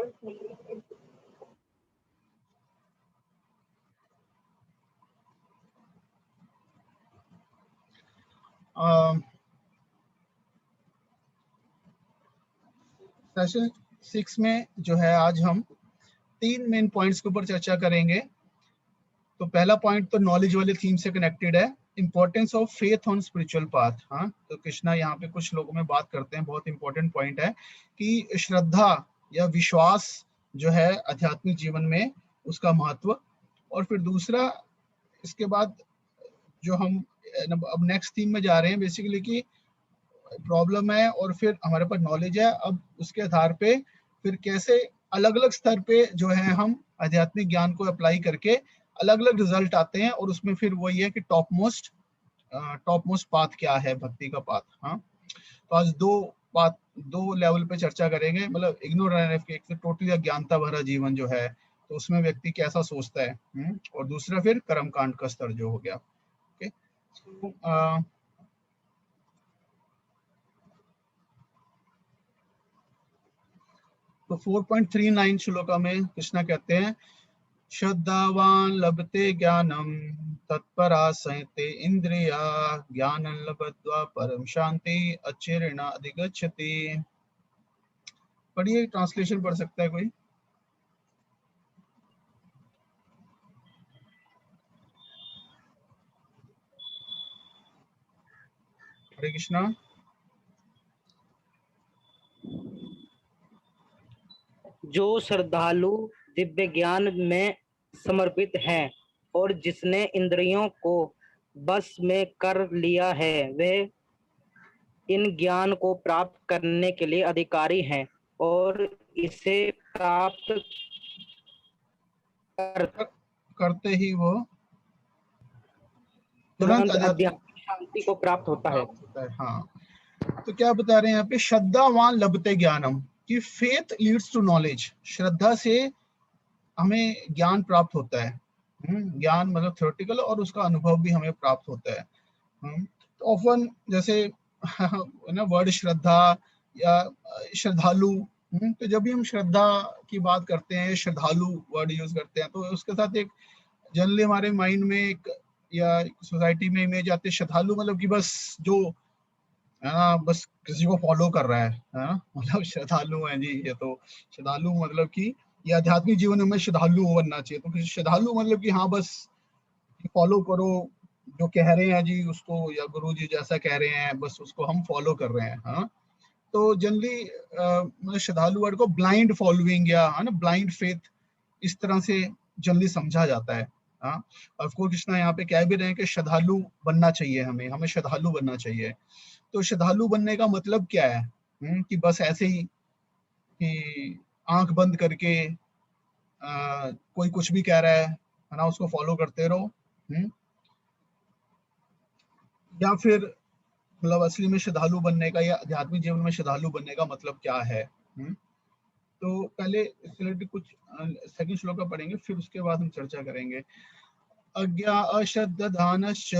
Session 6 में जो है आज हम 3 मेन पॉइंट्स के ऊपर चर्चा करेंगे। तो पहला पॉइंट तो नॉलेज वाले थीम से कनेक्टेड है, importance of faith on spiritual path. हाँ, तो कृष्णा यहाँ पे कुछ लोगों में बात करते हैं, बहुत इंपॉर्टेंट पॉइंट है कि श्रद्धा या विश्वास जो है आध्यात्मिक जीवन में उसका महत्व। और फिर दूसरा इसके बाद जो हम अब नेक्स्ट थीम में जा रहे हैं बेसिकली कि प्रॉब्लम है और फिर हमारे पास नॉलेज है, अब उसके आधार पे फिर कैसे अलग अलग स्तर पे जो है हम आध्यात्मिक ज्ञान को अप्लाई करके अलग अलग रिजल्ट आते हैं, और उसमें फिर वही है कि टॉप मोस्ट पाथ क्या है, भक्ति का पाथ। हाँ, तो आज दो लेवल पे चर्चा करेंगे, मतलब इग्नोरेंस के, एक तो टोटली अज्ञानता भरा जीवन जो है, तो उसमें व्यक्ति कैसा सोचता है, और दूसरा फिर कर्मकांड का स्तर जो हो गया। ओके, तो 4.39 श्लोका में कृष्णा कहते हैं, श्रद्धावान लभते ज्ञानम तत्परा संयते इंद्रिया ज्ञानं लब्ध्वा परम शांति अचिरेण अधिगच्छति। पढ़िए, ट्रांसलेशन पढ़ सकता है कोई? हरे कृष्णा। जो श्रद्धालु दिव्य ज्ञान में समर्पित हैं और जिसने इंद्रियों को बस में कर लिया है, वे इन ज्ञान को प्राप्त करने के लिए अधिकारी हैं और इसे प्राप्त करते ही वो तुरंत आध्यात्मिक शांति को प्राप्त होता है। हाँ, तो क्या बता रहे हैं यहाँ पे, श्रद्धावान लभते ज्ञानम, कि फेथ लीड्स टू नॉलेज, श्रद्धा से हमें ज्ञान प्राप्त होता है। ज्ञान मतलब थ्योरेटिकल, और उसका अनुभव भी हमें प्राप्त होता है। तो ऑफन जैसे ना वर्ड श्रद्धा या श्रद्धालु, तो जब भी हम श्रद्धा की बात करते हैं, श्रद्धालु वर्ड यूज करते हैं, तो उसके साथ एक जनरली हमारे माइंड में एक या सोसाइटी में इमेज आती है, श्रद्धालु मतलब कि बस जो है ना, बस किसी को फॉलो कर रहा है ना, मतलब श्रद्धालु है जी ये। तो श्रद्धालु मतलब कि ये आध्यात्मिक जीवन में श्रद्धालु बनना चाहिए। तो श्रद्धालु मतलब कि हाँ बस फॉलो करो, जो कह रहे हैं जी उसको, या गुरु जी जैसा कह रहे हैं बस उसको हम फॉलो कर रहे हैं। हाँ, तो जनरली मतलब श्रद्धालु वर्ड को ब्लाइंड फॉलोइंग या है ना ब्लाइंड फेथ, इस तरह से जनरली समझा जाता है। हाँ, ऑफ कोर्स कृष्णा यहाँ पे कह भी रहे हैं कि श्रद्धालु बनना चाहिए, हमें श्रद्धालु बनना चाहिए। तो श्रद्धालु बनने का मतलब क्या है? कि बस ऐसे ही कि आंख बंद करके कोई कुछ भी कह रहा है ना, उसको फॉलो करते रहो, या फिर मतलब असली में श्रद्धालु बनने का या आध्यात्मिक जीवन में श्रद्धालु बनने का मतलब क्या है? तो पहले इससे रिलेटेड कुछ सेकंड श्लोक का पढ़ेंगे, फिर उसके बाद हम चर्चा करेंगे। अज्ञा अश्रद्धानश्च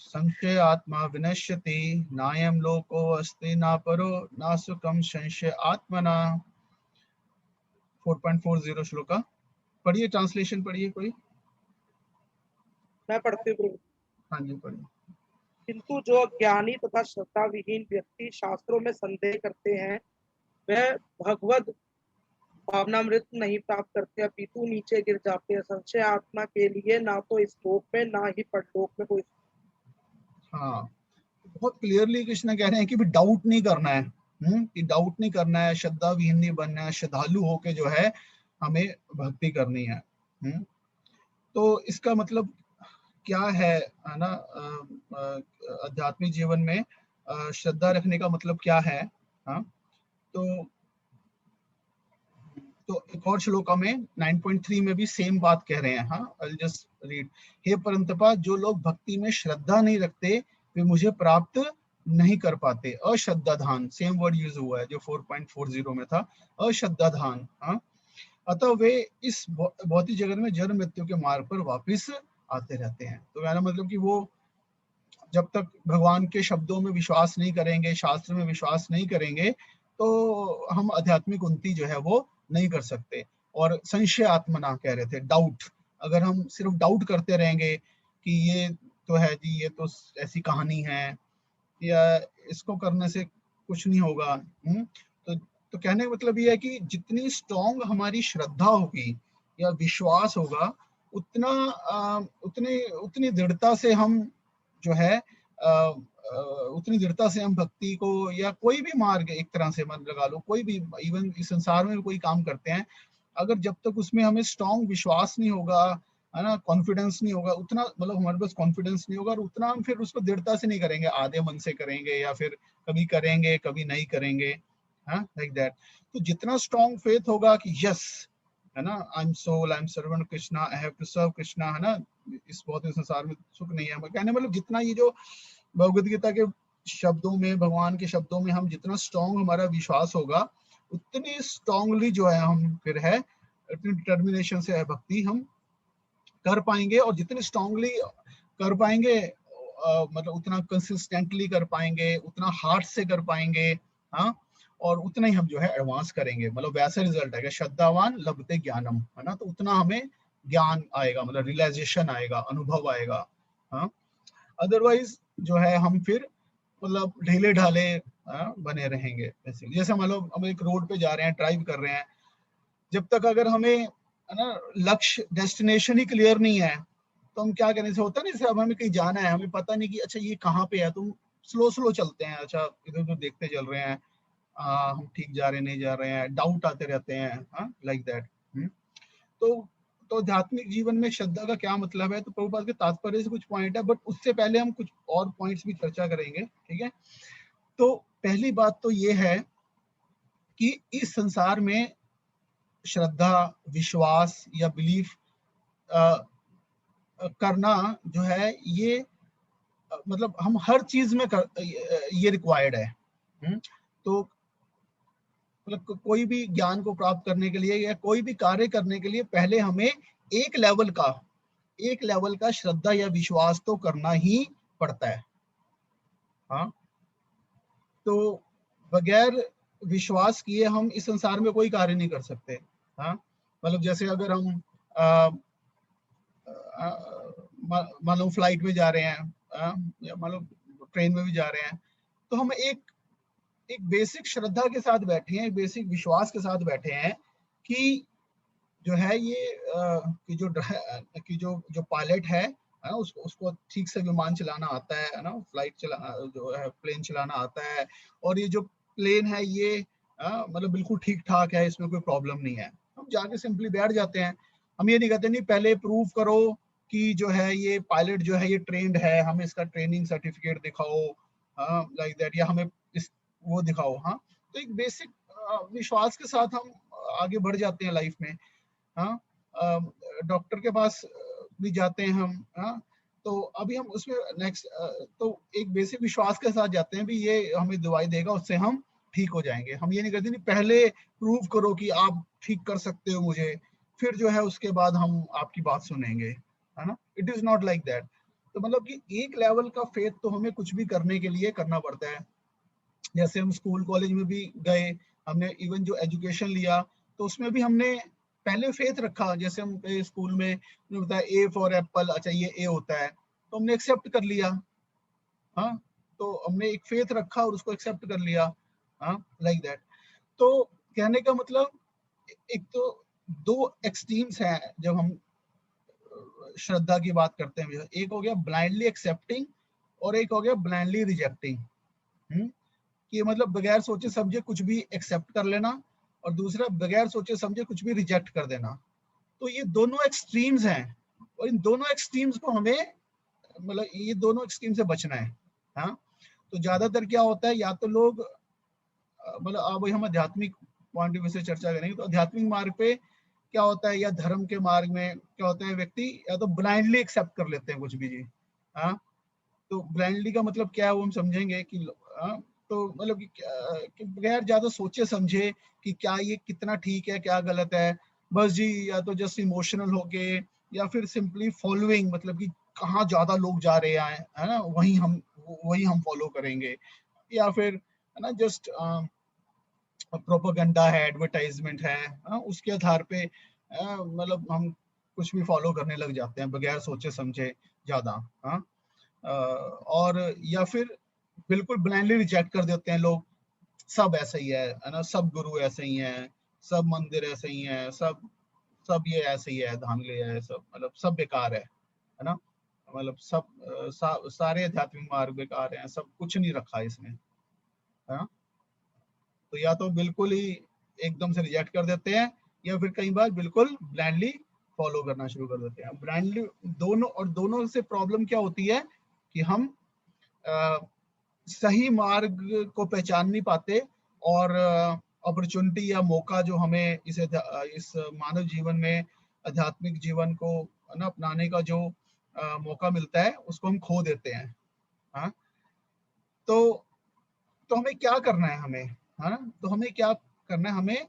संशय आत्मा विनश्यति, नायं लोको अस्ति ना परो ना सुखम संशय आत्मना। 4.40 श्लोका पढ़िए, ट्रांसलेशन पढ़िए कोई। मैं पढ़ती हूँ। हाँ जी पढ़िए। किंतु जो अज्ञानी तथा श्रद्धा विहीन व्यक्ति शास्त्रों में संदेह करते हैं, वह भगवद भावनामृत नहीं प्राप्त करते, अपितु नीचे गिर जाते हैं। संशय आत्मा के लिए ना तो इस लोक में ना ही परलोक में कोई। हाँ, बहुत क्लियरली कृष्ण कह रहे हैं कि भी डाउट नहीं करना है, कि डाउट नहीं करना है, श्रद्धा विहीन नहीं बनना है, श्रद्धालु होके जो है हमें भक्ति करनी है। तो इसका मतलब क्या है ना, आध्यात्मिक जीवन में श्रद्धा रखने का मतलब क्या है? हाँ, तो एक और श्लोका में 9.3 में भी सेम बात कह रहे हैं। हाँ, I'll just read. हे परंतपा, जो लोग भक्ति में श्रद्धा नहीं रखते वे मुझे प्राप्त नहीं कर पाते। अश्रद्धाधान, सेम वर्ड यूज हुआ है जो 4.40 में था, अश्रद्धाधान। हाँ, अतः वे इस भौतिक जगत में जन्म मृत्यु के मार्ग पर वापिस आते रहते हैं। तो मेरा मतलब कि वो जब तक भगवान के शब्दों में विश्वास नहीं करेंगे, शास्त्र में विश्वास नहीं करेंगे, तो हम आध्यात्मिक उन्नति जो है वो नहीं कर सकते। और संशय आत्मना कह रहे थे, डाउट, अगर हम सिर्फ डाउट करते रहेंगे कि ये तो है जी, ये तो ऐसी कहानी है, या इसको करने से कुछ नहीं होगा, तो कहने का मतलब ये है कि जितनी स्ट्रॉन्ग हमारी श्रद्धा होगी या विश्वास होगा, उतनी दृढ़ता से हम जो है उतनी दृढ़ता से हम भक्ति को या कोई भी मार्ग, एक तरह से मन लगा लो, कोई भी, इवन इस संसार में कोई काम करते हैं, अगर जब तक उसमें हमें स्ट्रॉन्ग विश्वास नहीं होगा, है ना, कॉन्फिडेंस नहीं होगा, उतना मतलब हमारे पास कॉन्फिडेंस नहीं होगा, और उतना हम फिर उसको दृढ़ता से नहीं करेंगे, आधे मन से करेंगे, या फिर कभी करेंगे कभी नहीं करेंगे, हाँ, लाइक दैट। तो जितना स्ट्रॉन्ग फेथ होगा कि यस, है ना, I am soul, I am servant Krishna, I have to serve Krishna, है ना, इस भौतिक संसार में सुख नहीं है, कहने मतलब जितना ये जो भगवद गीता के शब्दों में, भगवान के शब्दों में हम जितना स्ट्रॉन्ग हमारा विश्वास होगा, उतनी स्ट्रॉन्गली जो है हम फिर है, इतनी डिटर्मिनेशन से है भक्ति हम कर पाएंगे, और जितने स्ट्रॉन्गली कर पाएंगे मतलब उतना कंसिस्टेंटली कर पाएंगे, उतना हार्ट से कर पाएंगे, हाँ, और उतना ही हम जो है एडवांस करेंगे, मतलब वैसा रिजल्ट आएगा, श्रद्धावान लभते ज्ञानम, है ना, तो उतना हमें ज्ञान आएगा, मतलब रियलाइजेशन आएगा, अनुभव आएगा, हाँ। अदरवाइज जो है हम फिर मतलब ढीले ढाले बने रहेंगे। जैसे मान लो हम एक रोड पे जा रहे हैं, ड्राइव कर रहे हैं, जब तक अगर हमें, है ना, लक्ष्य डेस्टिनेशन ही क्लियर नहीं है, तो हम क्या करने से होता नहीं, अब हमें कहीं जाना है, हमें पता नहीं कि अच्छा ये कहाँ पे है, तुम स्लो स्लो चलते हैं, अच्छा इधर उधर देखते चल रहे हैं, हम ठीक जा रहे नहीं जा रहे हैं, डाउट आते रहते हैं, लाइक दैट। तो आध्यात्मिक जीवन में श्रद्धा का क्या मतलब है, तो प्रभुपाद के तात्पर्य से कुछ पॉइंट है, बट उससे पहले हम कुछ और पॉइंट्स भी चर्चा करेंगे, ठीक है। तो पहली बात तो ये है कि इस संसार में श्रद्धा, विश्वास या बिलीफ करना जो है, ये मतलब हम हर चीज में ये रिक्वायर्ड है। तो मतलब कोई भी ज्ञान को प्राप्त करने के लिए या कोई भी कार्य करने के लिए पहले हमें एक लेवल का श्रद्धा या विश्वास तो करना ही पड़ता है, हाँ। तो बगैर विश्वास किए हम इस संसार में कोई कार्य नहीं कर सकते, हाँ। मतलब जैसे अगर हम मान लो फ्लाइट में जा रहे हैं, या मान लो ट्रेन में भी जा रहे हैं, तो हम एक बेसिक श्रद्धा के साथ बैठे हैं, एक बेसिक विश्वास के साथ बैठे हैं कि जो है ये कि जो पायलट है ना, उसको ठीक से विमान चलाना आता है ना, फ्लाइट जो है प्लेन चलाना आता है, और ये जो प्लेन है ये मतलब बिल्कुल ठीक ठाक है, इसमें कोई प्रॉब्लम नहीं है। हम जाके सिंपली बैठ जाते हैं, हम ये नहीं कहते नहीं पहले प्रूव करो कि जो है ये पायलट जो है ये ट्रेंड है, हमें इसका ट्रेनिंग सर्टिफिकेट दिखाओ, लाइक दैट, या हमें वो दिखाओ, हाँ। तो एक बेसिक विश्वास के साथ हम आगे बढ़ जाते हैं लाइफ में, हाँ। डॉक्टर के पास भी जाते हैं हम, हाँ। तो अभी हम उसमें नेक्स्ट तो एक बेसिक विश्वास के साथ जाते हैं भी ये हमें दवाई देगा, उससे हम ठीक हो जाएंगे। हम ये नहीं कहते नहीं पहले प्रूव करो कि आप ठीक कर सकते हो मुझे, फिर जो है उसके बाद हम आपकी बात सुनेंगे, है ना। It is not like that. तो मतलब कि एक लेवल का फेथ तो हमें कुछ भी करने के लिए करना पड़ता है। जैसे हम स्कूल कॉलेज में भी गए, हमने इवन जो एजुकेशन लिया, तो उसमें भी हमने पहले फेथ रखा। जैसे हम स्कूल में बताया ए फॉर एप्पल, अच्छा ये ए होता है, तो हमने एक्सेप्ट कर लिया, हाँ। तो हमने एक फेथ रखा और उसको एक्सेप्ट कर लिया, हाँ, लाइक दैट। तो कहने का मतलब एक तो दो एक्सट्रीम्स हैं जब हम श्रद्धा की बात करते हैं। एक हो गया ब्लाइंडली एक्सेप्टिंग, और एक हो गया ब्लाइंडली रिजेक्टिंग, कि मतलब बगैर सोचे समझे कुछ भी एक्सेप्ट कर लेना, और दूसरा बगैर सोचे समझे कुछ भी रिजेक्ट कर देना। तो ये दोनों एक्सट्रीम्स हैं, और इन दोनों एक्सट्रीम्स को हमें मतलब ये दोनों एक्सट्रीम से बचना है, हाँ। तो ज्यादातर क्या होता है, या तो लोग मतलब अब हम आध्यात्मिक पॉइंट ऑफ व्यू से चर्चा करेंगे, तो आध्यात्मिक मार्ग पे क्या होता है, या धर्म के मार्ग में क्या होता है, व्यक्ति या तो ब्लाइंडली एक्सेप्ट कर लेते हैं कुछ भी जी, हाँ। तो ब्लाइंडली का मतलब क्या है वो हम समझेंगे कि तो मतलब कि बगैर ज्यादा सोचे समझे कि क्या ये कितना ठीक है क्या गलत है, बस जी, या तो जस्ट इमोशनल होके, या फिर सिंपली फॉलोइंग, मतलब कि कहाँ ज्यादा लोग जा रहे हैं, है ना, वही हम फॉलो करेंगे, या फिर है ना जस्ट प्रोपेगेंडा है, एडवर्टाइजमेंट है, उसके आधार पे मतलब हम कुछ भी फॉलो करने लग जाते हैं बगैर सोचे समझे ज्यादा। हाँ, और या फिर बिल्कुल ब्लाइंडली रिजेक्ट कर देते हैं लोग, सब ऐसे ही है ना, सब गुरु ऐसे ही हैं, सब मंदिर ऐसे ही हैं, सब सब ये ऐसे ही है, धांधले है, सब मतलब सब बेकार है ना, मतलब सब सारे आध्यात्मिक मार्ग बेकार हैं, सब कुछ नहीं रखा इसमें, है ना। तो या तो बिल्कुल ही एकदम से रिजेक्ट कर देते हैं, या फिर कई बार बिल्कुल ब्लाइंडली फॉलो करना शुरू कर देते हैं ब्लाइंडली। दोनों, और दोनों से प्रॉब्लम क्या होती है कि हम सही मार्ग को पहचान नहीं पाते, और अपॉर्चुनिटी या मौका जो हमें इस मानव जीवन में आध्यात्मिक जीवन को ना अपनाने का जो मौका मिलता है उसको हम खो देते हैं। हाँ, तो हमें क्या करना है, हमें, है ना, तो हमें क्या करना है, हमें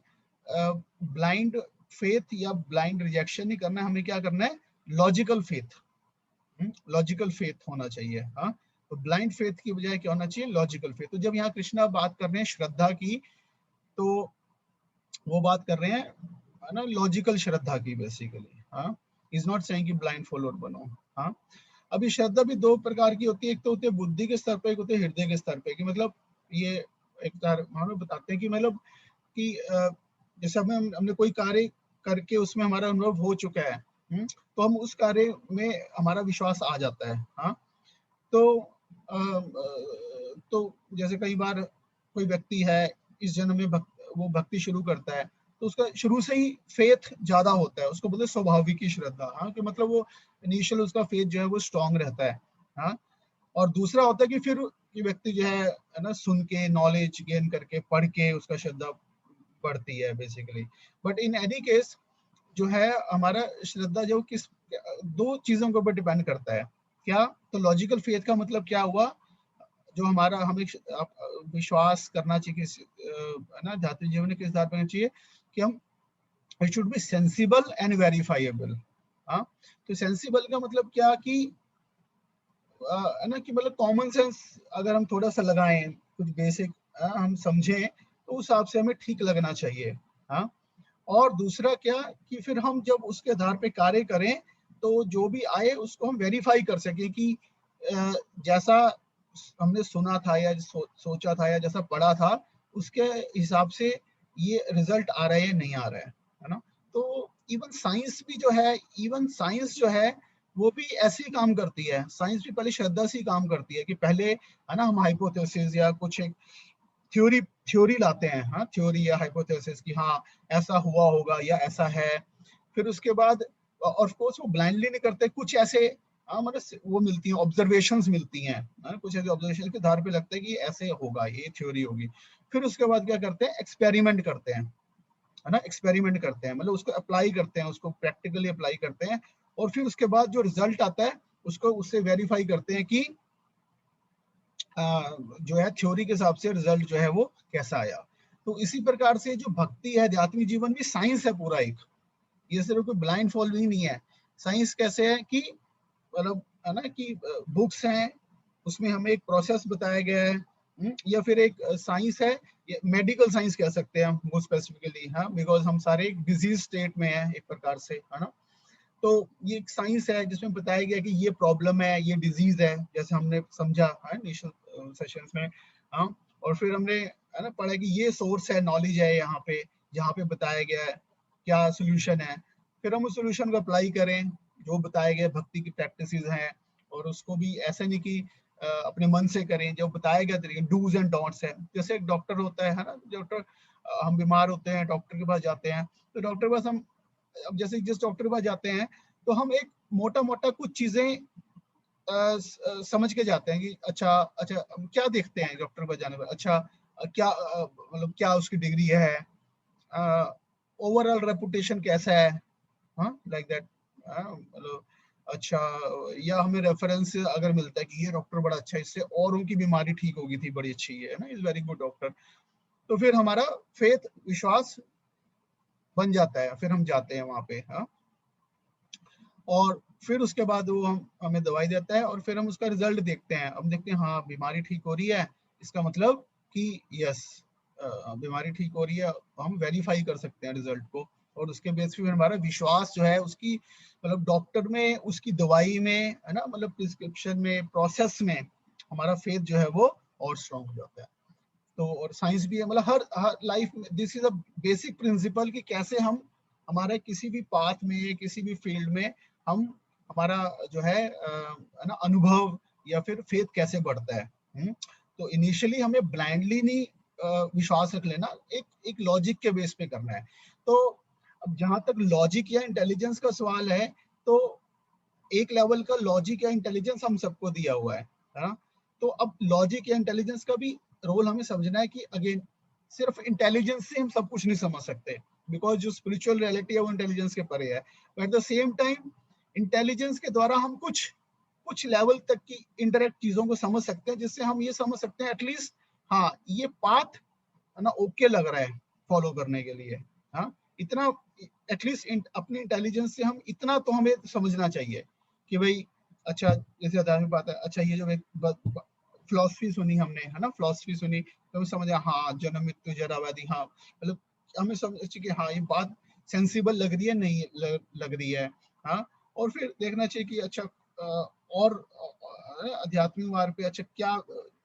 ब्लाइंड फेथ या ब्लाइंड रिजेक्शन नहीं करना है, हमें क्या करना है, लॉजिकल फेथ, लॉजिकल फेथ होना चाहिए। हाँ, तो ब्लाइंड फेथ की बजाय क्या होना चाहिए, लॉजिकल फेथ। तो जब यहाँ कृष्णा बात कर रहे हैं श्रद्धा की, तो वो बात कर रहे हैं, है ना, लॉजिकल श्रद्धा की बेसिकली। हाँ, इज नॉट सेइंग कि ब्लाइंड फॉलोअर बनो। हाँ, अभी श्रद्धा भी दो प्रकार की होती है, एक तो होती है बुद्धि के स्तर पे, एक होती है हृदय के स्तर पे, कि मतलब ये एक तरह हम बताते हैं कि मतलब कि जैसे हमने कोई कार्य करके उसमें हमारा अनुभव हो चुका है, तो हम उस कार्य में हमारा विश्वास आ जाता है। हाँ, तो तो जैसे कई बार कोई व्यक्ति है, इस जन्म में वो भक्ति शुरू करता है, तो उसका शुरू से ही फेथ ज्यादा होता है, उसको बोलते हैं स्वाभाविक की श्रद्धा। हाँ, कि मतलब वो इनिशियल उसका फेथ जो है वो स्ट्रांग रहता है। हाँ, और दूसरा होता है कि फिर ये व्यक्ति जो है ना, सुन के नॉलेज गेन करके पढ़ के उसका श्रद्धा बढ़ती है basically. But in any case जो है हमारा श्रद्धा जो किस दो चीजों के ऊपर डिपेंड करता है। क्या, तो लॉजिकल फेथ का मतलब क्या हुआ, जो हमारा हमें विश्वास करना चाहिए है ना, आध्यात्मिक जीवन में किस आधार पर होना चाहिए कि हम, it should be sensible and verifiable. हाँ, तो सेंसिबल का मतलब क्या कि है ना, कि मतलब कॉमन सेंस अगर हम थोड़ा सा लगाएं, कुछ बेसिक हम समझें, तो उस हिसाब से हमें ठीक लगना चाहिए। हाँ, और दूसरा क्या कि फिर हम जब उसके आधार पे कार्य करें, तो जो भी आए उसको हम वेरीफाई कर सकें कि जैसा हमने सुना था या सोचा था या जैसा पढ़ा था, उसके हिसाब से ये रिजल्ट आ रहा है या नहीं आ रहा है ना। तो इवन साइंस भी जो है, इवन साइंस जो है वो भी ऐसे ही काम करती है। साइंस भी पहले श्रद्धा से ही काम करती है, कि पहले है ना हम हाइपोथेसिस या कुछ एक थ्योरी थ्योरी लाते हैं। हाँ, थ्योरी या हाइपोथेसिस कि हाँ ऐसा हुआ होगा या ऐसा है। फिर उसके बाद ऑफ कोर्स वो ब्लाइंडली नहीं करते, कुछ ऐसे मतलब वो मिलती हैं, ऑब्जर्वेशंस मिलती हैं, कुछ ऐसे ऑब्जर्वेशन के आधार पे लगता है कि ऐसे होगा, ये थ्योरी होगी। फिर उसके बाद क्या करते हैं, एक्सपेरिमेंट करते हैं, है ना, एक्सपेरिमेंट करते हैं, मतलब उसको अप्लाई करते हैं, उसको प्रैक्टिकली अप्लाई करते हैं, और फिर उसके बाद जो रिजल्ट आता है उसको उससे वेरीफाई करते हैं कि जो है थ्योरी के हिसाब से रिजल्ट जो है वो कैसा आया। तो इसी प्रकार से जो भक्ति है, आध्यात्मिक जीवन भी साइंस है पूरा एक, ये सिर्फ कोई ब्लाइंड फॉलोइंग नहीं है। साइंस कैसे है कि मतलब है ना कि बुक्स हैं, उसमें हमें एक प्रोसेस बताया गया है, या फिर एक साइंस है, मेडिकल साइंस कह सकते हैं हम वो स्पेसिफिकली। हाँ, बिकॉज हम सारे एक डिजीज स्टेट में हैं एक प्रकार से, है ना। तो ये एक साइंस है जिसमें बताया गया कि ये प्रॉब्लम है, ये डिजीज है, जैसे हमने समझा है इनिशियल सेशंस में। हाँ, और फिर हमने है ना पढ़ा कि ये सोर्स है, नॉलेज है यहाँ पे, जहाँ पे बताया गया है क्या सोल्यूशन है। फिर हम उस सोल्यूशन को अप्लाई करें, जो बताया गया भक्ति की प्रैक्टिसेस हैं, और उसको भी ऐसे नहीं कि अपने मन से करें, जो बताया गया तरीके, डूज एंड डोंट्स है। जैसे एक डॉक्टर होता है ना, डॉक्टर, हम बीमार होते हैं, डॉक्टर के पास जाते हैं, तो डॉक्टर के पास हम, अब जैसे जिस डॉक्टर के पास जाते हैं, तो हम एक मोटा मोटा कुछ चीजें समझ के जाते हैं कि अच्छा अच्छा, हम क्या देखते हैं डॉक्टर के पास जाने पर, अच्छा क्या मतलब क्या उसकी डिग्री है, ओवरऑल रेपुटेशन कैसा है, हाँ लाइक दैट, मतलब अच्छा, या हमें रेफरेंस अगर मिलता है कि ये डॉक्टर बड़ा अच्छा है, इससे और उनकी बीमारी ठीक होगी थी, बड़ी अच्छी है ना, इज वेरी गुड डॉक्टर, तो फिर हमारा फेथ, विश्वास बन जाता है, फिर हम जाते हैं वहां पे। हाँ, और फिर उसके बाद वो हमें दवाई देता है, और फिर हम उसका रिजल्ट देखते हैं, अब देखते हैं हाँ बीमारी ठीक हो रही है, इसका मतलब कि यस बीमारी ठीक हो रही है, हम वेरीफाई कर सकते हैं रिजल्ट को, और उसके बेस पे हमारा विश्वास जो है उसकी मतलब डॉक्टर में, उसकी दवाई में, है ना, मतलब प्रिस्क्रिप्शन में, प्रोसेस में हमारा फेथ जो है वो और स्ट्रॉन्ग हो जाता है। तो और साइंस भी है, मतलब हर लाइफ में this is a basic principle कि कैसे हम हमारे किसी भी पाथ में, किसी भी फील्ड में हम हमारा जो है ना अनुभव या फिर फेथ कैसे बढ़ता है। तो इनिशियली हमें ब्लाइंडली नहीं विश्वास रख लेना, एक लॉजिक के बेस पे करना है। तो अब जहां तक लॉजिक या इंटेलिजेंस का सवाल है, तो एक लेवल का लॉजिक या इंटेलिजेंस हम सबको दिया हुआ है ना। तो अब लॉजिक या इंटेलिजेंस का भी रोल हमें समझना है कि अगेन सिर्फ इंटेलिजेंस से हम सब कुछ नहीं समझ सकते, बिकॉज जो स्पिरिचुअल रियलिटी है वो इंटेलिजेंस के परे है। But at the same time intelligence के द्वारा हम कुछ लेवल तक की इंडायरेक्ट चीजों को समझ सकते हैं, जिससे हम ये समझ सकते हैं एटलीस्ट हाँ ये पाथ है ना ओके लग रहा है फॉलो करने के लिए। हाँ इतना एटलीस्ट अपने इंटेलिजेंस से हम इतना तो हमें समझना चाहिए कि भाई अच्छा, जैसे आधार बात है, अच्छा ये जो फिलोसफी सुनी हमने, है ना, फिलोसफी सुनी तो हम समझे हाँ जन्म मृत्यु जरा व्याधि, हाँ मतलब हमें समझ कि हाँ ये बात सेंसिबल लग रही है, नहीं लग रही है। हाँ और फिर देखना चाहिए कि अच्छा और आध्यात्मिक मार्ग पे अच्छा क्या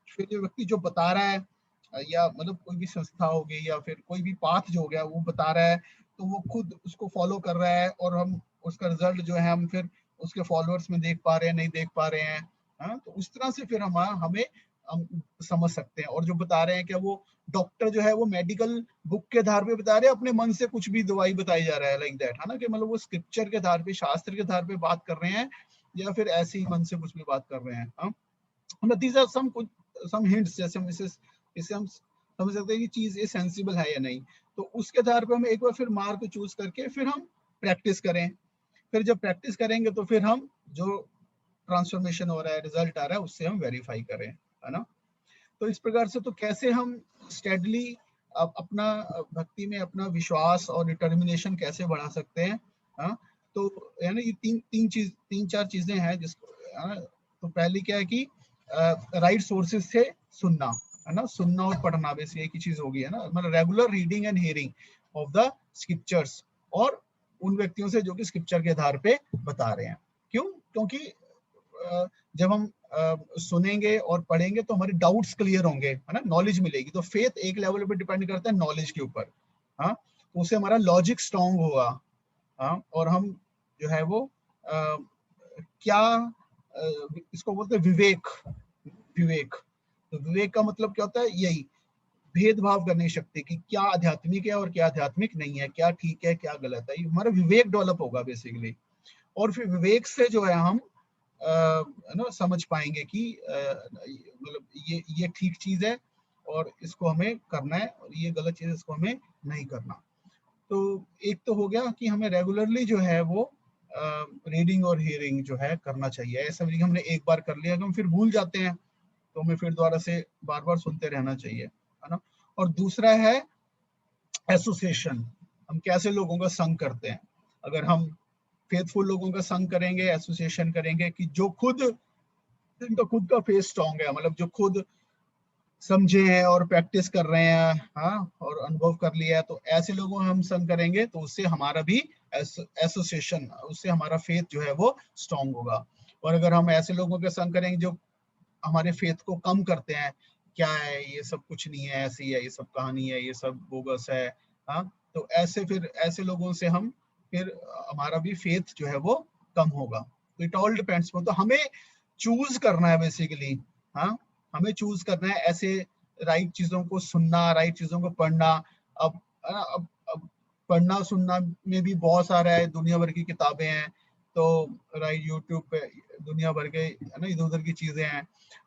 फिर जो व्यक्ति जो बता रहा है या मतलब कोई भी संस्था हो गई या फिर कोई भी पाथ जो हो गया वो बता रहा है, तो वो खुद उसको फॉलो कर रहा है और हम उसका रिजल्ट जो है हम फिर उसके फॉलोअर्स में देख पा रहे हैं, नहीं देख पा रहे हैं। हाँ तो उस तरह से फिर हमें हम समझ सकते हैं। और जो बता रहे हैं क्या वो डॉक्टर जो है वो मेडिकल बुक के आधार पे बता रहे हैं, अपने मन से कुछ भी दवाई बताई जा रहा है लाइक दैट, है ना, कि मतलब वो स्क्रिप्चर के आधार पे, शास्त्र के आधार पे बात कर रहे हैं या फिर ऐसे ही मन से कुछ भी बात कर रहे हैं। हाँ दीज आर सम हिंट्स, जैसे हम इसे हम समझ सकते हैं कि चीज ये सेंसिबल है या नहीं। तो उसके आधार पे हम एक बार फिर मार्क चूज करके फिर हम प्रैक्टिस करें। फिर जब प्रैक्टिस करेंगे तो फिर हम जो ट्रांसफॉर्मेशन हो रहा है, रिजल्ट आ रहा है, उससे हम वेरीफाई करें, है ना। तो इस प्रकार से तो कैसे हम स्टेडली अपना भक्ति में अपना विश्वास और डिटर्मिनेशन कैसे बढ़ा सकते हैं। हाँ तो यानी ये तीन चार चीजें हैं जिसको तो पहली क्या है कि राइट सोर्सेज से सुनना, है ना, सुनना और पढ़ना, वैसे एक ही चीज होगी, है ना, मतलब regular reading and hearing of the scriptures, और उन व्यक्तियों से जो कि स्क्रिप्चर के आधार पे बता रहे हैं। क्यों? क्योंकि जब हम सुनेंगे और पढ़ेंगे तो हमारे डाउट्स क्लियर होंगे, है ना, नॉलेज मिलेगी। तो फेथ एक लेवल पे डिपेंड करता है नॉलेज के ऊपर। हाँ तो उससे हमारा लॉजिक स्ट्रांग होगा। हाँ और हम जो है वो क्या इसको बोलते हैं विवेक। विवेक, तो विवेक का मतलब क्या होता है? यही भेदभाव करने की शक्ति की क्या आध्यात्मिक है और क्या आध्यात्मिक नहीं है, क्या ठीक है क्या गलत है, हमारा विवेक डेवलप होगा बेसिकली। और फिर विवेक से जो है हम ना समझ पाएंगे कि मतलब ये ठीक चीज है और इसको हमें करना है, और ये गलत चीज है इसको हमें नहीं करना। तो एक तो हो गया कि हमें रेगुलरली जो है वो रीडिंग और हियरिंग जो है करना चाहिए। ऐसा नहीं कि हमने एक बार कर लिया कि हम फिर भूल जाते हैं, तो हमें फिर दोबारा से बार बार सुनते रहना चाहिए, है ना। और दूसरा है एसोसिएशन, हम कैसे लोगों का संग करते हैं। अगर हम फेथफुल लोगों का संग करेंगे, एसोसिएशन करेंगे कि जो खुद, जिनका खुद का फेथ स्ट्रांग है, मतलब जो खुद समझे हैं और प्रैक्टिस कर रहे हैं, हाँ और अनुभव कर लिया है, तो ऐसे लोगों हम संग करेंगे तो उससे हमारा भी एसोसिएशन, उससे हमारा फेथ जो है वो स्ट्रांग होगा। और अगर हम ऐसे लोगों के संग करेंगे जो हमारे फेथ को कम करते हैं, क्या है ये सब कुछ नहीं है, ऐसी है, ये सब कहानी है, ये सब बोगस है, हाँ तो ऐसे लोगों से हम फिर हमारा भी फेथ जो है वो कम होगा। तो इट ऑल डिपेंड्स, तो हमें चूज करना है बेसिकली। हाँ हमें चूज करना है ऐसे राइट चीजों को सुनना, राइट चीजों को पढ़ना। अब पढ़ना सुनना में भी बहुत सारा है, दुनिया भर की किताबें हैं, तो राइट यूट्यूब पे दुनिया भर के, है ना, इधर उधर की चीजें हैं।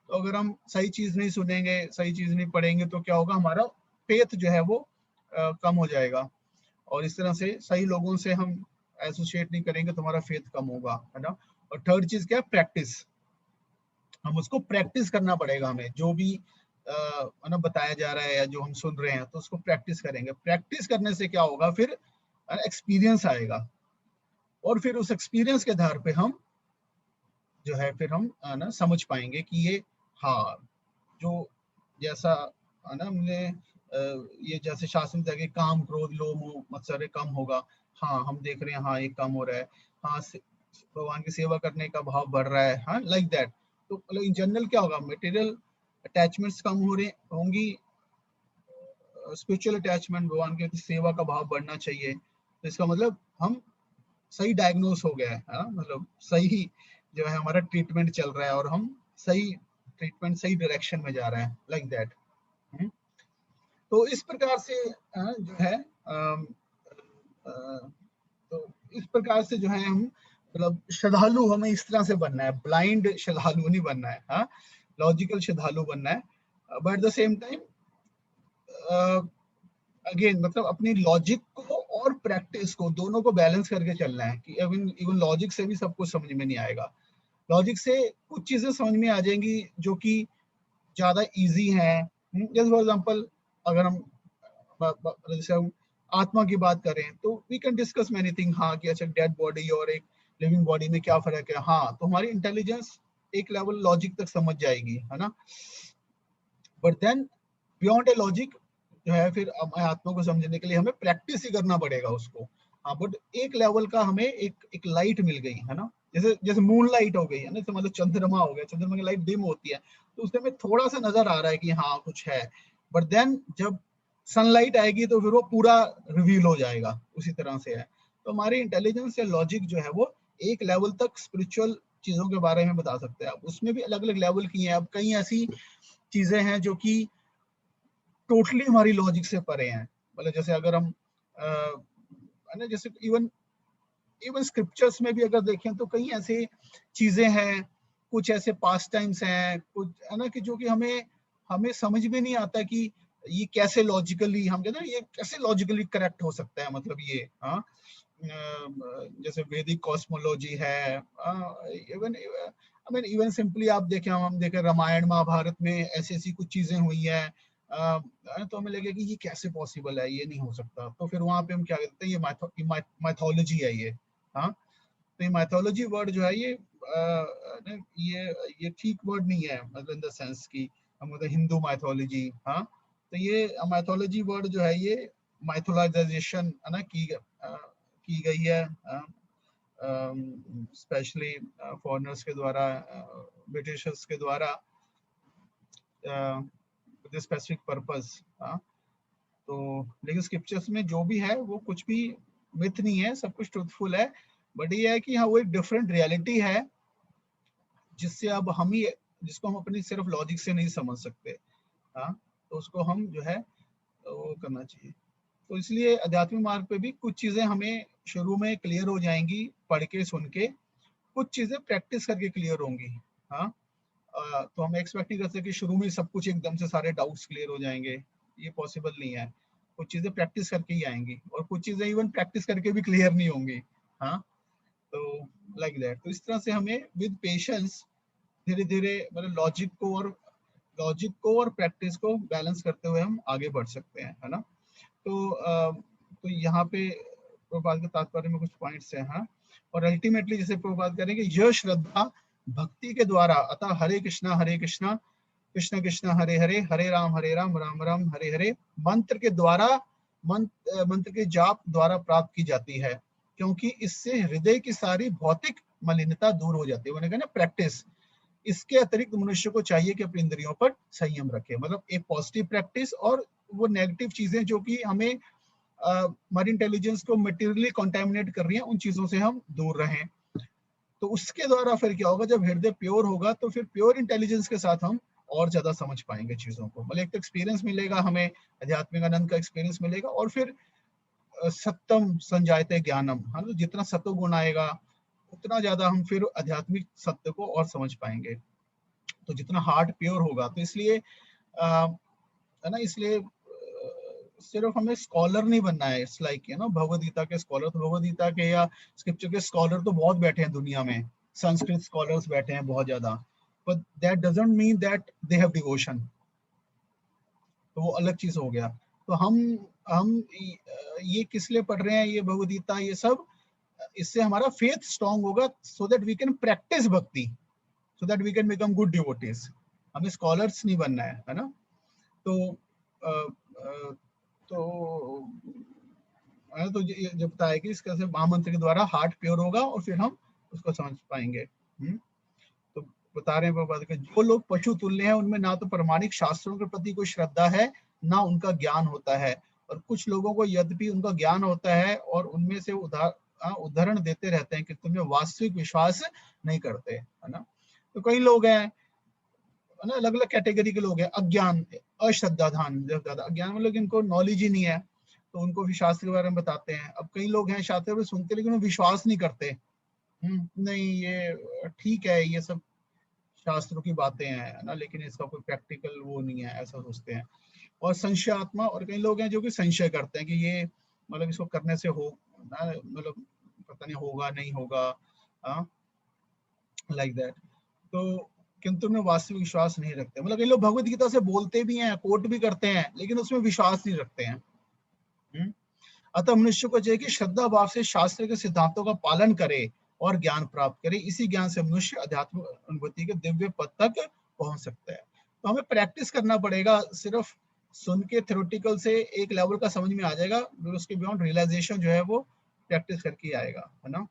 तो अगर हम सही चीज नहीं सुनेंगे, सही चीज नहीं पढ़ेंगे, तो क्या होगा, हमारा फेथ जो है वो कम हो जाएगा। और इस तरह से सही लोगों से हम एसोसिएट नहीं करेंगे तो हमारा फेथ कम होगा, है ना। और थर्ड चीज क्या है? प्रैक्टिस। हम उसको प्रैक्टिस करना पड़ेगा, हमें जो भी है ना बताया जा रहा है या जो हम सुन रहे हैं, तो उसको प्रैक्टिस करेंगे। प्रैक्टिस करने से क्या होगा, फिर एक्सपीरियंस आएगा, और फिर उस एक्सपीरियंस के आधार पे हम जो है फिर हम समझ पाएंगे कि ये हाँ जो जैसा है ना हमने ये जैसे शास्त्र में कि काम क्रोध लोभ मोह मत्सर्य कम होगा, हाँ हम देख रहे हैं, हाँ ये कम हो रहा है, हाँ भगवान की सेवा करने का भाव बढ़ रहा है, हाँ लाइक दैट। तो मतलब इन जनरल क्या होगा, मटेरियल अटैचमेंट्स कम हो रहे होंगी, स्पिरिचुअल अटैचमेंट, भगवान की सेवा का भाव बढ़ना चाहिए। तो इसका मतलब हम सही डायग्नोस हो गया है ना, मतलब सही जो है हमारा ट्रीटमेंट चल रहा है और हम सही ट्रीटमेंट सही डायरेक्शन में जा रहे हैं, लाइक दैट। तो इस प्रकार से जो है तो इस प्रकार से जो है हम मतलब श्रद्धालु हमें इस तरह से बनना है, ब्लाइंड श्रद्धालु नहीं बनना है, हाँ लॉजिकल श्रद्धालु बनना है, but at the same time again मतलब अपनी लॉजिक को और प्रैक्टिस को दोनों को बैलेंस करके चलना है कि इवन लॉजिक से भी सब कुछ समझ में नहीं आएगा। लॉजिक से कुछ चीजें समझ में आ जाएंगी जो कि ज्यादा इजी है। जैसे फॉर एग्जांपल अगर हम जैसे हम आत्मा की बात करें तो we can discuss many thing, हाँ कि अच्छा डेड बॉडी और एक लिविंग बॉडी में क्या फर्क है, हाँ तो हमारी इंटेलिजेंस एक लेवल लॉजिक तक समझ जाएगी, है ना। But then beyond a logic जो है फिर आत्मा को समझने के लिए हमें प्रैक्टिस ही करना पड़ेगा उसको। हाँ बट एक लेवल का हमें एक लाइट मिल गई है ना, जैसे जैसे मून लाइट हो गई है ना, तो मतलब चंद्रमा हो गया, चंद्रमा की लाइट डिम होती है तो उससे हमें थोड़ा सा नजर आ रहा है कि हाँ कुछ है, बट देन जब सनलाइट आएगी तो फिर वो पूरा रिवील हो जाएगा, उसी तरह से है। तो हमारी इंटेलिजेंस या लॉजिक जो है वो एक लेवल तक स्पिरिचुअल चीजों के बारे में बता सकते हैं। अब उसमें भी अलग अलग लेवल की हैं, अब कई ऐसी चीजें हैं जो कि टोटली हमारी लॉजिक से परे हैं। मतलब जैसे अगर हम है ना, जैसे इवन इवन स्क्रिप्चर्स में भी अगर देखें तो कई ऐसे चीजें हैं, कुछ ऐसे पास टाइम्स हैं, कुछ है ना कि जो कि हमें हमें समझ में नहीं आता कि ये कैसे लॉजिकली, हम कहते हैं ये कैसे लॉजिकली करेक्ट हो सकता है, मतलब ये हाँ जैसे वैदिक कॉस्मोलॉजी है, even I mean even simply आप देखें, हम देखें रामायण महाभारत में ऐसी ऐसी कुछ चीजें हुई हैं, तो हमें लगे कि ये कैसे पॉसिबल है, ये नहीं हो सकता। तो फिर वहां पे हम क्या कहते हैं, ये माइथोलॉजी है ये, हाँ तो ये माइथोलॉजी वर्ड जो है ये ठीक वर्ड नहीं है, मतलब इन द सेंस की हम मतलब हिंदू माइथोलॉजी, हाँ तो ये माइथोलॉजी वर्ड जो है ये माइथोलाइजेशन है ना की गई है स्पेशली फॉरेनर्स के द्वारा, ब्रिटिशर्स के द्वारा विद स्पेसिफिक पर्पस। तो लेकिन स्क्रिप्चर्स में जो भी है वो कुछ भी मिथ नहीं है, सब कुछ ट्रूथफुल है, बट ये है कि हाँ वो एक डिफरेंट रियलिटी है जिससे अब हम ही जिसको हम अपनी सिर्फ लॉजिक से नहीं समझ सकते, हाँ तो उसको हम जो है वो करना चाहिए। तो इसलिए आध्यात्मिक मार्ग पे भी कुछ चीजें हमें शुरू में क्लियर हो जाएंगी पढ़ के सुन के, कुछ चीजें प्रैक्टिस करके क्लियर होंगी। हाँ तो हम एक्सपेक्ट नहीं कर सकते कि शुरू में सब कुछ एकदम से सारे डाउट्स क्लियर हो जाएंगे, ये पॉसिबल नहीं है। कुछ चीजें प्रैक्टिस करके ही आएंगी और कुछ चीजें इवन प्रैक्टिस करके भी क्लियर नहीं होंगी, हाँ तो लाइक दैट। तो इस तरह से हमें विद पेशेंस धीरे धीरे मतलब लॉजिक को और प्रैक्टिस को बैलेंस करते हुए हम आगे बढ़ सकते हैं, है ना। तो यहाँ पे प्रभुपाद के तात्पर्य में कुछ पॉइंट्स हैं, हाँ और अल्टीमेटली जैसे प्रभुपाद करेंगे यह श्रद्धा भक्ति के द्वारा, अतः हरे कृष्णा कृष्ण कृष्ण हरे हरे हरे राम राम राम हरे हरे मंत्र के द्वारा मंत्र के जाप द्वारा प्राप्त की जाती है, क्योंकि इससे हृदय की सारी भौतिक मलिनता दूर हो जाती है। मैंने कहा ना प्रैक्टिस, इसके अतिरिक्त मनुष्य को चाहिए कि अपनी इंद्रियों पर संयम रखे, मतलब एक पॉजिटिव प्रैक्टिस और वो नेगेटिव चीजें जो कि हमें हमारी इंटेलिजेंस को मटेरियली कॉन्टेमिनेट कर रही हैं, उन चीजों से हम दूर रहें। तो उसके द्वारा फिर क्या होगा, जब हृदय प्योर होगा तो फिर प्योर इंटेलिजेंस के साथ हम और ज्यादा समझ पाएंगे चीजों को, मतलब एक तो एक्सपीरियंस मिलेगा हमें, आध्यात्मिक आनंद का एक्सपीरियंस मिलेगा, और फिर सत्यम संजायते ज्ञानम, हाँ तो जितना सत्व गुण आएगा उतना ज्यादा हम फिर आध्यात्मिक सत्य को और समझ पाएंगे। तो जितना हार्ट प्योर होगा, तो इसलिए है ना, इसलिए सिर्फ हमें स्कॉलर नहीं बनना है। इट्स लाइक भगवद गीता के स्कॉलर, तो भगवद गीता के या स्क्रिप्चर के स्कॉलर तो बहुत बैठे हैं दुनिया में, संस्कृत स्कॉलर्स बैठे हैं बहुत ज्यादा, but that doesn't mean that they have devotion, तो वो अलग चीज हो गया। तो हम ये किस लिए पढ़ रहे हैं ये भगवद गीता, ये सब इससे हमारा फेथ स्ट्रांग होगा, so that we can practise bhakti, so that we can become good devotees. हमें स्कॉलर्स नहीं बनना है ना। तो तो तो ये जब बताया कि इसका से महामंत्र के द्वारा हार्ट प्योर होगा और फिर हम उसको समझ पाएंगे। तो बता रहे हैं बाबा कि जो लोग पशु तुल्य हैं उनमें ना तो प्रमाणिक शास्त्रों के प्रति कोई श्रद्धा है ना उनका ज्ञान होता है, और कुछ लोगों को यद्यपि उनका ज्ञान होता है और उनमें से उदाहरण देते रहते हैं कि तुम्हें वास्तविक विश्वास नहीं करते, है ना। तो कई लोग हैं, है ना, अलग अलग कैटेगरी के लोग हैं। अज्ञान, अश्रद्धाधान, अज्ञान मतलब इनको नॉलेज ही नहीं है, तो उनको भी शास्त्र के बारे में बताते हैं। अब कई लोग हैं शास्त्र में सुनते लेकिन वो विश्वास नहीं करते। नहीं ये ठीक है, ये सब शास्त्रों की बातें हैं, है ना, लेकिन इसका कोई प्रैक्टिकल वो नहीं है, ऐसा सोचते हैं। और संशयात्मा, और कई लोग हैं जो कि संशय करते हैं कि ये मतलब इसको करने से हो मतलब पता नहीं होगा नहीं होगा, लाइक दैट। तो किंतु उनमें वास्तविक विश्वास नहीं रखते। मतलब कई लोग भगवत गीता से बोलते भी हैं, कोट भी करते हैं, लेकिन उसमें विश्वास नहीं रखते हैं। अतः मनुष्य को चाहिए कि श्रद्धा भाव से शास्त्र के सिद्धांतों का पालन करे और ज्ञान प्राप्त करे। इसी ज्ञान से मनुष्य अध्यात्म अनुभूति के दिव्य पद तक पहुंच सकता है। तो हमें प्रैक्टिस करना पड़ेगा। सिर्फ सुन के थ्योरेटिकल से एक लेवल का समझ में आ जाएगा, फिर उसके बियॉन्ड रियलाइजेशन जो है वो प्रैक्टिस करके आएगा, है ना।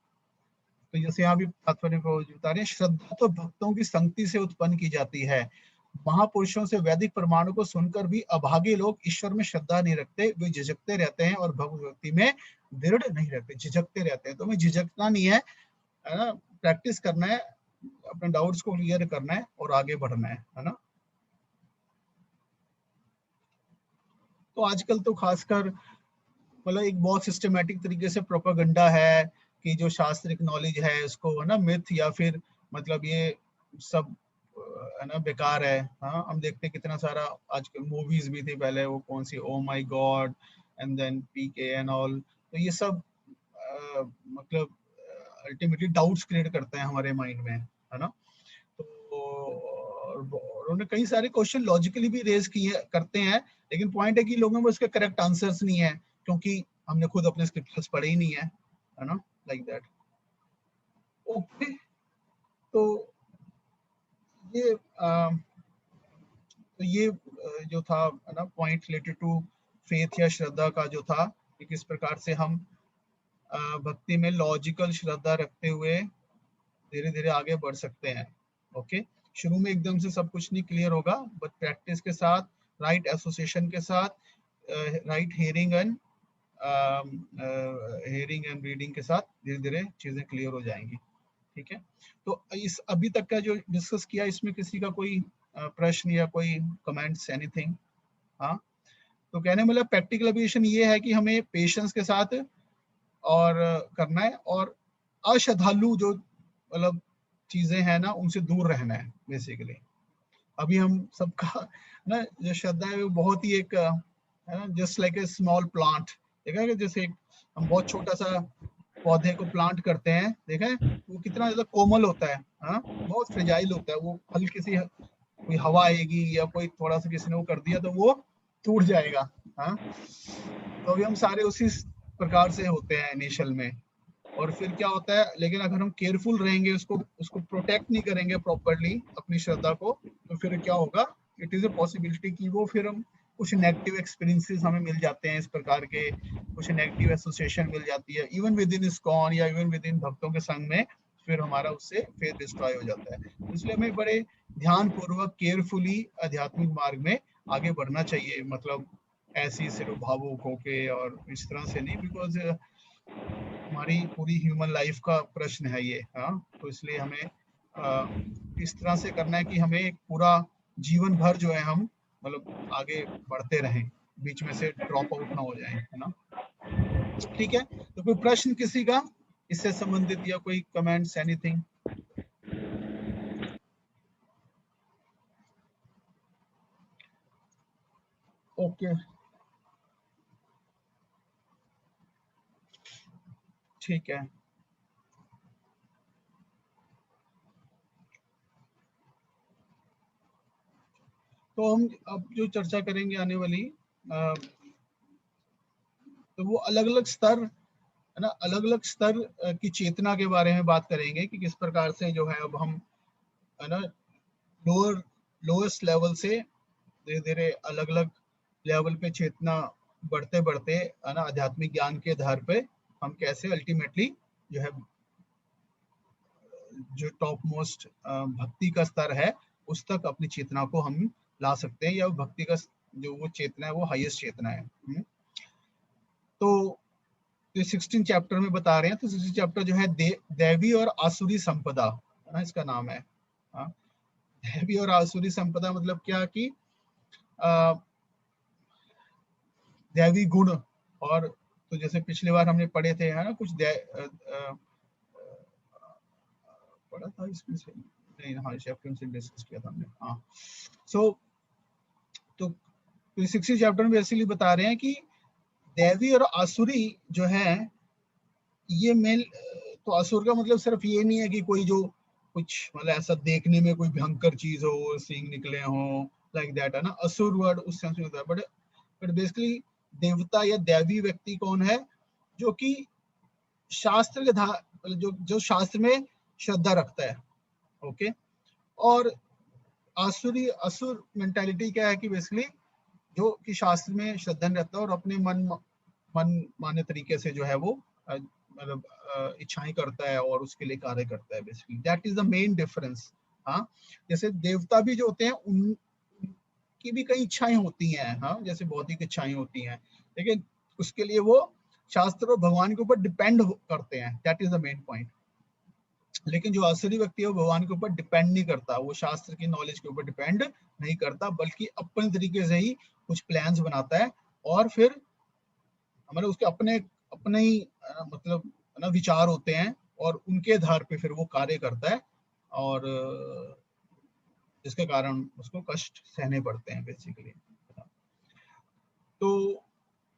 तो जैसे यहाँ भी तात्पर्य को बता रहे हैं, श्रद्धा तो भक्तों की संगति से उत्पन्न की जाती है। महापुरुषों से वैदिक प्रमाणों को सुनकर भी अभागे लोग ईश्वर में श्रद्धा नहीं रखते, वे झिझकते रहते हैं और भक्ति में दृढ़ नहीं रहते, झिझकते रहते हैं। तो हमें झिझकना नहीं है ना, प्रैक्टिस करना है, अपने डाउट्स को क्लियर करना है और आगे बढ़ना है ना। तो आजकल तो खासकर मतलब एक बहुत सिस्टमेटिक तरीके से प्रोपेगेंडा है कि जो शास्त्रिक नॉलेज है उसको, है ना, मिथ या फिर मतलब ये सब है ना बेकार है। हाँ, हम देखते हैं कितना सारा आजकल मूवीज भी थी पहले, वो कौन सी, oh my God and then PK and all. तो ये सब मतलब अल्टीमेटली डाउट्स क्रिएट करते हैं हमारे माइंड में, है ना। तो उन्होंने कई सारे क्वेश्चन लॉजिकली भी रेज किए करते हैं, लेकिन पॉइंट है कि लोगों में उसके करेक्ट आंसर्स नहीं है, क्योंकि हमने खुद अपने स्क्रिप्चर्स पढ़े ही नहीं है ना, लाइक दैट। ओके, तो ये जो था ना पॉइंट रिलेटेड टू फेथ या श्रद्धा का जो था कि किस प्रकार से हम भक्ति में लॉजिकल श्रद्धा रखते हुए धीरे धीरे आगे बढ़ सकते हैं। ओके, शुरू में एकदम से सब कुछ नहीं क्लियर होगा, बट प्रैक्टिस के साथ, राइट एसोसिएशन के साथ, राइट हियरिंग एंड रीडिंग के साथ धीरे धीरे चीजें क्लियर हो जाएंगी। ठीक है, तो इस अभी तक का जो डिस्कस किया इसमें किसी का कोई प्रश्न या कोई कमेंट्स, एनीथिंग? हाँ, तो कहने मतलब प्रैक्टिकल एप्लीकेशन ये है कि हमें पेशेंस के साथ और करना है, और अश्रद्धालु जो मतलब चीजें हैं ना उनसे दूर रहना है बेसिकली। अभी हम सबका ना जो श्रद्धा है वो बहुत ही एक है ना, just like a small plant. देखा है, जैसे हम बहुत छोटा सा पौधे को प्लांट करते हैं, देखा है वो कितना ज्यादा कोमल होता है, हाँ, बहुत फ्रेजाइल होता है। वो हल्की सी कोई हवा आएगी या कोई थोड़ा सा किसी ने वो कर दिया तो वो टूट जाएगा। हाँ, तो अभी हम सारे उसी प्रकार से होते हैं इनिशियल में, और फिर क्या होता है, लेकिन अगर हम केयरफुल रहेंगे, उसको प्रोटेक्ट नहीं करेंगे प्रॉपरली अपनी श्रद्धा को, तो फिर क्या होगा, इट इज ए पॉसिबिलिटी कि वो फिर हम कुछ नेगेटिव एक्सपीरियंसेस हमें मिल जाते हैं, इस प्रकार के कुछ नेगेटिव एसोसिएशन मिल जाती है इवन विद इन इस्कॉन या इवन विद इन भक्तों के संग में, फिर हमारा उससे फेथ डिस्ट्रॉय हो जाता है। इसलिए हमें बड़े ध्यान पूर्वक केयरफुली आध्यात्मिक मार्ग में आगे बढ़ना चाहिए, मतलब ऐसी सिर्फ भावुक होके और इस तरह से नहीं, बिकॉज हमारी पूरी ह्यूमन लाइफ का प्रश्न है ये। हाँ, तो इसलिए हमें इस तरह से करना है कि हमें एक पूरा जीवन भर जो है हम मतलब आगे बढ़ते रहें, बीच में से ड्रॉप आउट ना हो जाए, है ना। ठीक है, तो कोई प्रश्न किसी का इससे संबंधित या कोई कमेंट्स, एनीथिंग? ओके, ठीक है। तो हम अब जो चर्चा करेंगे आने वाली तो वो अलग अलग स्तर, है ना, अलग अलग स्तर की चेतना के बारे में बात करेंगे कि किस प्रकार से जो है अब हम, है ना, लोएस्ट लेवल से धीरे धीरे अलग अलग लेवल पे चेतना बढ़ते बढ़ते है ना आध्यात्मिक ज्ञान के आधार पे हम कैसे अल्टीमेटली जो है जो टॉप मोस्ट भक्ति का स्तर है उस तक अपनी चेतना को हम ला सकते हैं, या भक्ति का जो वो चेतना है वो हाईएस्ट चेतना है। तो 16 चैप्टर में बता रहे हैं, तो 16 चैप्टर जो है दैवी और आसुरी संपदा है ना, इसका नाम है। दैवी और आसुरी संपदा मतलब क्या कि दैवी गुण, और तो जैसे पिछली बार हमने पढ़े थे है ना कुछ पढ़ा था इसमें से नहीं, हाँ चैप्टर से डिस्कस किया था हमने। हाँ तो 16 चैप्टर में बेसिकली बता रहे हैं कि दैवी और आसुरी जो है ये मेल, तो असुर का मतलब सिर्फ ये नहीं है कि कोई जो कुछ मतलब ऐसा देखने में कोई भयंकर चीज हो, सींग निकले हो, लाइक दैट है ना, असुर वर्ड उस सेंस में होता है। बट बेसिकली देवता या दैवी व्यक्ति कौन है, जो कि शास्त्र के जो शास्त्र में श्रद्धा रखता है। ओके, और असुर मेंटालिटी क्या है कि बेसिकली जो कि शास्त्र में श्रद्धा रहता है और अपने मन माने तरीके से जो है वो मतलब इच्छाएं करता है और उसके लिए कार्य करता है। Basically that is the main difference. हाँ, जैसे देवता भी जो होते हैं उनकी भी कई इच्छाएं होती हैं, हाँ जैसे भौतिक इच्छाएं होती हैं, लेकिन उसके लिए वो शास्त्र और भगवान के ऊपर डिपेंड करते हैं। That is the main point. लेकिन जो आसुरी व्यक्ति है वो भगवान के ऊपर डिपेंड नहीं करता, वो शास्त्र की नॉलेज के ऊपर डिपेंड नहीं करता, बल्कि अपने तरीके से ही कुछ प्लान्स बनाता है और फिर हमारे उसके अपने अपने ही मतलब ना विचार होते हैं और उनके आधार पे फिर वो कार्य करता है, और जिसके कारण उसको कष्ट सहने पड़ते हैं बेसिकली। तो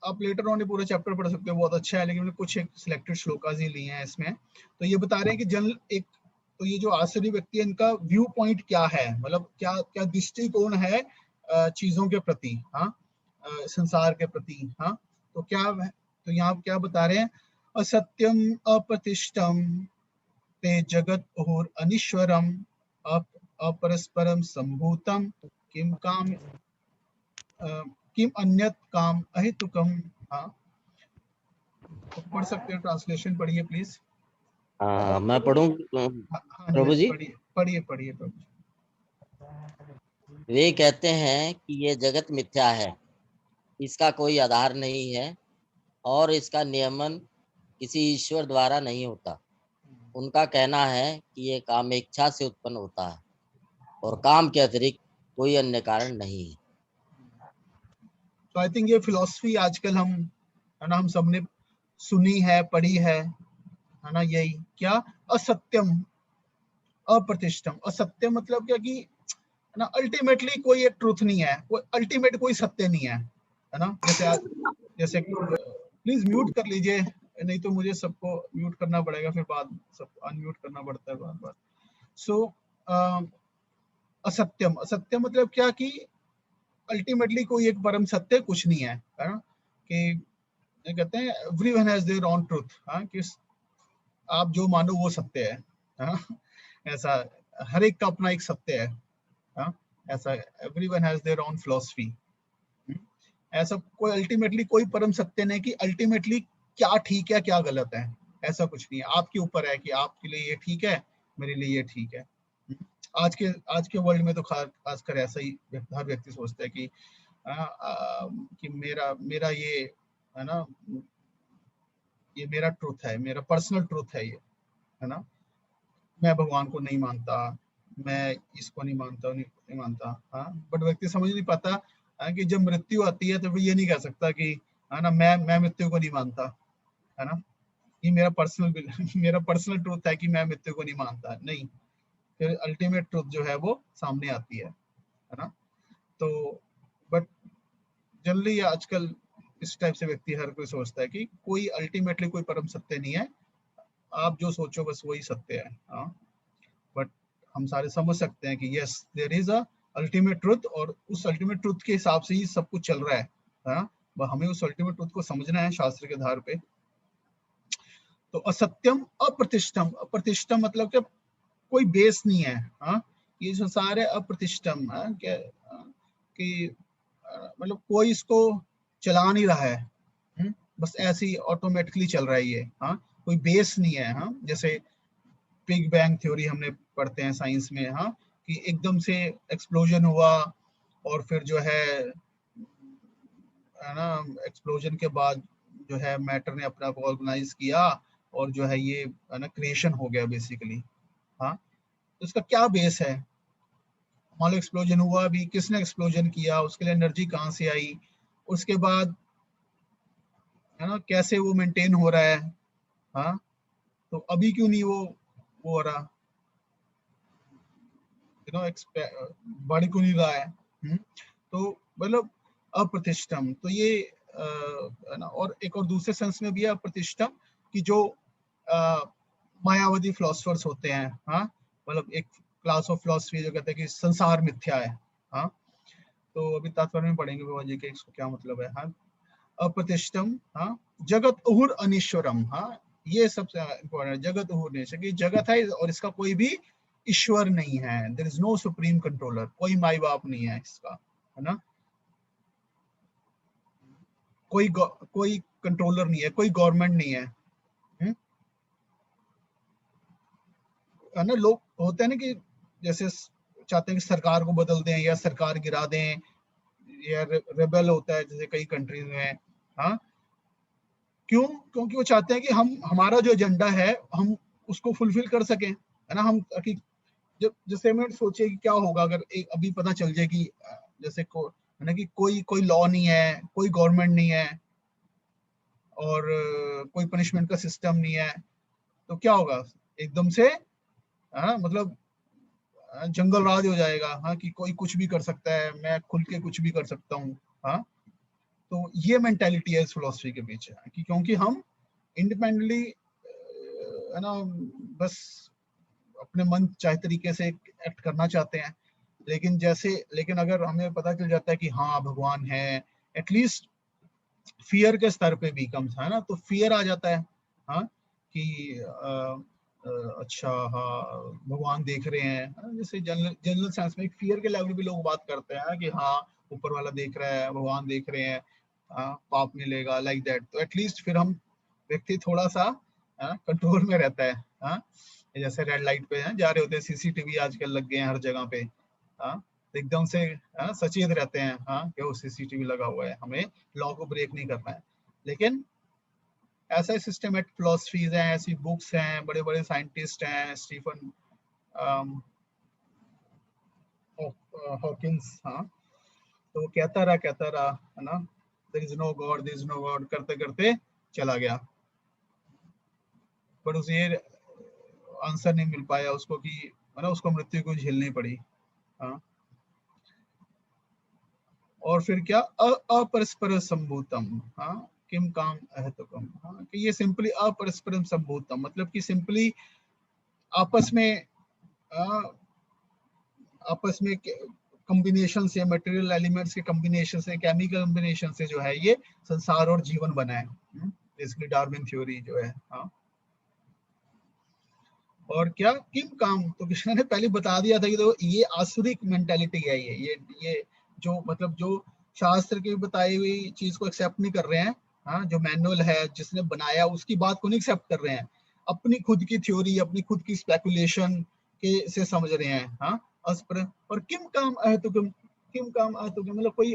आप लेटर ऑन पूरा चैप्टर पढ़ सकते हो, बहुत अच्छा है, लेकिन कुछ एक सिलेक्टेड श्लोकास ही लिए हैं इसमें। तो ये बता रहे हैं कि जनरल एक तो ये जो आसुरी व्यक्ति है इनका व्यू पॉइंट क्या है, मतलब क्या क्या दृष्टिकोण है चीजों के प्रति, हाँ संसार के प्रति। हाँ तो क्या, तो यहाँ क्या बता रहे हैं, असत्यम अप्रतिष्ठम ते जगत और अनीश्वरम अपरस्परम संभूतम किम काम किम अन्यत काम अहेतुकम। हाँ तो पढ़ सकते हो, ट्रांसलेशन पढ़िए प्लीज। मैं पढ़ूं हाँ प्रभु जी? पढ़िए पढ़िए पढ़िए प्रभु। वे कहते हैं कि ये जगत मिथ्या है, इसका कोई आधार नहीं है और इसका नियमन किसी ईश्वर द्वारा नहीं होता। उनका कहना है कि ये कामेच्छा से उत्पन्न होता है और काम के अतिरिक्त कोई अन्य कारण नहीं है। तो आई थिंक ये फिलॉसफी आजकल हम है ना हम सबने सुनी है, पढ़ी है ना, यही क्या असत्यम अप्रतिष्ठम। असत्यम मतलब क्या कि ना अल्टीमेटली कोई एक ट्रूथ नहीं है, कोई अल्टीमेट कोई सत्य नहीं है ना। जैसे प्लीज म्यूट कर लीजिए, नहीं तो मुझे सबको म्यूट करना पड़ेगा, फिर बाद सब अनम्यूट करना पड़ता है बार बार। सो असत्यम, असत्यम मतलब क्या कि अल्टीमेटली कोई एक परम सत्य कुछ नहीं है ना, कि कहते हैं everyone has their own truth. हाँ कि आप जो मानो वो सत्य है, हाँ? ऐसा हर एक का अपना एक सत्य है। हाँ? ऐसा everyone has their own philosophy. ऐसा कोई अल्टीमेटली कोई परम सत्य नहीं कि अल्टीमेटली क्या ठीक है क्या गलत है, ऐसा कुछ नहीं है। आपके ऊपर है कि आपके लिए ये ठीक है, मेरे लिए ये ठीक है। आज के वर्ल्ड में तो खासकर ऐसा ही हर व्यक्ति सोचता है कि मेरा ये है ना, ये मेरा ट्रूथ है, मेरा पर्सनल ट्रूथ है ये, है ना। मैं भगवान को नहीं मानता, मैं इसको नहीं मानता, नहीं मानता। हाँ बट व्यक्ति समझ नहीं पाता कि जब मृत्यु आती है तो वो ये नहीं कह सकता कि है ना मैं मृत्यु को नहीं मानता, है ना, ये मेरा पर्सनल ट्रूथ है कि मैं मृत्यु को नहीं मानता। नहीं, फिर अल्टीमेट ट्रूथ जो है वो सामने आती है ना। तो बट जनरली आजकल इस टाइप से व्यक्ति हर कोई सोचता है कि कोई अल्टीमेटली कोई परम सत्य नहीं है, आप जो सोचो बस वही सत्य है। हाँ बट हम सारे समझ सकते हैं कि yes there is a ultimate truth, और उस अल्टीमेट ट्रुथ के हिसाब से ही सब कुछ चल रहा है। हाँ हमें उस अल्टीमेट ट्रुथ को समझना है शास्त्र के आधार पे। तो असत्यम अप्रतिष्ठम, अप्रतिष्ठम मतलब क्या कोई बेस नहीं है। हाँ ये जो सारे अप्रतिष्ठम है कि मतलब कोई इसको चला नहीं रहा है, बस ऐसे ही ऑटोमेटिकली चल रहा है ये। हाँ, कोई बेस नहीं है। हाँ, जैसे बिग बैंग थ्योरी हमने पढ़ते हैं साइंस में। हाँ, कि एकदम से एक्सप्लोजन हुआ और फिर जो है ना, एक्सप्लोजन के बाद जो है मैटर ने अपने आप को ऑर्गेनाइज किया और जो है ये है ना क्रिएशन हो गया बेसिकली। हाँ, तो इसका क्या बेस है? मान लो एक्सप्लोजन हुआ, अभी किसने एक्सप्लोजन किया, उसके लिए एनर्जी कहाँ से आई, उसके बाद है ना कैसे वो मेंटेन हो रहा है। हाँ, तो अभी क्यों नहीं वो हो रहा, यू नो, बढ़ क्यों नहीं रहा है? तो मतलब अप्रतिष्ठम, तो ये है ना, और एक और दूसरे सेंस में भी है अप्रतिष्ठम कि जो मायावादी फिलोसफर्स होते हैं। हाँ, मतलब एक क्लास ऑफ फिलोसफी जो कहते हैं कि संसार मिथ्या है। हाँ, तो अभी तात्पर्य में पढ़ेंगे बाबा जी के इसको क्या मतलब है। हाँ, अप्रतिष्ठम, हाँ, जगत उहुर अनिश्वरम। हाँ, ये सबसे इम्पोर्टेंट, जगत उहुर अनिश्वर, कि जगत है और इसका कोई भी ईश्वर नहीं है। There is no supreme controller, कोई माई बाप नहीं है इसका, है ना, कोई कंट्रोलर नहीं है, कोई गवर्नमेंट नहीं है। है ना, लोग होते हैं ना कि जैसे चाहते हैं कि सरकार को बदल दें या सरकार गिरा दें, या रेबेल होता है जैसे कई कंट्रीज में। हाँ, क्यों? क्योंकि वो चाहते हैं कि हम हमारा जो एजेंडा है हम उसको फुलफिल कर सकें, है ना। हम कि जब जैसे मैं सोचिए कि क्या होगा अगर एक अभी पता चल जाए कि जैसे को है ना कि कोई लॉ नहीं है, कोई गवर्नमेंट नहीं है और कोई पनिशमेंट का सिस्टम नहीं है, तो क्या होगा? एकदम से मतलब जंगल राज हो जाएगा। हाँ, कि कोई कुछ भी कर सकता है, मैं खुल के कुछ भी कर सकता हूँ। हाँ, तो ये मेंटालिटी है इस फिलोसफी के पीछे कि क्योंकि हम इंडिपेंडेंटली है ना बस अपने मन चाहे तरीके से एक्ट करना चाहते हैं। लेकिन अगर हमें पता चल जाता है कि हाँ भगवान है, एटलीस्ट फियर के स्तर पे भी कम है ना, तो फियर आ जाता है। हाँ, कि अच्छा हाँ भगवान देख रहे हैं। जैसे जनरल सेंस में एक फियर के लेवल पे लोग बात करते हैं कि हाँ ऊपर वाला देख रहा है, भगवान देख रहे हैं, पाप मिलेगा, लाइक दैट। तो एटलीस्ट फिर हम व्यक्ति थोड़ा सा कंट्रोल में रहता है। हाँ, जैसे रेड लाइट पे जा रहे होते हैं, सीसीटीवी आजकल लग गए हैं हर जगह पे। हाँ, तो एकदम से सचेत रहते हैं हाँ कि वो सीसीटीवी लगा हुआ है, हमें लॉ को ब्रेक नहीं करना है। लेकिन ऐसा सिस्टमेटिक फिलोसफीज हैं, ऐसी बुक्स हैं, बड़े बड़े साइंटिस्ट हैं, स्टीफन हॉकिंस। हाँ, तो वो कहता रहा है ना, there is no God, there is no God करते करते चला गया, पर उसे आंसर नहीं मिल पाया उसको कि है ना उसको मृत्यु को झेलनी पड़ी। हाँ, और फिर क्या अपरस्पर संभूतम। हाँ, किम काम अहतकम। हाँ, कि ये सिंपली अपरस्परम संभूतम मतलब कि सिंपली आपस में कॉम्बिनेशन से, मटेरियल एलिमेंट्स के कॉम्बिनेशन से, केमिकल कॉम्बिनेशन से जो है ये संसार और जीवन बना है। बेसिकली डार्विन थ्योरी जो है। हाँ, और क्या किम काम, तो कृष्ण ने पहले बता दिया था कि तो ये आसुरिक मेंटालिटी है, ये जो मतलब जो शास्त्र की बताई हुई चीज को एक्सेप्ट नहीं कर रहे हैं। हाँ, जो मैनुअल है जिसने बनाया उसकी बात को नहीं एक्सेप्ट कर रहे हैं, अपनी खुद की थ्योरी, अपनी खुद की स्पेकुलेशन के से समझ रहे हैं। हाँ, और किम काम अहेतुकम मतलब कोई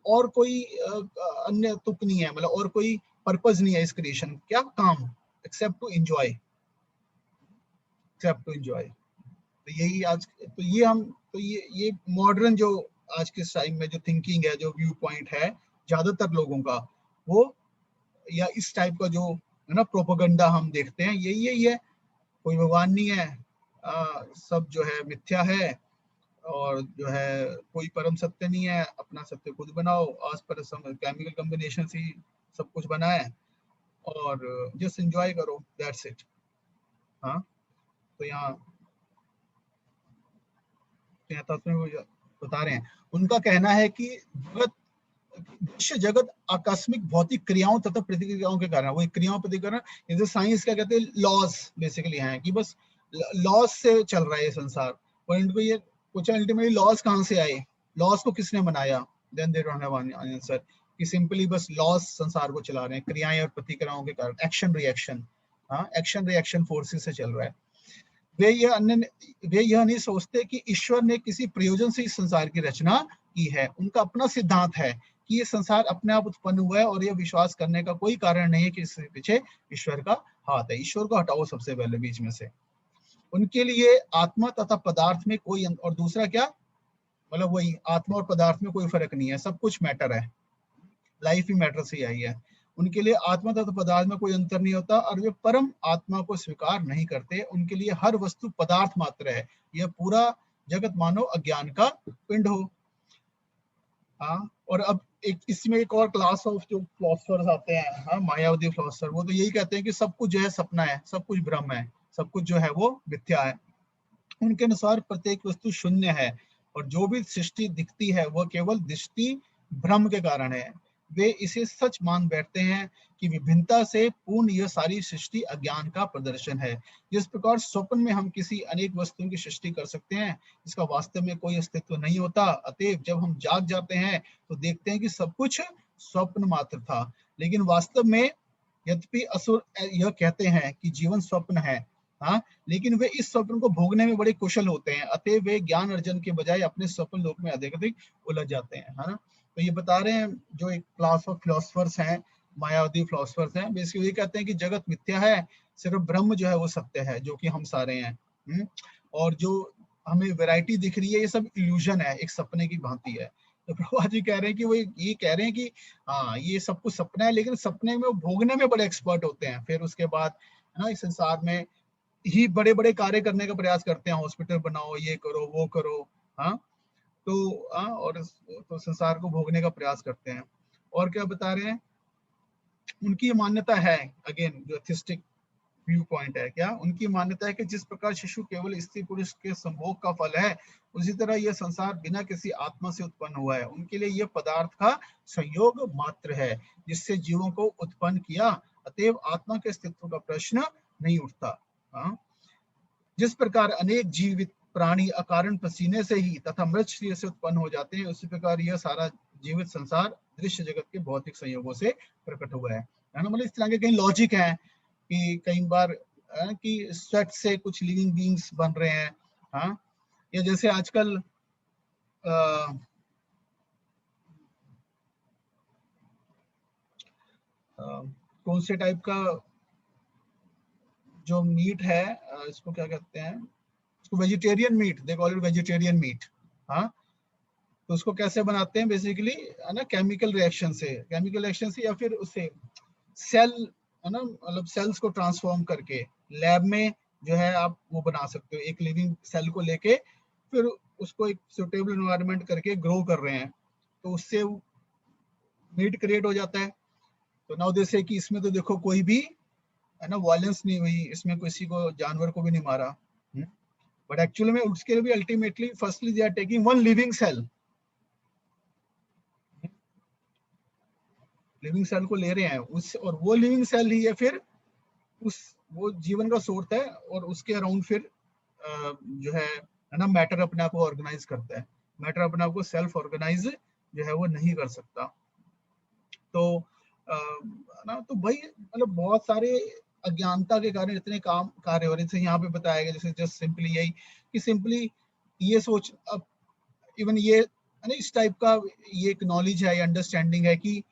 और कोई अन्य तुक नहीं है, मतलब और कोई पर्पस नहीं है इस क्रिएशन। क्या काम? Except to enjoy, except to enjoy. तो यही आज, तो ये हम, तो ये मॉडर्न जो आज के टाइम में जो थिंकिंग है, जो व्यू पॉइंट है ज्यादातर लोगों का, वो या इस टाइप का जो है ना प्रोपेगेंडा हम देखते हैं, यही है। कोई भगवान नहीं है, सब जो है मिथ्या है, और जो है कोई परम सत्य नहीं है, अपना सत्य खुद बनाओ, आस पर केमिकल कॉम्बिनेशन से सब कुछ बना है, और जस्ट एंजॉय करो, दैट्स इट। हाँ, तो यहाँ बता रहे हैं, उनका कहना है कि जगत आकस्मिक भौतिक क्रियाओं तथा प्रतिक्रियाओं के कारण, वही क्रियाओं प्रतिक्रिया, जैसे साइंस क्या कहते हैं, लॉज बेसिकली हैं कि बस लॉज से चल रहा है ये संसार। और इनको ये पूछा अल्टीमेटली लॉज कहाँ से आए, लॉज को किसने बनाया? Then they don't have answer, कि सिंपली बस लॉस संसार को चला रहे हैं, क्रियाएं और प्रतिक्रियाओं के कारण, एक्शन रिएक्शन, हाँ एक्शन रिएक्शन फोर्सेस से चल रहा है। वे यह नहीं सोचते कि ईश्वर ने किसी प्रयोजन से इस संसार की रचना की है। उनका अपना सिद्धांत है कि ये संसार अपने आप उत्पन्न हुआ है और यह विश्वास करने का कोई कारण नहीं है कि इसके पीछे ईश्वर का हाथ है। ईश्वर को हटाओ सबसे पहले बीच में से। उनके लिए आत्मा तथा पदार्थ में कोई और दूसरा क्या, मतलब वही आत्मा और पदार्थ में कोई फर्क नहीं है, सब कुछ मैटर है, लाइफ ही मैटर से आई है। उनके लिए आत्मा तथा पदार्थ में कोई अंतर नहीं होता और वे परम आत्मा को स्वीकार नहीं करते। उनके लिए हर वस्तु पदार्थ मात्र है। यह पूरा जगत मानो अज्ञान का पिंड हो। और अब इसमें एक और क्लास ऑफ जो फिलोसफर्स आते हैं, मायावादी फिलोसफर, वो तो यही कहते हैं कि सब कुछ जो है सपना है, सब कुछ भ्रम है, सब कुछ जो है वो मिथ्या है। उनके अनुसार प्रत्येक वस्तु शून्य है और जो भी सृष्टि दिखती है वह केवल दृष्टि भ्रम के कारण है। वे इसे सच मान बैठते हैं कि विभिन्नता से पूर्ण यह सारी सृष्टि अज्ञान का प्रदर्शन है। जिस प्रकार स्वप्न में हम किसी अनेक वस्तुओं की सृष्टि कर सकते हैं, इसका वास्तव में कोई अस्तित्व नहीं होता। अतएव जब हम जाग जाते हैं तो देखते हैं कि सब कुछ स्वप्न मात्र था। लेकिन वास्तव में यद्यपि असुर यह कहते हैं कि जीवन स्वप्न है, लेकिन वे इस स्वप्न को भोगने में बड़े कुशल होते हैं। अतः वे ज्ञान अर्जन के बजाय अपने स्वप्न लोक में अधिक उलझ जाते हैं, है ना। तो ये बता रहे हैं जो एक क्लास ऑफ फिलोसफर्स हैं, मायावादी फिलोसफर्स हैं, बेसिकली ये कहते हैं कि जगत मिथ्या है, सिर्फ ब्रह्म जो है वो सत्य है, जो कि हम सारे हैं। और जो हमें वैरायटी दिख रही है ये सब इल्यूजन है, एक सपने की भांति है। तो प्रभुपाद जी कह रहे हैं कि वो ये कह रहे हैं कि हाँ ये सब कुछ सपना है, लेकिन सपने में भोगने में बड़े एक्सपर्ट होते हैं। फिर उसके बाद है ना, इस संसार में ही बड़े बड़े कार्य करने का प्रयास करते हैं, हॉस्पिटल बनाओ, ये करो वो करो, और तो संसार को भोगने का प्रयास करते हैं। और क्या बता रहे हैं, उनकी मान्यता है, अगेन जो एथिस्टिक व्यू पॉइंट है, क्या उनकी मान्यता है कि जिस प्रकार शिशु केवल स्त्री पुरुष के संभोग का फल है, उसी तरह यह संसार बिना किसी आत्मा से उत्पन्न हुआ है। उनके लिए यह पदार्थ का संयोग मात्र है जिससे जीवों को उत्पन्न किया। अतएव आत्मा के अस्तित्व का प्रश्न नहीं उठता। जिस प्रकार अनेक जीवित प्राणी अकारण पसीने से ही तथा मृत शरीर से उत्पन्न हो जाते हैं, उसी प्रकार यह सारा जीवित संसार दृश्य जगत के भौतिक संयोगों से प्रकट हुआ है ना। मतलब इस तरह के कई लॉजिक है कि कई बार कि स्वेट से कुछ लिविंग बीइंग्स बन रहे हैं, या जैसे आजकल कौन से टाइप का जो मीट है, इसको क्या कहते हैं, इसको vegetarian meat, they call it vegetarian meat. तो उसको कैसे बनाते हैं, बेसिकली है ना, केमिकल रिएक्शन से या फिर उससे सेल है ना, मतलब सेल्स को ट्रांसफॉर्म करके लैब में जो है आप वो बना सकते हो। एक लिविंग सेल को लेके फिर उसको एक सुटेबल एनवायरनमेंट करके ग्रो कर रहे हैं, तो उससे मीट क्रिएट हो जाता है। तो नाउ जैसे कि इसमें तो देखो कोई भी है ना वायलेंस नहीं हुई, इसमें किसी को जानवर को भी नहीं मारा, बट एक्चुअली में उसके लिए भी ultimately firstly they are taking one living cell को ले रहे हैं उस, और वो लिविंग सेल ही है फिर वो जीवन का सोर्स है, और उसके अराउंड फिर जो है ना मैटर अपने आप को ऑर्गेनाइज करता है। मैटर अपने आप को सेल्फ ऑर्गेनाइज जो है वो नहीं कर सकता। तो ना तो भाई मतलब बहुत सारे अज्ञानता के कारण इतने काम कार्य हो रहे थे। यहाँ पे बताया गया जैसे जस्ट सिंपली यही कि सिंपली ये सोच, अब इवन ये इस टाइप का ये एक नॉलेज है, अंडरस्टैंडिंग है कि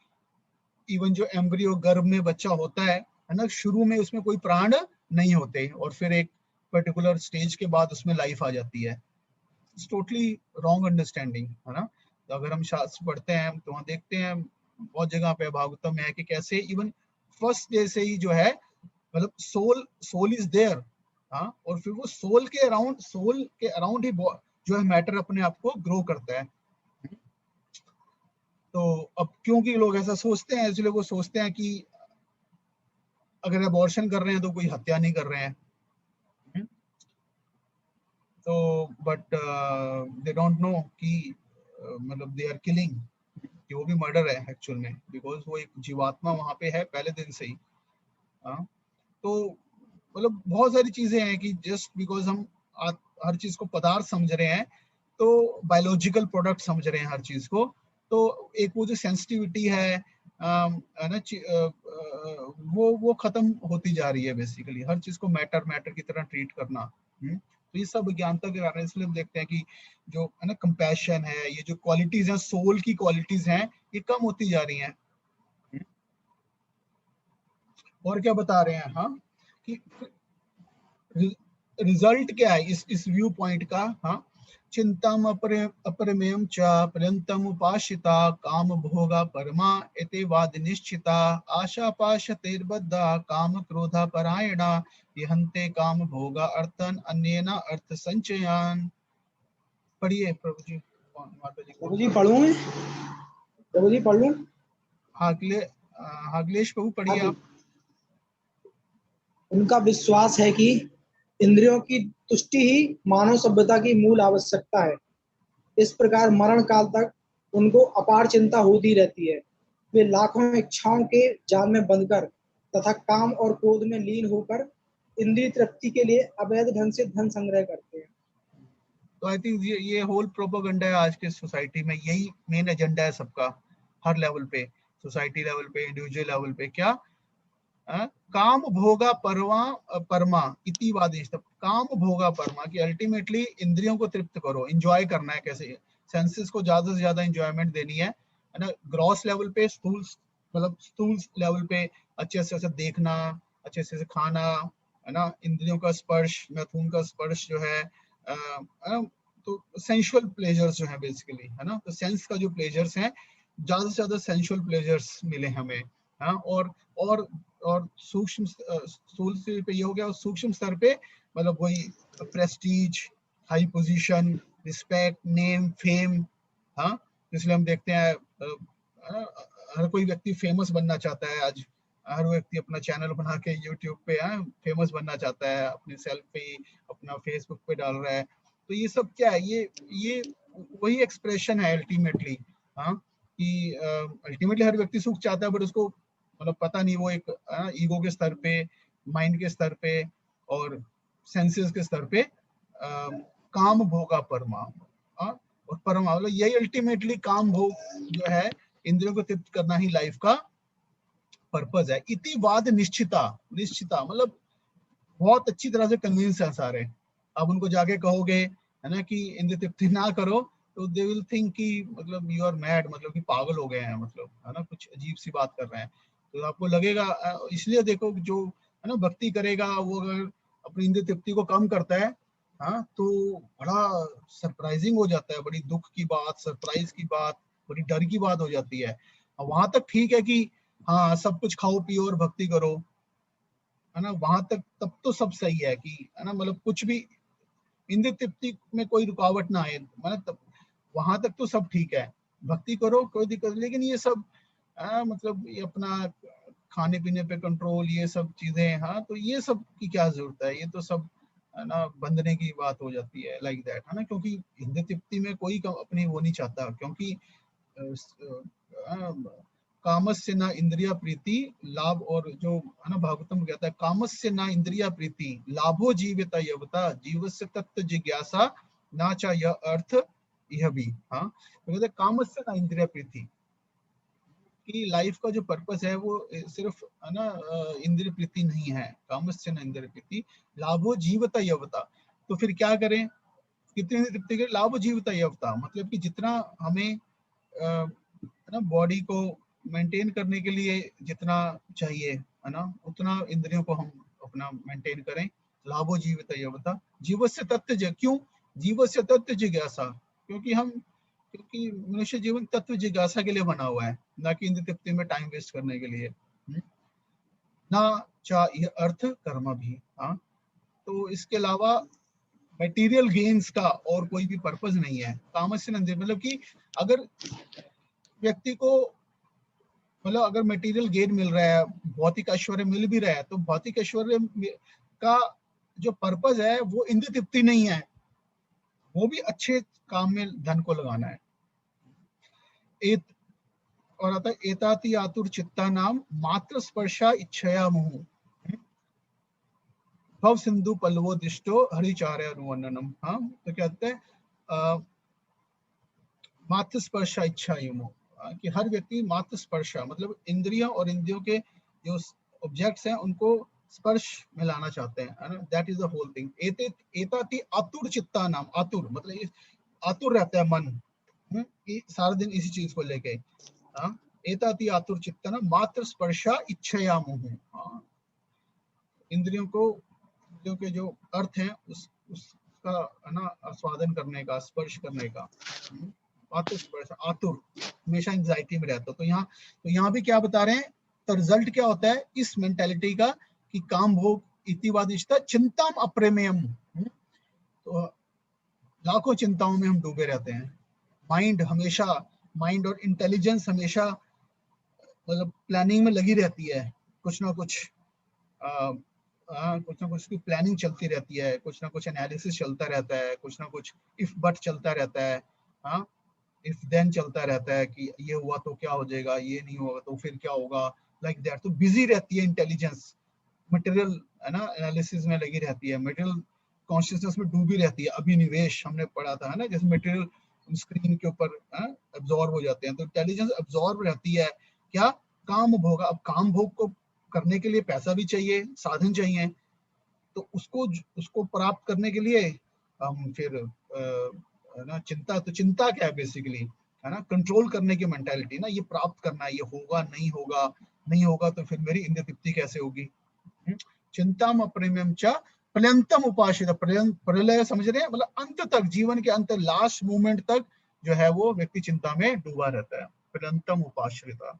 इवन जो एम्ब्रियो गर्भ में बच्चा होता है ना, शुरू में उसमें कोई प्राण नहीं होते और फिर एक पर्टिकुलर स्टेज के बाद उसमें लाइफ आ जाती है। इट्स टोटली रॉन्ग अंडरस्टैंडिंग है ना। तो अगर हम शास्त्र पढ़ते हैं तो वहाँ देखते हैं बहुत जगह पे भागवतम में है कि कैसे इवन फर्स्ट डे से ही जो है मतलब सोल इज देयर, और फिर वो सोल के अराउंड ही जो है मैटर अपने आप को ग्रो करता है। तो अब क्योंकि लोग ऐसा सोचते हैं, इसलिए वो सोचते हैं कि अगर अबॉर्शन कर रहे हैं तो कोई हत्या नहीं कर रहे हैं, तो बट दे डोंट नो कि मतलब दे आर किलिंग, कि वो भी मर्डर है एक्चुअल में, बिकॉज वो एक जीवात्मा वहां पे है पहले दिन से ही। तो मतलब बहुत सारी चीजें हैं कि जस्ट बिकॉज हम हर चीज को पदार्थ समझ रहे हैं, तो बायोलॉजिकल प्रोडक्ट समझ रहे हैं हर चीज को, तो एक वो जो सेंसिटिविटी है ना, वो खत्म होती जा रही है बेसिकली। हर चीज को मैटर की तरह ट्रीट करना। तो ये सब अज्ञानता के कारण, इसलिए हम देखते हैं कि जो है ना कंपैशन है, ये जो क्वालिटीज हैं, सोल की क्वालिटीज हैं, ये कम होती जा रही हैं। और क्या बता रहे हैं, हाँ, कि रिजल्ट क्या है इस व्यू पॉइंट का, हाँ, चिंतम अपरमेयम च पर्यंतम उपासिता काम भोगा परमा एतेवाद निश्चिता आशा पाशतेर्बद्धा काम क्रोधा परायणा यहन्ते काम भोगा अर्थन अन्येन अर्थ संचयान। पढ़िए प्रभु जी, माता जी प्रभु जी पढ़ूं मैं? प्रभु जी पढ़ लूं? हागलेश प्रभु पढ़िए आप। उनका विश्वास है कि इंद्रियों की तुष्टि ही मानव सभ्यता की मूल आवश्यकता है। इस प्रकार मरण काल तक उनको अपार चिंता होती रहती है। वे लाखों इच्छाओं के जाल में बंधकर तथा काम और क्रोध में लीन होकर इंद्रिय तृप्ति के लिए अवैध ढंग से धन संग्रह करते हैं। तो आई थिंक ये होल प्रोपेगेंडा है आज के सोसाइटी में, यही मेन एजेंडा है सबका, हर लेवल पे, सोसाइटी लेवल पे, इंडिविजुअल लेवल पे। क्या काम भोगा परमा इति वादिष्ट, काम भोगा परमा, कि अल्टीमेटली इंद्रियों को तृप्त करो, एंजॉय करना है, कैसे सेंसेस को ज्यादा से ज्यादा एंजॉयमेंट देनी है ना, ग्रॉस लेवल पे, स्थूल मतलब स्थूल लेवल पे अच्छे से देखना, अच्छे से खाना, है ना, इंद्रियों का स्पर्श, मैथुन का स्पर्श जो है, तो सेंसुअल प्लेजर्स जो है बेसिकली, है ना, तो सेंस का जो प्लेजर्स हैं, ज्यादा से ज्यादा सेंसुअल प्लेजर्स मिले हमें, हाँ, और सूक्ष्म स्थूल स्तर पे ये हो गया, और सूक्ष्म स्तर पे मतलब वही Prestige, high position, respect, name, fame, हाँ, इसलिए हम देखते हैं हर कोई व्यक्ति फेमस बनना चाहता है आज, हर व्यक्ति अपना चैनल बना के यूट्यूब पे फेमस बनना चाहता है, अपनी सेल्फी अपना फेसबुक पे डाल रहा है। तो ये सब क्या है, ये वही एक्सप्रेशन है अल्टीमेटली, हाँ, कि अल्टीमेटली हर व्यक्ति सुख चाहता है, बट उसको मतलब पता नहीं, वो एक ईगो के स्तर पे, माइंड के स्तर पे और सेंसेस के स्तर पे काम भोगा परमा, और परमा मतलब यही अल्टीमेटली काम भोग जो है, इंद्रियों को तृप्त करना ही लाइफ का पर्पस है। इति वाद निश्चिता मतलब बहुत अच्छी तरह से कन्विंस है सारे। आप उनको जाके कहोगे, है ना, कि इंद्रिय तृप्ति ना करो, तो दे विल थिंक कि मतलब यू आर मैड, मतलब कि पागल हो गए हैं, मतलब, है ना, कुछ अजीब सी बात कर रहे हैं। तो आपको लगेगा, इसलिए देखो जो है ना भक्ति करेगा, वो अगर अपनी इंद्रिय तृप्ति को कम करता है, हाँ, तो बड़ा सरप्राइजिंग हो जाता है, बड़ी दुख की बात, सरप्राइज की बात, बड़ी डर की बात हो जाती है। और वहां तक ठीक है कि हाँ सब कुछ खाओ पियो और भक्ति करो, है ना, वहां तक तब तो सब सही है कि, है ना, मतलब कुछ भी इंद्रिय तृप्ति में कोई रुकावट ना आए, मतलब वहां तक तो सब ठीक है, भक्ति करो कोई दिक्कत। लेकिन ये सब मतलब ये अपना खाने पीने पे कंट्रोल, ये सब चीजें, हाँ, तो ये सब की क्या जरूरत है, ये तो सब, है ना, बंधने की बात हो जाती है, लाइक दैट, है ना, क्योंकि इंद्रिय तृप्ति में कोई अपनी वो नहीं चाहता, क्योंकि कामस्य न इंद्रिया प्रीति लाभ, और जो है ना भागवतम कहता है, कामस्य न इंद्रिया प्रीति लाभो जीवित यवता जीवस्य तत्व जिज्ञासा ना चा यह अर्थ यह भी, हाँ, तो कहते हैं कामस्य न इंद्रिया प्रीति, कि लाइफ का जो पर्पस है वो सिर्फ, है ना, इंद्रिय प्रीति नहीं है, कामस्य न इंद्रिय प्रीति लाभो जीवता यवता। तो फिर क्या करें, कितनी तृप्ति करें, लाभो जीवता यवता, मतलब कि जितना हमें ना बॉडी को मेंटेन करने के लिए जितना चाहिए, है ना, उतना इंद्रियों को हम अपना मेंटेन करें। लाभो जीवित यवता जीवस्य तत्व, क्यों जीवस्य तत्व जिज्ञासा, क्योंकि मनुष्य जीवन तत्व जिज्ञासा के लिए बना हुआ है, ना कि इंद्रिय तृप्ति में टाइम वेस्ट करने के लिए। ना चा यह अर्थ कर्म भी, हाँ, तो इसके अलावा मटेरियल गेन्स का और कोई भी पर्पस नहीं है। कामस्य नंदे मतलब कि अगर व्यक्ति को, मतलब अगर मटेरियल गेन मिल रहा है, भौतिक ऐश्वर्य मिल भी रहा है, तो भौतिक ऐश्वर्य का जो पर्पस है वो इंद्रिय तृप्ति नहीं है, वो भी अच्छे काम में धन को लगाना है। और आता है एताति आतुर चित्ता नाम मात्र स्पर्शा इच्छया मुहु भव सिंधु पल्लवो दिष्टो हरिचार्य अनुवर्णनम, हाँ, तो क्या कहते हैं मात्र स्पर्शा इच्छा युमो, कि हर व्यक्ति मात्र स्पर्श मतलब इंद्रियों और इंद्रियों के जो ऑब्जेक्ट्स हैं उनको स्पर्श में लाना चाहते हैं, है ना, that is the whole thing. एताति आतुर चित्ता नाम, आतुर मतलब आतुर रहता है मन, कि सारा दिन इसी चीज को लेके, एताति आतुर चित्ता नाम मात्र स्पर्शा इच्छया मुहु, इंद्रियों के जो अर्थ है उसका है ना आस्वादन करने का, स्पर्श करने का, मात्र स्पर्श, आतुर हमेशा एंजाइटी में रहता है। तो यहाँ भी क्या बता रहे हैं, तो रिजल्ट क्या होता है इस मेंटालिटी का कि काम भोग इतिवादिष्टा चिंताम अप्रेमेयम, तो लाखों चिंताओं में हम डूबे रहते हैं। माइंड और इंटेलिजेंस हमेशा मतलब प्लानिंग में लगी रहती है, कुछ ना कुछ की प्लानिंग चलती रहती है, कुछ ना कुछ एनालिसिस चलता रहता है, कुछ ना कुछ इफ बट चलता रहता है, इफ देन चलता रहता है कि ये हुआ तो क्या हो जाएगा, ये नहीं होगा तो फिर क्या होगा, लाइक दैट। तो बिजी रहती है इंटेलिजेंस, मटेरियल है ना एनालिसिस में लगी रहती है, मटेरियल कॉन्शियसनेस में डूबी रहती है। अभिनिवेश हमने पढ़ा था, है ना, जैसे मटेरियल स्क्रीन के ऊपर एब्जॉर्ब हो जाते हैं, तो इंटेलिजेंस एब्जॉर्ब रहती है क्या, काम भोग। अब काम भोग को करने के लिए पैसा भी चाहिए, साधन चाहिए, तो उसको प्राप्त करने के लिए हम फिर है ना चिंता क्या है बेसिकली, है ना, कंट्रोल करने की मेंटालिटी ना, ये प्राप्त करना है, ये होगा नहीं होगा तो फिर मेरी इंद्रिय तृप्ति कैसे होगी। चिंताम अप्रेम्यम च पर्यंतम उपाश्रित, प्रलय समझ रहे हैं, मतलब अंत तक, जीवन के अंत, लास्ट मोमेंट तक जो है वो व्यक्ति चिंता में डूबा रहता है, पर्यंतम उपाश्रिता।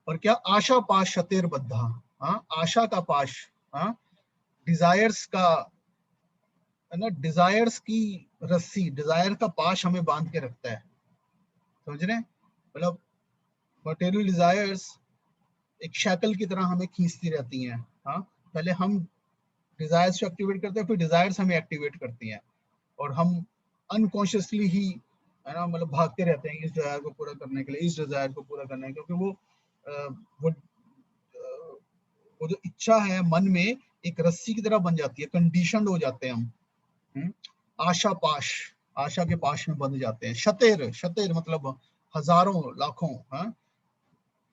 और क्या, आशा पाश शतेरबद्धा, आशा का पाश, डिजायर्स का, है ना, डिजायर्स की रस्सी, डिजायर का पाश हमें बांध के रखता है, समझ रहे हैं, मतलब मटेरियल डिजायर्स एक शैकल की तरह हमें खींचती रहती हैं। पहले हम डिजायर्स को एक्टिवेट करते हैं, फिर डिजायर्स हमें एक्टिवेट करती हैं, और हम अनकॉन्शियसली ही, है ना, मतलब भागते रहते हैं इस डिजायर को पूरा करने के लिए, इस डिजायर को पूरा करने के लिए, क्योंकि वो जो इच्छा है मन में एक रस्सी की तरह बन जाती है, कंडीशनड हो जाते हैं हम। आशा पाश, आशा के पाश में बंध जाते हैं। शतेर मतलब हजारों लाखों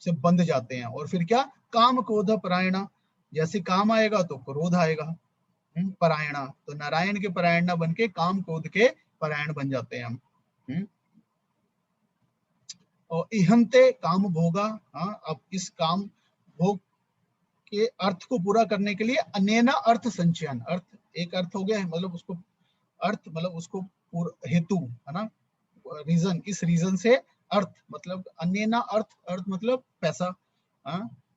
से बंध जाते हैं। और फिर क्या, काम क्रोध परायणा, जैसे काम आएगा तो क्रोध आएगा, परायणा, तो नारायण के परायण ना बन के काम क्रोध के परायण बन जाते हैं हम। और इहंते काम भोगा, अब इस काम भोग के अर्थ को पूरा करने के लिए अनेना अर्थ संचयन, अर्थ एक अर्थ हो गया है, मतलब उसको अर्थ मतलब उसको हेतु, है ना, रीजन, इस रीजन से अर्थ मतलब अनेना अर्थ मतलब पैसा,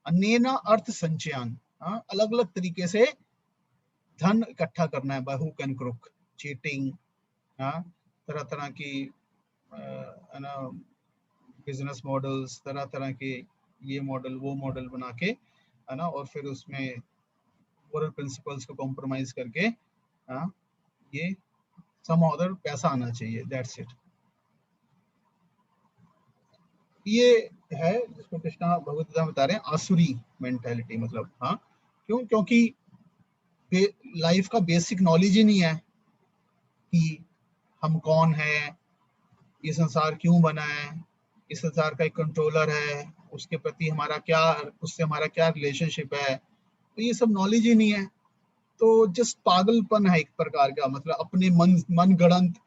अनेना अर्थ संचयन, अलग अलग तरीके से धन इकट्ठा करना है, by hook and crook, cheating, तरह तरह की है ना बिजनेस मॉडल्स, तरह तरह के ये मॉडल वो मॉडल बना के, है ना, और फिर उसमें मोरल प्रिंसिपल्स को कॉम्प्रोमाइज करके ये सम अदर पैसा आना चाहिए, दैट्स इट। ये है जिसको कृष्णा भगवद गीता बता रहे हैं आसुरी मेंटालिटी, मतलब क्यों, क्योंकि लाइफ का बेसिक नॉलेज ही नहीं है कि हम कौन है, ये संसार क्यों बना है, इस संसार का एक कंट्रोलर है, उसके प्रति हमारा क्या, उससे हमारा क्या रिलेशनशिप है, तो ये सब नॉलेज ही नहीं है। तो जस्ट पागलपन है एक प्रकार का, मतलब अपने मन गढ़ंत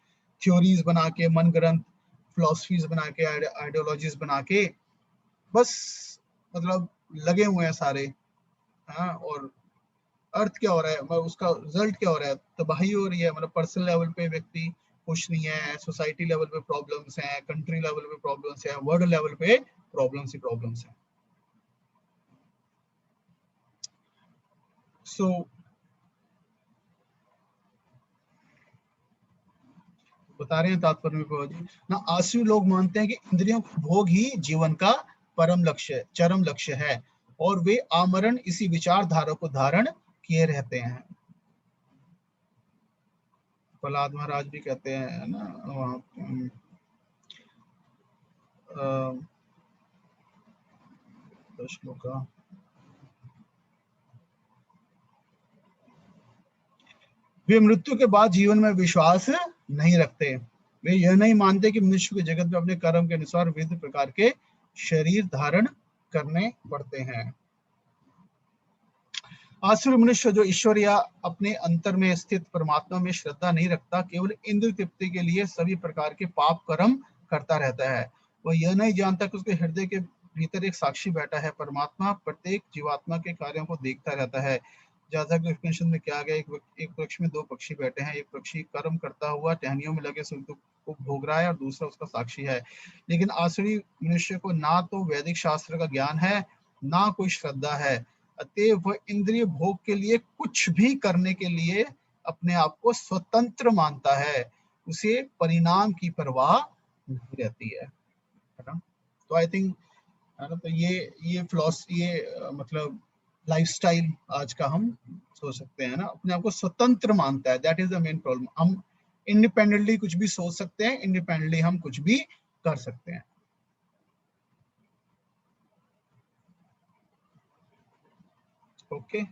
थ्योरीज बना के, मन गढ़ंत फिलोसफीज बना के, आइडियोलॉजीज बना के बस मतलब लगे हुए हैं सारे, और अर्थ क्या हो रहा है, मतलब उसका रिजल्ट क्या हो रहा है, तबाही हो रही है, मतलब पर्सनल लेवल पे व्यक्ति खुश नहीं है, सोसाइटी लेवल पे प्रॉब्लम्स हैं, कंट्री लेवल पे प्रॉब्लम्स हैं, वर्ल्ड लेवल पे प्रॉब्लम्स ही प्रॉब्लम्स हैं। सो बता रहे हैं तात्पर्य में ना, आसुरी लोग मानते हैं कि इंद्रियों का भोग ही जीवन का परम लक्ष्य, चरम लक्ष्य है, और वे आमरण इसी विचारधारा को धारण किए रहते हैं। प्रहलाद महाराज भी कहते हैं ना वहाँ श्लोक, वे मृत्यु के बाद जीवन में विश्वास नहीं रखते, वे यह नहीं मानते कि मनुष्य को जगत में अपने कर्म के अनुसार विविध प्रकार के शरीर धारण करने पड़ते हैं। आसुरी मनुष्य जो ईश्वर या अपने अंतर में स्थित परमात्मा में श्रद्धा नहीं रखता, केवल इंद्र तृप्ति के लिए सभी प्रकार के पाप कर्म करता रहता है। वह यह नहीं जानता कि उसके हृदय के भीतर एक साक्षी बैठा है। परमात्मा प्रत्येक जीवात्मा के कार्यों को देखता रहता है। जैसा कि उपनिषद में क्या गया, एक वृक्ष में दो पक्षी बैठे हैं, एक पक्षी कर्म करता हुआ टहनियों में लगे सुख दुख को भोग रहा है और दूसरा उसका साक्षी है। लेकिन आसुरी मनुष्य को ना तो वैदिक शास्त्र का ज्ञान है, ना कोई श्रद्धा है, अतएव वह इंद्रिय भोग के लिए कुछ भी करने के लिए अपने आप को स्वतंत्र मानता है। उसे परिणाम की परवाह नहीं रहती है ना। तो आई थिंक है ना, तो ये फिलॉसफी, ये मतलब लाइफस्टाइल आज का हम सोच सकते हैं ना, अपने आप को स्वतंत्र मानता है। That is the main problem. हम इंडिपेंडेंटली कुछ भी सोच सकते हैं, इंडिपेंडेंटली हम कुछ भी कर सकते हैं। ओके,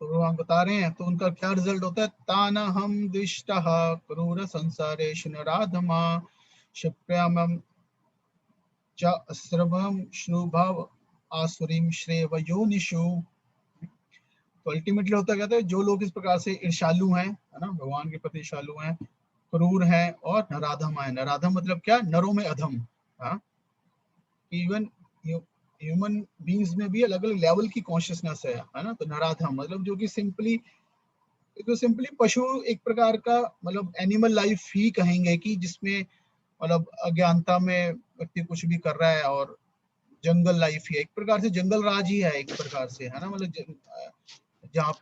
तो भगवान बता रहे हैं, तो उनका क्या रिजल्ट होता है, ताना हम दुष्टः क्रूर संसारेषु नराधमा क्षिप्रामं च अस्रवं श्रुभव आसुरीं श्रेव योनिषु। तो अल्टीमेटली होता क्या है, जो लोग इस प्रकार से ईर्ष्यालु हैं, है ना, भगवान के प्रति ईर्ष्यालु हैं, क्रूर हैं और नराधम है। नराधम मतलब क्या, नरों में अधम। हाँ, इवन ह्यूमन बीइंग्स में भी अलग अलग लेवल की कॉन्शियसनेस है ना। तो नराधम मतलब जो कि सिंपली पशु, एक प्रकार का मतलब एनिमल लाइफ ही कहेंगे कि जिसमें मतलब अज्ञानता में व्यक्ति कुछ भी कर रहा है, और जंगल लाइफ ही है, एक प्रकार से जंगल राज ही है एक प्रकार से, है ना। मतलब जहाँ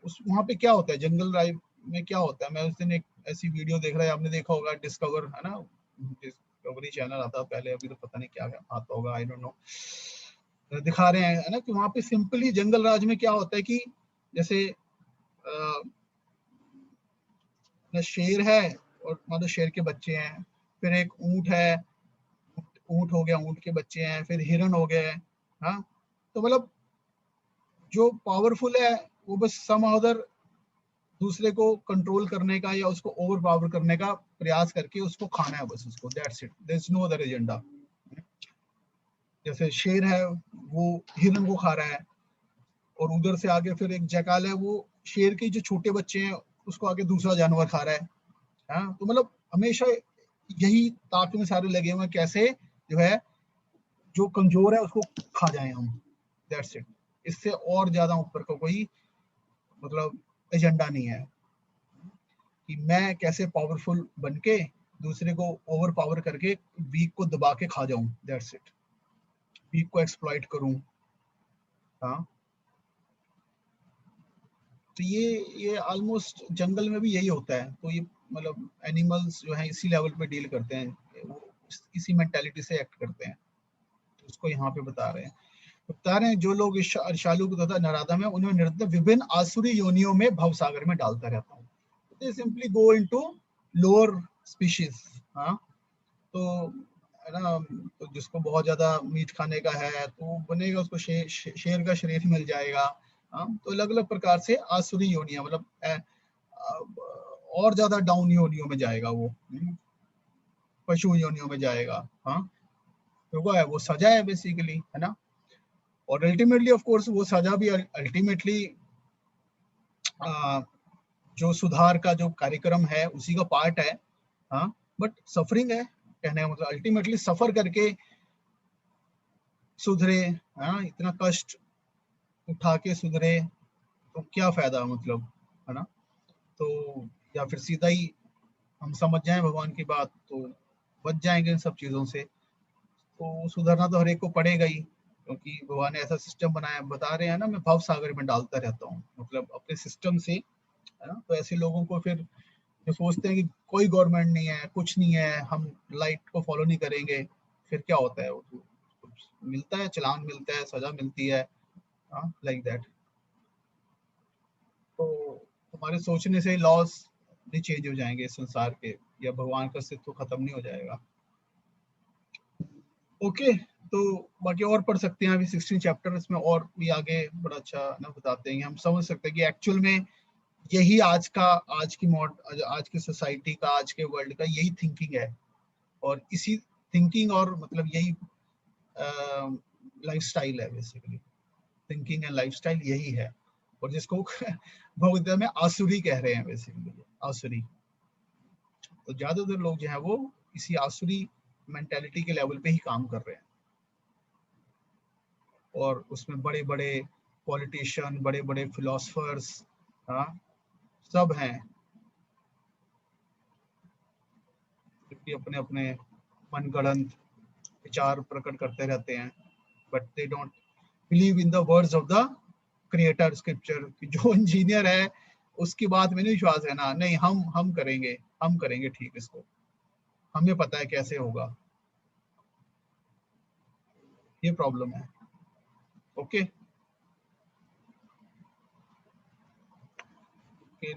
उस वहाँ पे क्या होता है, जंगल लाइफ में क्या होता है। मैं उस दिन एक ऐसी वीडियो देख रहा है, आपने देखा होगा, डिस्कवर, है ना, डिस्कवरी चैनल आता पहले, अभी तो पता नहीं क्या आता होगा, आई डोंट नो। दिखा रहे हैं, है ना, कि वहाँ पे सिंपली जंगल राज में क्या होता है कि जैसे शेर है और मतलब शेर के बच्चे हैं, फिर एक ऊंट है, ऊंट हो गया, ऊंट के बच्चे हैं, फिर हिरन हो गए। हाँ, तो मतलब जो पावरफुल है वो बस सम अदर दूसरे को कंट्रोल करने का या उसको ओवर पावर करने का प्रयास करके उसको खाना है, बस उसको, that's it, there is no other agenda. जैसे शेर है वो हिरन को खा रहा है, और उधर से आगे फिर एक जैकाल है, वो शेर के जो छोटे बच्चे हैं उसको आगे दूसरा जानवर खा रहा है। हाँ, तो मतलब हमेशा यही ताक में सारे लगे हुए, कैसे जो है जो कमजोर है उसको खा जाए हम, दैट्स इट। इससे और ज्यादा ऊपर का कोई मतलब एजेंडा नहीं है कि मैं कैसे पावरफुल बनके दूसरे को ओवर पावर करके वीक को दबा के खा जाऊं, दैट्स इट, वीक को एक्सप्लॉइट करूं। हाँ, तो ये ऑलमोस्ट जंगल में भी यही होता है। तो ये मतलब एनिमल्स जो है इसी लेवल पे डील करते हैं, वो इसी मेंटालिटी से एक्ट करते हैं। तो उसको यहाँ पे बता रहे हैं। तो बता रहे हैं जो लोग ईर्ष्यालु तथा नराधम है, उन्हें निरंतर विभिन्न आसुरी योनियों में भवसागर में डालता रहता हूँ। दे simply go into lower species. हाँ, तो है ना, तो जिसको बहुत ज्यादा मीट खाने का है तो बनेगा, उसको शेर का शरीर मिल जाएगा। हाँ, तो अलग अलग प्रकार से आसुरी योनियां मतलब और ज्यादा डाउन योनियों में जाएगा वो, पशु योनियों में जाएगा। हाँ, तो वो है, वो सजा है बेसिकली, है ना। और अल्टीमेटली ऑफ कोर्स वो सजा भी अल्टीमेटली जो सुधार का जो कार्यक्रम है उसी का पार्ट है। हाँ, बट सफरिंग है, कहने का मतलब अल्टीमेटली सफर करके सुधरे। हाँ, इतना कष्ट उठा के सुधरे तो क्या फायदा, मतलब, है ना। तो या फिर सीधा ही हम समझ जाएं भगवान की बात तो बच जाएंगे इन सब चीजों से। तो सुधरना तो हर एक को पड़ेगा ही, क्योंकि भगवान ने ऐसा सिस्टम बनाया, बता रहे हैं ना, मैं भव सागर में डालता रहता हूँ, मतलब अपने सिस्टम से, है ना। तो ऐसे लोगों को फिर जो सोचते हैं कि कोई गवर्नमेंट नहीं है, कुछ नहीं है, हम लाइट को फॉलो नहीं करेंगे, फिर क्या होता है, वो मिलता है, चलान मिलता है, सजा मिलती है, लाइक दैट। तो हमारे सोचने से लॉज नहीं चेंज हो जाएंगे इस संसार के, या भगवान का अस्तित्व खत्म नहीं हो जाएगा। ओके, तो बाकी और पढ़ सकते हैं अभी 16 चैप्टर, इसमें और भी आगे बड़ा अच्छा ना बताते हैं, हम समझ सकते हैं कि एक्चुअल में यही आज की सोसाइटी का, आज के वर्ल्ड का यही थिंकिंग है, और इसी थिंकिंग और मतलब यही लाइफस्टाइल है बेसिकली। थिंकिंग एंड लाइफस्टाइल यही है, और जिसको भगवद गीता में आसुरी कह रहे हैं बेसिकली, आसुरी। तो ज्यादातर लोग जो है वो इसी आसुरी मेंटेलिटी के लेवल पे ही काम कर रहे हैं, और उसमें बड़े बड़े पॉलिटिशियन, बड़े बड़े फिलोसफर्स, हाँ, सब हैं, जो अपने अपने मनगढ़ंत विचार प्रकट करते रहते हैं, but they don't believe in the words of the creator scripture. जो इंजीनियर है उसकी बात में नहीं विश्वास है ना, नहीं हम करेंगे ठीक, इसको हमें पता है कैसे होगा, ये प्रॉब्लम है। ओके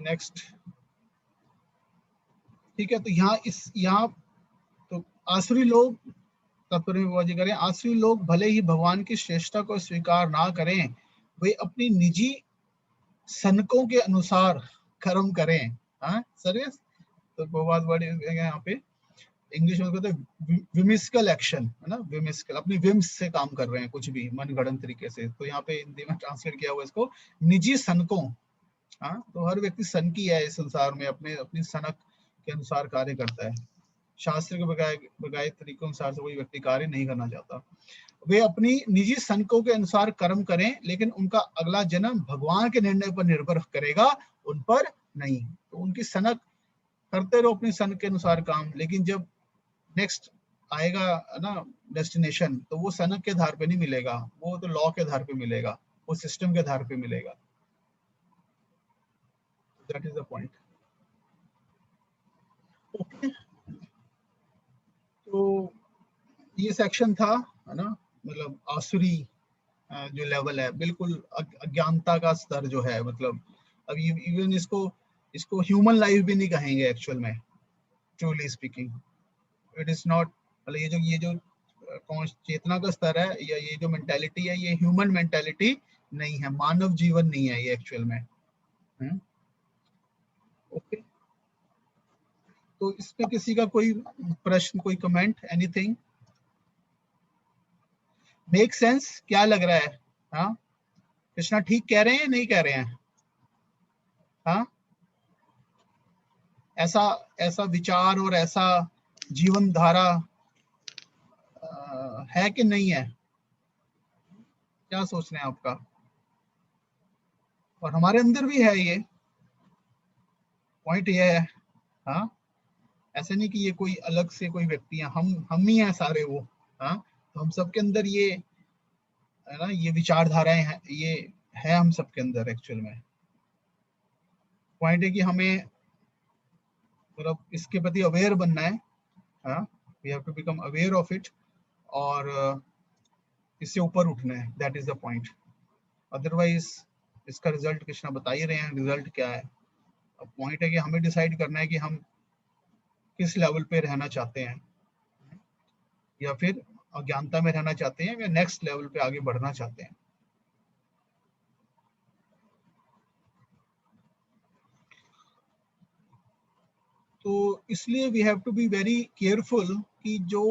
नेक्स्ट, ठीक है। तो यहाँ तो आसुरी लोग, तात्पर्य में बाजी करें, आसुरी लोग भले ही भगवान की श्रेष्ठता को स्वीकार ना करें, वे अपनी निजी सनकों के अनुसार कर्म करें। हाँ सर्विस, तो बहुत बड़ी यहाँ पे इंग्लिश में कहते हैं विमिस्कल एक्शन, है ना, विमिस्कल, अपनी विम्स से काम कर रहे हैं कुछ भी मनगढ़ंत तरीके से। तो यहाँ पे हिंदी में ट्रांसलेट किया हुआ इसको निजी सनकों। हाँ, तो हर व्यक्ति सन की है इस संसार में, अपनी सनक के अनुसार कार्य करता है, शास्त्र के बगाए तरीकों अनुसार से कोई व्यक्ति कार्य नहीं करना चाहता। वे अपनी निजी सनकों के अनुसार कर्म करें, लेकिन उनका अगला जन्म भगवान के निर्णय पर निर्भर करेगा, उन पर नहीं। तो उनकी सनक करते रहो अपनी सन के अनुसार काम, लेकिन जब नेक्स्ट आएगा ना डेस्टिनेशन, तो वो सनक के आधार पे नहीं मिलेगा, वो तो लॉ के आधार पे मिलेगा, वो सिस्टम के आधार पे मिलेगा। That is the point. Okay, तो ये सेक्शन था, है ना, मतलब आसुरी जो लेवल है, बिल्कुल अज्ञानता का स्तर जो है, मतलब अब इवन इसको ह्यूमन लाइफ भी नहीं कहेंगे एक्चुअल में, truly speaking it is not, मतलब ये जो चेतना का स्तर है, या ये जो मेंटालिटी है, ये ह्यूमन मेंटालिटी नहीं है, मानव जीवन नहीं है ये एक्चुअल में। ओके, तो इस पे किसी का कोई प्रश्न, कोई कमेंट, एनीथिंग? Make sense? क्या लग रहा है? हाँ, कृष्णा ठीक कह रहे हैं, नहीं कह रहे हैं? हाँ, ऐसा विचार और ऐसा जीवन धारा है कि नहीं है? क्या सोच रहे हैं आपका? और हमारे अंदर भी है ये पॉइंट, ये है। हाँ, ऐसे नहीं कि ये कोई अलग से कोई व्यक्ति है, हम ही हैं सारे वो। हाँ, तो हम सबके अंदर ये, है ना, ये विचारधाराएं हैं, ये है हम सबके अंदर एक्चुअल में। पॉइंट है कि हमें मतलब इसके प्रति अवेयर बनना है। हाँ, we have to become aware of it, और इससे ऊपर उठना है, that is the point. Otherwise इसका रिजल्ट कृष्णा बता ही रहे हैं, रिजल्ट क्या है। अब पॉइंट है कि हमें डिसाइड करना है कि हम किस लेवल पे रहना चाहते हैं, या फिर अज्ञानता में रहना चाहते हैं, या नेक्स्ट लेवल पे आगे बढ़ना चाहते हैं। तो इसलिए we have to be very careful कि जो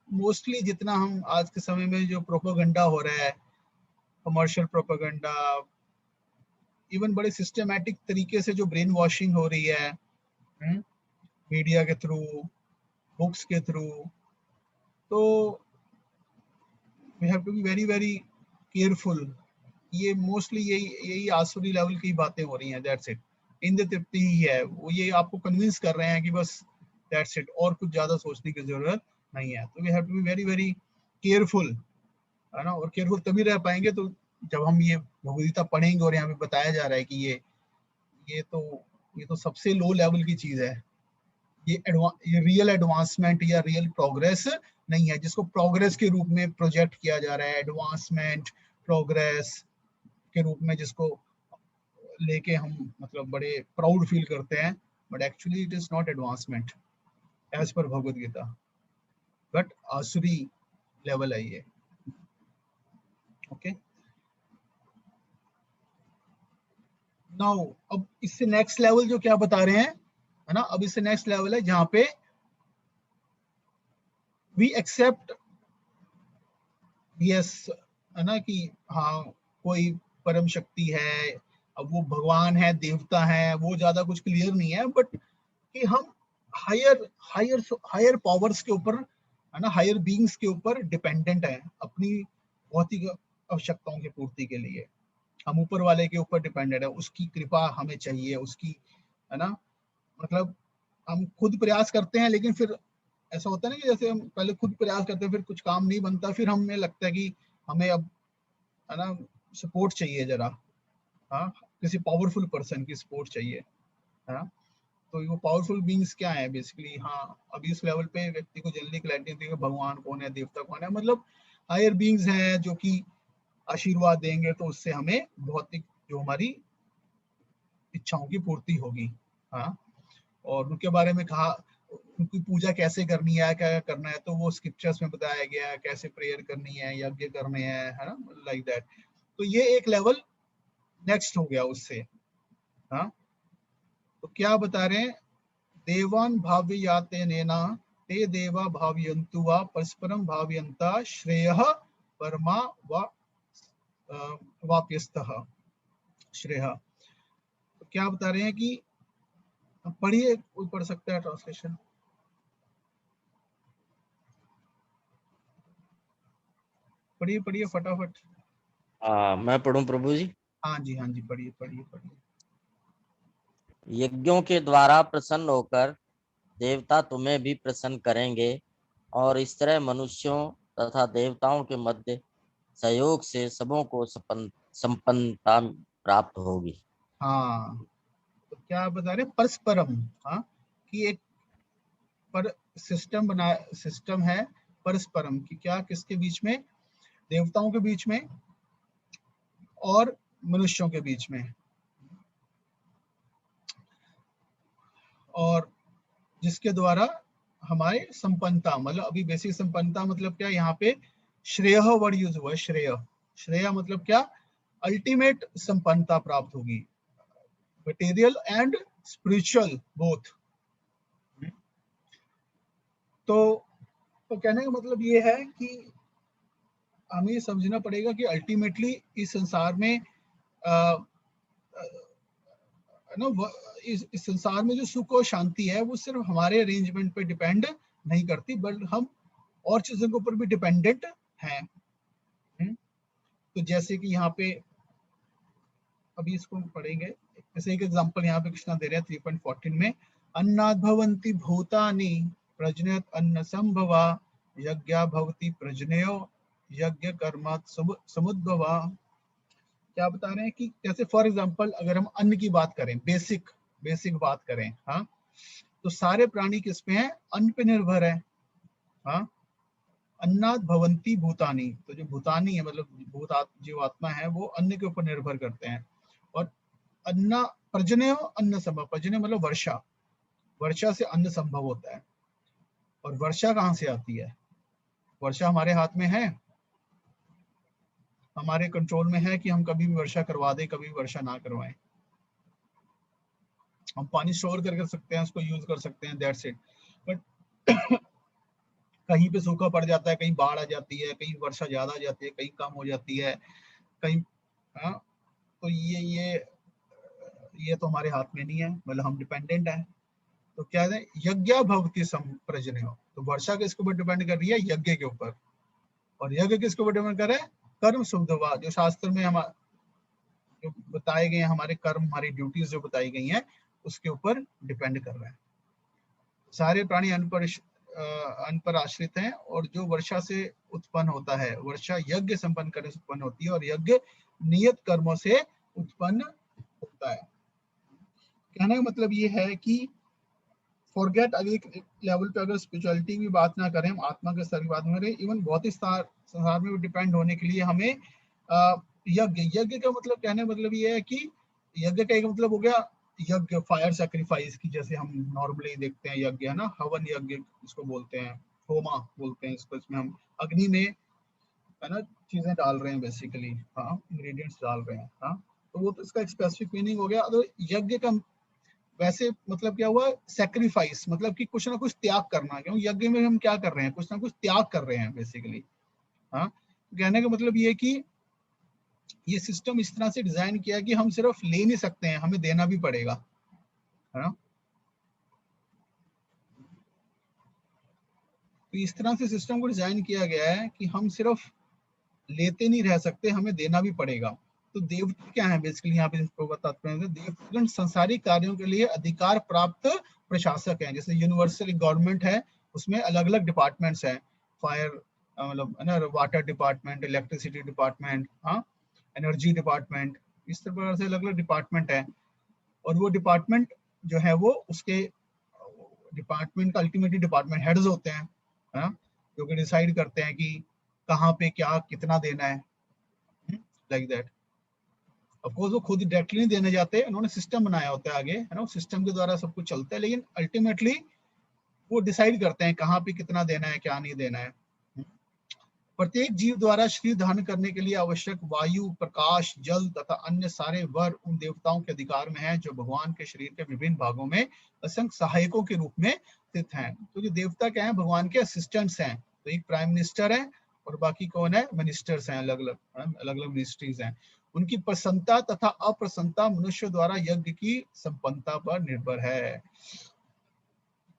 मोस्टली जितना हम आज के समय में जो प्रोपेगेंडा हो रहा है, कमर्शियल प्रोपेगेंडा, इवन बड़े सिस्टमैटिक तरीके से जो ब्रेन वॉशिंग हो रही है मीडिया के थ्रू, बुक्स के थ्रू, तो we have to be very very careful. ये मोस्टली यही आसुरी लेवल की बातें हो रही हैं, दैट्स इट। इंद्र तृप्ति ही है वो, ये आपको कन्विंस कर रहे हैं कि बस दैट्स इट, और कुछ ज्यादा सोचने की जरूरत नहीं है। तो we have to be very very careful, है ना। और केयरफुल तभी रह पाएंगे तो जब हम ये भगवद गीता पढ़ेंगे, और यहाँ पे बताया जा रहा है कि ये तो सबसे लो लेवल की चीज है, ये रियल एडवांसमेंट या रियल प्रोग्रेस नहीं है, जिसको प्रोग्रेस के रूप में प्रोजेक्ट किया जा रहा है, एडवांसमेंट, प्रोग्रेस के रूप में जिसको लेके हम मतलब बड़े प्राउड फील करते हैं, but actually it is not advancement as per Bhagavad Gita, but आसुरी लेवल है ये। ओके, नाउ अब इससे नेक्स्ट लेवल जो क्या बता रहे हैं, है ना, अब इससे नेक्स्ट लेवल है जहां पे वी एक्सेप्ट, यस, है ना, कि हाँ कोई परम शक्ति है, अब वो भगवान है, देवता है, वो ज्यादा कुछ क्लियर नहीं है, बट कि हम हायर हायर हायर पावर्स के ऊपर, है ना, हायर बीइंग्स के ऊपर डिपेंडेंट है अपनी भौतिक आवश्यकताओं की पूर्ति के लिए। हम ऊपर वाले के ऊपर डिपेंडेंट है, उसकी कृपा हमें चाहिए, उसकी, है ना, मतलब हम खुद प्रयास करते हैं, लेकिन फिर ऐसा होता है ना कि जैसे हम पहले खुद प्रयास करते हैं, फिर कुछ काम नहीं बनता, फिर हमें लगता है कि हमें अब, है ना, सपोर्ट चाहिए जरा, हाँ, किसी पावरफुल पर्सन की सपोर्ट चाहिए, है ना। तो वो पावरफुल बीइंग्स क्या है बेसिकली, हाँ, अभी इस लेवल पे व्यक्ति को जल्दी क्लैरिटी होती है कि भगवान कौन है, देवता कौन है, मतलब हायर बीइंग्स हैं जो कि आशीर्वाद देंगे, तो उससे हमें भौतिक जो हमारी इच्छाओं की पूर्ति होगी, हाँ। और उनके बारे में कहा, उनकी पूजा कैसे करनी है, क्या करना है, तो वो स्क्रिप्चर्स में बताया गया है, कैसे प्रेयर करनी है, यज्ञ करने हैं, है ना, लाइक दैट। तो ये एक लेवल नेक्स्ट हो गया उससे, हाँ। तो क्या बता रहे हैं, देवान भाव्याते नेना ते देवा भावयन्तु वा परस्परम भावयन्ता श्रेयः परमा व वाप्यस्तः श्रेयः। तो क्या बता रहे हैं कि, पढ़िए, कोई पढ़ सकता है ट्रांसलेशन, पढ़िए पढ़िए फटाफट। मैं पढ़ूं प्रभु जी? हाँ जी, हाँ जी, पढ़िए पढ़िए पढ़िए। यज्ञों के द्वारा प्रसन्न होकर देवता तुम्हें भी प्रसन्न करेंगे, और इस तरह मनुष्यों तथा देवताओं के मध्य सहयोग से सबों को संपन्नता प्राप्त होगी। हाँ, तो क्या बता रहे, परस्परम, हाँ, कि एक पर सिस्टम बना, सिस्टम है परस्परम की, क्या, किसके बीच में, देवताओं के बीच में और मनुष्यों के बीच में, और जिसके द्वारा हमारे संपन्नता, मतलब अभी बेसिक संपन्नता मतलब क्या, यहाँ पे श्रेय वर्ड यूज हुआ है, श्रेय, श्रेय मतलब क्या, अल्टीमेट संपन्नता प्राप्त होगी, मटेरियल एंड स्पिरिचुअल बोथ। तो कहने का मतलब ये है कि हमें ये समझना पड़ेगा कि अल्टीमेटली इस संसार में ना, इस संसार में जो सुख और शांति है वो सिर्फ हमारे अरेंजमेंट पे डिपेंड नहीं करती, बल्कि हम और चीजों के ऊपर भी डिपेंडेंट हैं। तो जैसे कि यहाँ पे अभी इसको पढ़ेंगे, जैसे एक एग्जांपल यहाँ पे कृष्णा दे रहे हैं 3.14 में, अन्नाद भवन्ति भूतानि प्रजनयत अन्न संभवा यज्ञा भवति प्रजनयो यज्ञ कर्मात् समुद्भवा। क्या बता रहे हैं कि जैसे फॉर एग्जांपल अगर हम अन्न की बात करें, बेसिक बेसिक बात करें, हाँ, तो सारे प्राणी किस पे हैं, अन्न पे निर्भर है, हाँ। अन्नाद भवन्ति भूतानि, तो जो भूतानी है मतलब जो आत्मा है वो अन्न के ऊपर निर्भर करते हैं। और अन्ना पर्जन्य अन्न संभव, पर्जन्य मतलब वर्षा, वर्षा से अन्न संभव होता है। और वर्षा कहाँ से आती है, वर्षा हमारे हाथ में है, हमारे कंट्रोल में है कि हम कभी भी वर्षा करवा दें, कभी भी वर्षा ना करवाएं। हम पानी स्टोर कर सकते हैं, उसको यूज कर सकते हैं, दैट्स इट। बट कहीं पे सूखा पड़ जाता है, कहीं बाढ़ आ जाती है, कहीं वर्षा ज्यादा आ जाती है, कहीं कम हो जाती है, कहीं, हाँ। तो ये तो हमारे हाथ में नहीं है, मतलब हम डिपेंडेंट है। तो क्या है, यज्ञ भवति संप्रजनय, तो वर्षा किसके ऊपर डिपेंड कर रही है, यज्ञ के ऊपर। और यज्ञ किसके ऊपर डिपेंड कर रहा है, कर्म शुद्धवा, जो शास्त्र में हम जो बताए गए हैं, हमारे कर्म, हमारी ड्यूटीज जो बताई गई हैं, उसके ऊपर डिपेंड कर रहा है। सारे प्राणी अन्न पर आश्रित हैं, और जो वर्षा से उत्पन्न होता है, वर्षा यज्ञ संपन्न करने से उत्पन्न होती है, और यज्ञ नियत कर्मों से उत्पन्न होता है। कहने का मतलब ये है कि फॉरगेट, अगर एक लेवल पे अगर स्पिरिचुअलिटी की बात ना करें, हम आत्मा के स्तर की बात करें, इवन भौतिक संसार में डिपेंड होने के लिए हमें यज्ञ का मतलब, कहने का मतलब ये है कि यज्ञ का एक मतलब हो गया यज्ञ फायर सैक्रिफाइस की, जैसे हम नॉर्मली देखते हैं यज्ञ, है ना, हवन यज्ञ इसको बोलते हैं, होमा बोलते हैं इसको, इसमें हम अग्नि में, है ना, चीजें डाल रहे हैं बेसिकली, हाँ, इंग्रेडिएंट्स डाल रहे हैं, हाँ। तो वो तो इसका एक स्पेसिफिक मीनिंग हो गया। तो यज्ञ का वैसे मतलब क्या हुआ, सेक्रीफाइस, मतलब कि कुछ ना कुछ त्याग करना, क्योंकि यज्ञ में हम क्या कर रहे हैं, कुछ ना कुछ त्याग कर रहे हैं बेसिकली। हाँ, कहने का मतलब ये कि ये सिस्टम इस तरह से डिजाइन किया कि हम सिर्फ ले नहीं सकते हैं, हमें देना भी पड़ेगा, है ना। तो इस तरह से सिस्टम को डिजाइन किया गया है कि हम सिर्फ लेते नहीं रह सकते, हमें देना भी पड़ेगा। तो देवता क्या है बेसिकली, यहाँ पे इसको बताते हैं, देवतागण संसारिक कार्यों के लिए अधिकार प्राप्त प्रशासक हैं। जैसे यूनिवर्सल गवर्नमेंट है, उसमें अलग अलग डिपार्टमेंट्स हैं, फायर मतलब है ना, वाटर डिपार्टमेंट, इलेक्ट्रिसिटी डिपार्टमेंट, हाँ, एनर्जी डिपार्टमेंट, इस तरह से अलग अलग डिपार्टमेंट है। और वो डिपार्टमेंट जो है वो उसके डिपार्टमेंट का अल्टीमेटली डिपार्टमेंट हेड्स होते हैं, हाँ, जो कि डिसाइड करते हैं कि कहाँ पे क्या कितना देना है, लाइक दैट। ऑफ कोर्स वो खुद डायरेक्टली नहीं देने जाते, उन्होंने सिस्टम बनाया होता है आगे, है ना, सिस्टम के द्वारा सब कुछ चलता है, लेकिन अल्टीमेटली वो डिसाइड करते हैं कहाँ पे कितना देना है, क्या नहीं देना है। प्रत्येक जीव द्वारा शरीर धारण करने के लिए आवश्यक वायु, प्रकाश, जल तथा अन्य सारे वर उन देवताओं के अधिकार में है जो भगवान के शरीर के विभिन्न भागों में असंख्य सहायकों के रूप में स्थित हैं। तो जो देवता क्या है, भगवान के असिस्टेंट्स हैं। तो एक प्राइम मिनिस्टर है और बाकी कौन है, मिनिस्टर्स हैं, अलग अलग मिनिस्ट्रीज हैं। उनकी प्रसन्नता तथा अप्रसन्नता मनुष्य द्वारा यज्ञ की संपन्नता पर निर्भर है।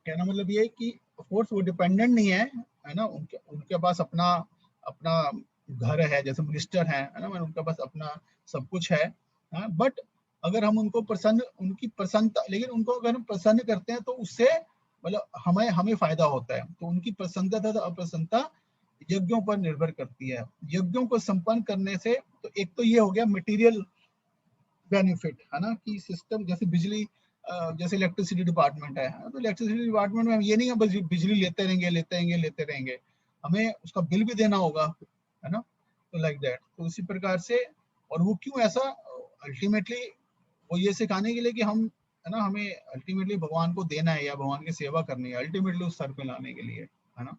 कहना मतलब ये कि ऑफ कोर्स वो डिपेंडेंट नहीं है ना, उनके उनके पास अपना अपना घर है, जैसे मिनिस्टर है ना, उनके पास अपना सब कुछ है, बट अगर हम उनको प्रसन्न, उनकी प्रसन्नता, लेकिन उनको अगर हम प्रसन्न करते हैं तो उससे मतलब हमें हमें फायदा होता है। तो उनकी प्रसन्नता तथा अप्रसन्नता यज्ञों पर निर्भर करती है। यज्ञों को संपन्न करने से तो एक तो ये हो गया मटेरियल बेनिफिट, है ना, कि सिस्टम जैसे बिजली, जैसे इलेक्ट्रिसिटी डिपार्टमेंट है, तो इलेक्ट्रिसिटी डिपार्टमेंट में हम ये नहीं है बस बिजली लेते रहेंगे, हमें उसका बिल भी देना होगा, है ना। तो लाइक दैट, तो इसी प्रकार से। और वो क्यों ऐसा, अल्टीमेटली वो ये सिखाने के लिए कि हम, है ना, हमें अल्टीमेटली भगवान को देना है या भगवान की सेवा करनी है, अल्टीमेटली उस स्तर पे लाने के लिए, है ना।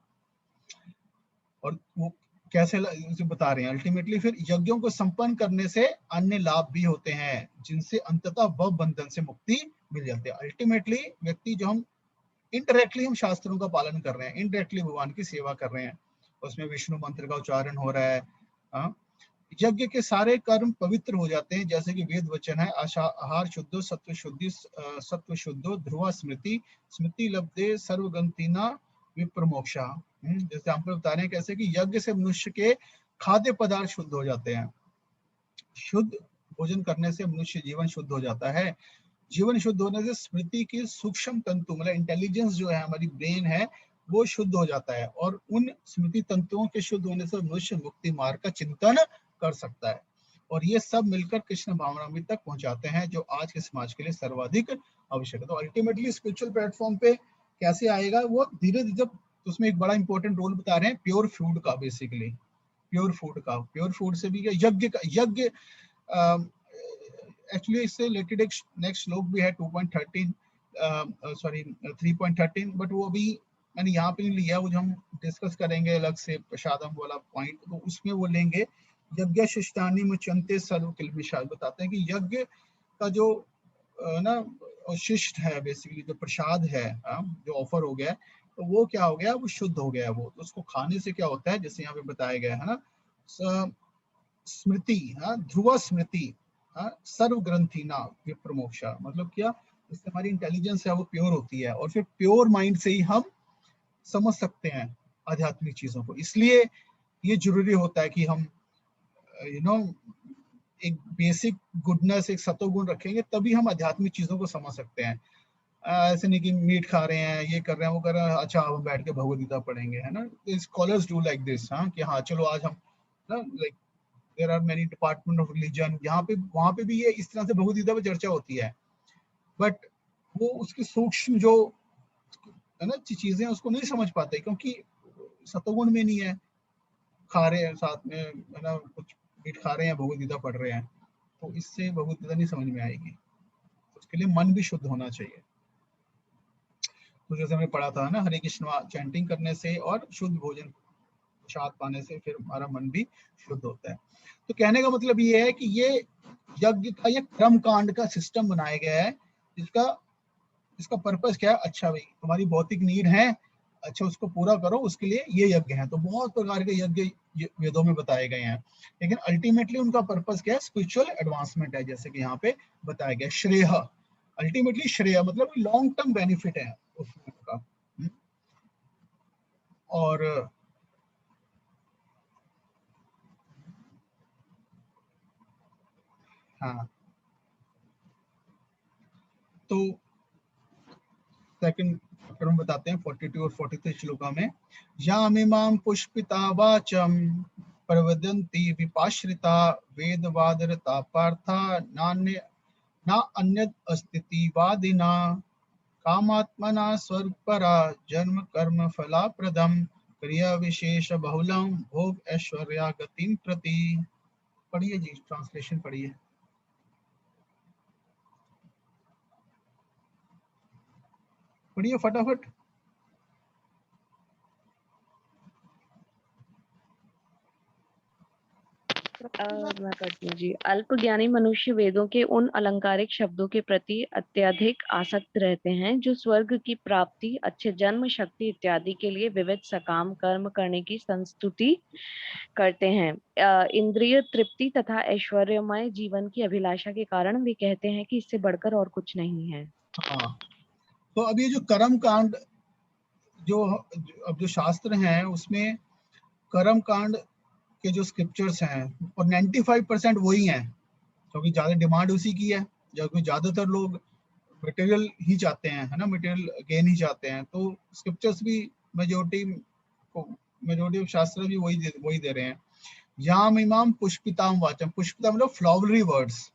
और वो कैसे उसे बता रहे हैं, अल्टीमेटली फिर यज्ञों को संपन्न करने से अन्य लाभ भी होते हैं जिनसे अंततः भव बंधन से मुक्ति मिल जाती है। अल्टीमेटली व्यक्ति जो हम इनडायरेक्टली हम शास्त्रों का पालन कर रहे हैं, इनडायरेक्टली भगवान की सेवा कर रहे हैं, उसमें विष्णु मंत्र का उच्चारण हो रहा है, हाँ, यज्ञ के सारे कर्म पवित्र हो जाते हैं, जैसे कि वेद वचन है, आहार शुद्धो सत्व शुद्धो ध्रुवा स्मृति स्मृति लब्धे सर्वगंतिना विप्रमोक्षा। जैसे हम बता रहे हैं कैसे कि यज्ञ से मनुष्य के खाद्य पदार्थ शुद्ध हो जाते हैं। शुद्ध भोजन करने से मनुष्य जीवन शुद्ध हो जाता है। जीवन शुद्ध होने से स्मृति की सूक्ष्म तंतु मतलब इंटेलिजेंस जो है, हमारी ब्रेन है, वो शुद्ध हो जाता है। और उन स्मृति तंतुओं के शुद्ध होने से मनुष्य मुक्ति मार्ग का चिंतन कर सकता है। और ये सब मिलकर कृष्ण भावनामृत तक पहुंचाते हैं, जो आज के समाज के लिए सर्वाधिक आवश्यक है। तो अल्टीमेटली स्पिरिचुअल प्लेटफॉर्म पे कैसे आएगा वो धीरे धीरे, जब उसमें एक बड़ा इंपॉर्टेंट रोल बता रहे हैं प्योर फूड का, बेसिकली प्योर फूड से भी यज्ञ एक्चुअली इससे रिलेटेड एक नेक्स्ट श्लोक भी है 2.13 सॉरी 3.13, बट वो अभी मैंने यहाँ पे नहीं लिया, वो जो हम डिस्कस करेंगे अलग से प्रसादम वाला पॉइंट, तो उसमें वो लेंगे। यज्ञ शिष्टानी मुचंते सर्व किल्बिषा, बताते हैं कि यज्ञ का जो ना शिष्ट है, बेसिकली जो प्रसाद है, जो ऑफर हो गया, तो वो क्या हो गया, वो शुद्ध हो गया। वो तो उसको खाने से क्या होता है, जैसे यहाँ पे बताया गया है ना, स्मृति, ध्रुव स्मृति, सर्व ग्रंथि ना विप्रमोक्षा, मतलब क्या, इससे हमारी इंटेलिजेंस है वो प्योर होती है, और फिर प्योर माइंड से ही हम समझ सकते हैं आध्यात्मिक चीजों को। इसलिए ये जरूरी होता है कि हम एक बेसिक गुडनेस, एक सतोगुण रखेंगे, तभी हम आध्यात्मिक चीजों को समझ सकते हैं। ऐसे नहीं कि मीट खा रहे हैं, ये कर रहे हैं, वो कर रहे हैं, अच्छा हम बैठ के भगवद गीता पढ़ेंगे, है ना। स्कॉलर्स डू लाइक दिस, कि हाँ चलो आज हम ना, like there are many department of religion, यहाँ पे वहां पे भी ये इस तरह से भगवद गीता पे चर्चा होती है, बट वो उसकी सूक्ष्म जो है ना चीजें उसको नहीं समझ पाते, क्योंकि सतोगुण में नहीं है। खा रहे हैं साथ में, है ना, कुछ मीट खा रहे हैं, भगवद गीता पढ़ रहे हैं, तो इससे भगवद गीता नहीं समझ में आएगी। उसके लिए मन भी शुद्ध होना चाहिए। तो जैसे हमने पढ़ा था ना, हरे कृष्ण चैंटिंग करने से और शुद्ध भोजन प्रसाद पाने से फिर हमारा मन भी शुद्ध होता है। तो कहने का मतलब ये है कि ये यज्ञ का ये क्रम कांड का सिस्टम बनाया गया है, जिसका इसका पर्पस क्या है, अच्छा भाई तुम्हारी भौतिक नीड है, अच्छा उसको पूरा करो, उसके लिए ये यज्ञ है। तो बहुत प्रकार के यज्ञ वेदों में बताए गए हैं, लेकिन अल्टीमेटली उनका पर्पस क्या है, स्पिरिचुअल एडवांसमेंट है, जैसे कि यहाँ पे बताया गया। श्रेय, अल्टीमेटली श्रेय मतलब लॉन्ग टर्म बेनिफिट है उसका। और हाँ, तो सेकंड चैप्टर में बताते हैं 42 और 43 श्लोका में, यामिमां पुष्पिता वाचम प्रवदन्ति विपाश्रिता वेदवादरता पार्था नान्य न अन्यद अस्तिवादिना कामात्मना स्वर्गपरा जन्म कर्म फलाप्रदम क्रिया विशेष बहुलम भोग ऐश्वर्या गतिम प्रति। पढ़िए जी, ट्रांसलेशन पढ़िए। पढ़िए फटाफट। मैं पढ़ती हूँ जी। अल्पज्ञानी मनुष्य वेदों के उन अलंकारिक शब्दों के प्रति अत्यधिक आसक्त रहते हैं जो स्वर्ग की प्राप्ति, अच्छे जन्म, शक्ति इत्यादि के लिए विविध सकाम कर्म करने की संस्तुति करते हैं। इंद्रिय तृप्ति तथा ऐश्वर्यमय जीवन की अभिलाषा के कारण वे कहते हैं कि इससे बढ़कर और कुछ नहीं है। हाँ, तो अब ये जो कर्म कांड जो अब जो शास्त्र हैं उसमें कर्म कांड के जो स्क्रिप्चर्स हैं और 95% वही हैं, क्योंकि ज्यादा डिमांड उसी की है, क्योंकि ज्यादातर लोग मटेरियल ही चाहते हैं, है ना, मटेरियल गेन ही चाहते हैं। तो स्क्रिप्चर्स भी मेजोरिटी ऑफ शास्त्र भी वही दे रहे हैं। याम इमाम पुष्पिताम वाचम, पुष्पिता मतलब फ्लावरी वर्ड्स,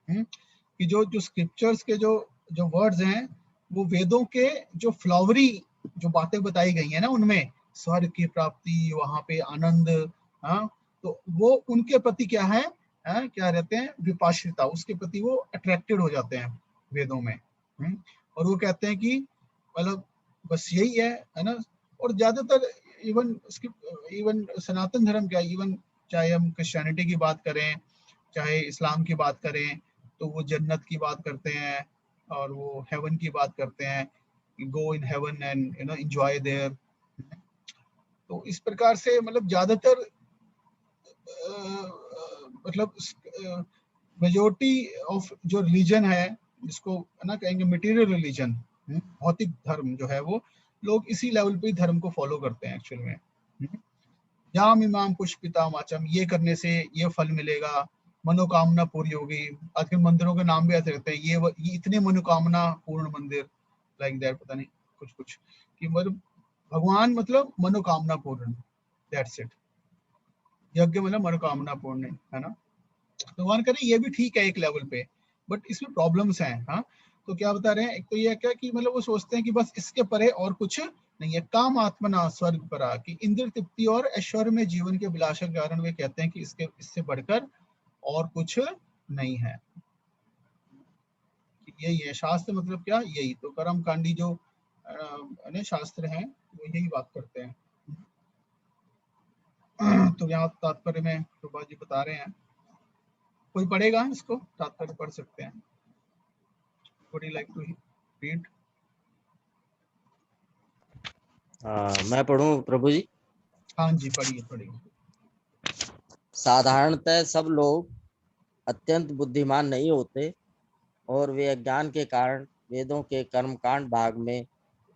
कि जो स्क्रिप्चर्स के जो वर्ड्स हैं वो वेदों के जो फ्लावरी जो बातें बताई गई हैं ना, उनमें स्वर्ग की प्राप्ति, वहां पे आनंद, हाँ, तो वो उनके प्रति क्या है, क्या रहते हैं, विपाश्रिता, उसके प्रति वो अट्रैक्टेड हो जाते हैं वेदों में। और वो कहते हैं कि मतलब बस यही है ना। और ज्यादातर इवन सनातन धर्म क्या, इवन चाहे हम क्रिश्चियनिटी की बात करें, चाहे इस्लाम की बात करें, तो वो जन्नत की बात करते हैं और वो हेवन की बात करते हैं, go in heaven and enjoy there. तो इस प्रकार से मतलब ज्यादातर मतलब मेजोरिटी ऑफ जो रिलीजन है, जिसको है ना कहेंगे मटेरियल रिलीजन, भौतिक धर्म जो है, वो लोग इसी लेवल पे धर्म को फॉलो करते हैं एक्चुअल में। याम इमाम पुष्पिता वाचम, ये करने से ये फल मिलेगा, मनोकामना पूरी होगी। आजकल मंदिरों के नाम भी ऐसे रहते हैं, ये इतने मनोकामना पूर्ण मंदिर, लाइक दैट, पता नहीं कुछ कि मतलब भगवान मतलब मनोकामना पूर्ण, दैट्स इट। यज्ञ मतलब मनोकामना पूर्ण है ना। भगवान कह रहे ये भी ठीक है एक लेवल पे, बट इसमें प्रॉब्लम्स हैं। हाँ, तो क्या बता रहे हैं, एक तो ये क्या कि मतलब वो सोचते हैं कि बस इसके परे और कुछ नहीं है। काम आत्मना स्वर्ग परा, कि इंद्र तृप्ति और ऐश्वर्य में जीवन के अभिलाषा के कारण वे कहते हैं कि इससे बढ़कर और कुछ नहीं है। यही है शास्त्र, मतलब क्या, यही तो कर्म कांडी जो शास्त्र हैं वो यही बात करते हैं। तो यहाँ तात्पर्य में प्रभा जी बता रहे हैं, कोई पढ़ेगा इसको, तात्पर्य पढ़ सकते हैं। Would you like to read? मैं पढ़ूं प्रभु जी? हाँ जी, पढ़िए। साधारणतः सब लोग अत्यंत बुद्धिमान नहीं होते और वे अज्ञान के कारण वेदों के कर्मकांड भाग में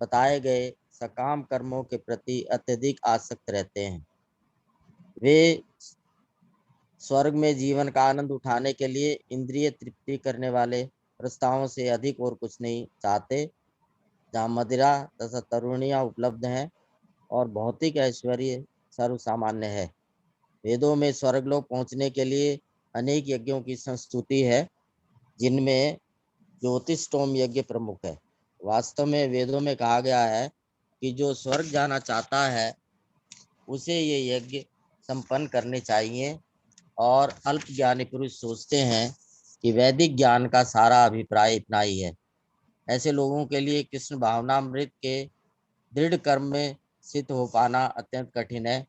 बताए गए सकाम कर्मों के प्रति अत्यधिक आसक्त रहते हैं। वे स्वर्ग में जीवन का आनंद उठाने के लिए इंद्रिय तृप्ति करने वाले प्रस्तावों से अधिक और कुछ नहीं चाहते, जहाँ मदिरा तथा तरुणियाँ उपलब्ध हैं और भौतिक ऐश्वर्य सर्वसामान्य है। वेदों में स्वर्गलोक पहुंचने के लिए अनेक यज्ञों की संस्तुति है, जिनमें ज्योतिषोम यज्ञ प्रमुख है। वास्तव में वेदों में कहा गया है कि जो स्वर्ग जाना चाहता है उसे ये यज्ञ संपन्न करने चाहिए, और अल्प ज्ञानी पुरुष सोचते हैं कि वैदिक ज्ञान का सारा अभिप्राय इतना ही है। ऐसे लोगों के लिए कृष्ण भावनामृत के दृढ़ कर्म में सिद्ध हो पाना अत्यंत कठिन है।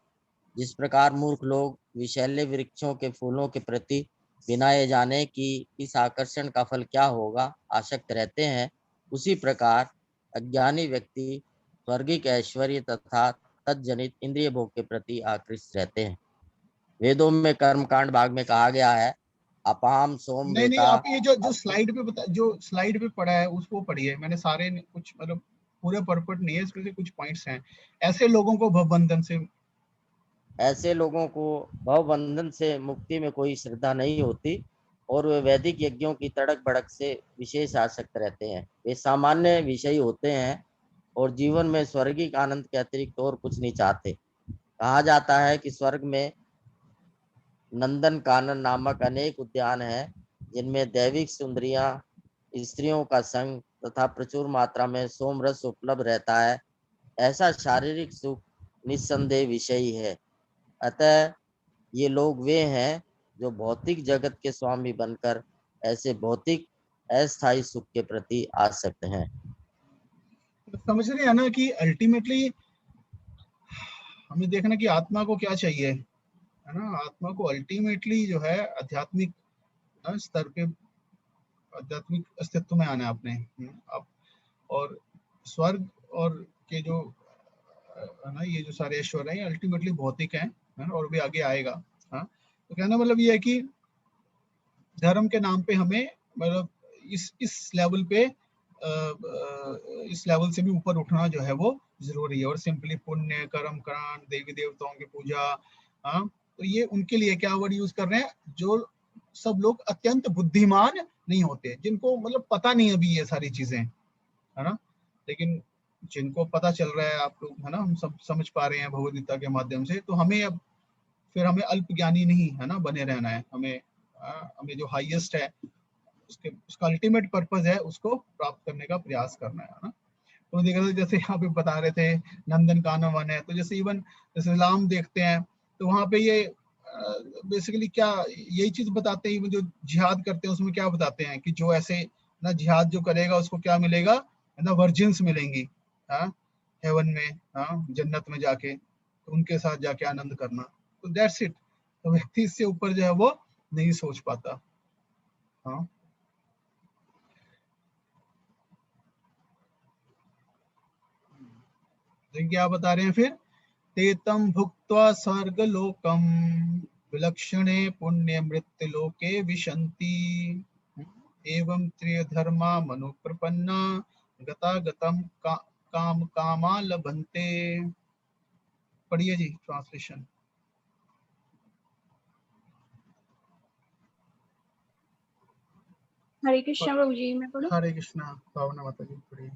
जिस प्रकार मूर्ख लोग विषैले वृक्षों के फूलों के प्रति बिना ये जाने कि इस आकर्षण का फल क्या होगा आसक्त रहते हैं, उसी प्रकार अज्ञानी व्यक्ति स्वर्गिक ऐश्वर्य तथा तत्जनित इंद्रिय भोग के प्रति आकृष्ट रहते हैं। वेदों में कर्मकांड भाग में कहा गया है, अपाम सोम नहीं वेता। आप ये जो स्लाइड पे जो स्लाइड पे पढ़ा है उसको पढ़िए, मैंने सारे कुछ मतलब पूरे परपट नहीं है, इसमें से कुछ पॉइंट्स हैं। ऐसे लोगों को भवबंधन से, ऐसे लोगों को भवबंधन से मुक्ति में कोई श्रद्धा नहीं होती और वे वैदिक यज्ञों की तड़क भड़क से विशेष आसक्त रहते हैं। वे सामान्य विषयी होते हैं और जीवन में स्वर्गिक आनंद के अतिरिक्त और कुछ नहीं चाहते। कहा जाता है कि स्वर्ग में नंदन कानन नामक अनेक उद्यान हैं, जिनमें दैविक सुंदरियां, स्त्रियों का संग तथा प्रचुर मात्रा में सोमरस उपलब्ध रहता है। ऐसा शारीरिक सुख निस्संदेह विषयी है। अतः ये लोग वे हैं जो भौतिक जगत के स्वामी बनकर ऐसे भौतिक अस्थायी सुख के प्रति आसक्त हैं। समझ रहे हैं ना कि अल्टीमेटली हमें देखना कि आत्मा को क्या चाहिए, है ना। आत्मा को अल्टीमेटली जो है आध्यात्मिक स्तर पे आध्यात्मिक अस्तित्व में आना है अपने आप, और स्वर्ग और के जो है ना ये जो सारे ऐश्वर्य हैं अल्टीमेटली भौतिक हैं, है ना, और भी आगे आएगा। हाँ, तो कहना मतलब ये है कि धर्म के नाम पे हमें मतलब इस लेवल पे इस लेवल से भी ऊपर उठना जो है वो जरूरी है। और सिंपली पुण्य कर्म कांड देवी देवताओं की पूजा, हाँ, तो ये उनके लिए क्या वर्ड यूज कर रहे हैं, जो सब लोग अत्यंत बुद्धिमान नहीं होते, जिनको मतलब पता नहीं अभी ये सारी चीजें, है ना। लेकिन जिनको पता चल रहा है, आप लोग है ना, हम सब समझ पा रहे हैं भगवद गीता के माध्यम से, तो हमें अब फिर हमें अल्प ज्ञानी नहीं है ना बने रहना है। हमें जो हाईएस्ट है उसका अल्टीमेट पर्पस है उसको प्राप्त करने का प्रयास करना है ना। तो देख रहे थे जैसे यहाँ पे बता रहे थे नंदन कानन वन है, तो जैसे इवन जैसे इस्लाम देखते हैं तो वहाँ पे ये बेसिकली क्या यही चीज बताते हैं, जो जिहाद करते हैं उसमें क्या बताते हैं कि जो ऐसे ना जिहाद जो करेगा उसको क्या मिलेगा, है ना, वर्जिन्स मिलेंगी, हाँ, हेवन में, हाँ, जन्नत में जाके, तो उनके साथ जाके आनंद करना। तो दैट्स इट। तो व्यक्ति इससे ऊपर जो है वो नहीं सोच पाता। हाँ, तो क्या बता रहे हैं फिर, तेतम भुक्त्वा स्वर्गलोकम विलक्षणे पुण्य मृत्यु लोके विशन्ति एवं त्रिधर्मा मनुप्रपन्ना गता गतम काम कामा लभन्ते। पढ़िए जी ट्रांसलेशन। हरे कृष्ण प्रभु जी, मैं पढ़ूं? हरे कृष्णा भावना माता जी पढ़िए।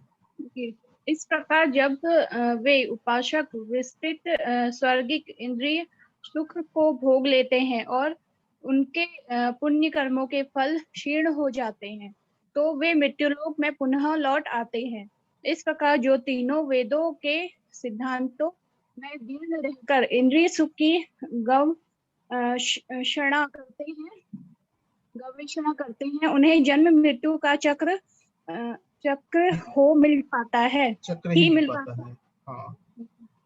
इस प्रकार जब वे उपासक विस्तृत स्वर्गिक इंद्रिय सुख को भोग लेते हैं और उनके पुण्य कर्मों के फल क्षीण हो जाते हैं, तो वे मृत्युलोक में पुनः लौट आते हैं। इस प्रकार जो तीनों वेदों के सिद्धांतों में दीर्ण रहकर इंद्रिय सुख की गवेषणा करते हैं, उन्हें जन्म मृत्यु का चक्र हो मिल पाता है, चक्र ही मिल पाता है। हाँ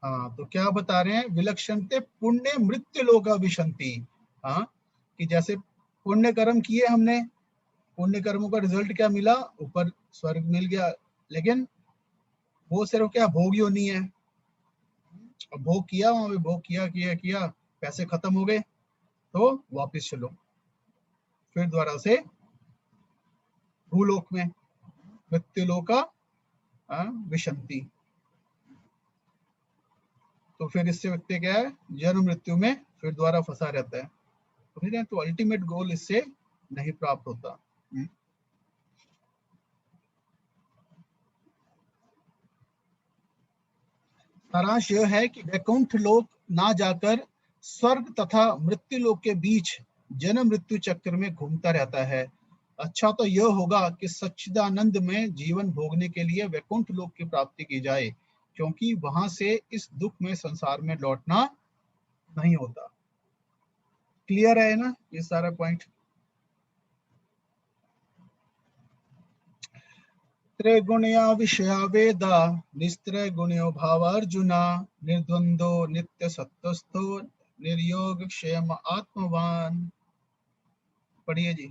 हाँ, तो क्या बता रहे हैं, विलक्षणते पुण्य मृत्यु लोका विशन्ति। हाँ, कि जैसे पुण्य कर्म किए हमने, पुण्य कर्मों का रिजल्ट क्या मिला, ऊपर स्वर्ग मिल गया, लेकिन वो सिर्फ क्या भोग योनि है। अब भोग किया, वहां पे भोग किया किया किया, पैसे खत्म हो गए, तो वापस चलो फिर दोबारा से भूलोक में, मृत्यु लोका विशन्ति। तो फिर इससे व्यक्ति क्या है, जन्म मृत्यु में फिर दोबारा फंसा रहता है। तो अल्टीमेट गोल इससे नहीं प्राप्त होता। सारांश यह है कि वैकुंठ लोक ना जाकर स्वर्ग तथा मृत्यु लोक के बीच जन्म मृत्यु चक्र में घूमता रहता है। अच्छा तो यह होगा कि सच्चिदानंद में जीवन भोगने के लिए वैकुंठ लोक की प्राप्ति की जाए, क्योंकि वहां से इस दुख में संसार में लौटना नहीं होता। क्लियर है ना ये सारा पॉइंट। त्रैगुण्या विषया वेदा निस्त्रैगुण्यो भाव अर्जुना निर्द्वंदो नित्य सत्वस्थो निर्योग क्षेम आत्मवान। पढ़िए जी।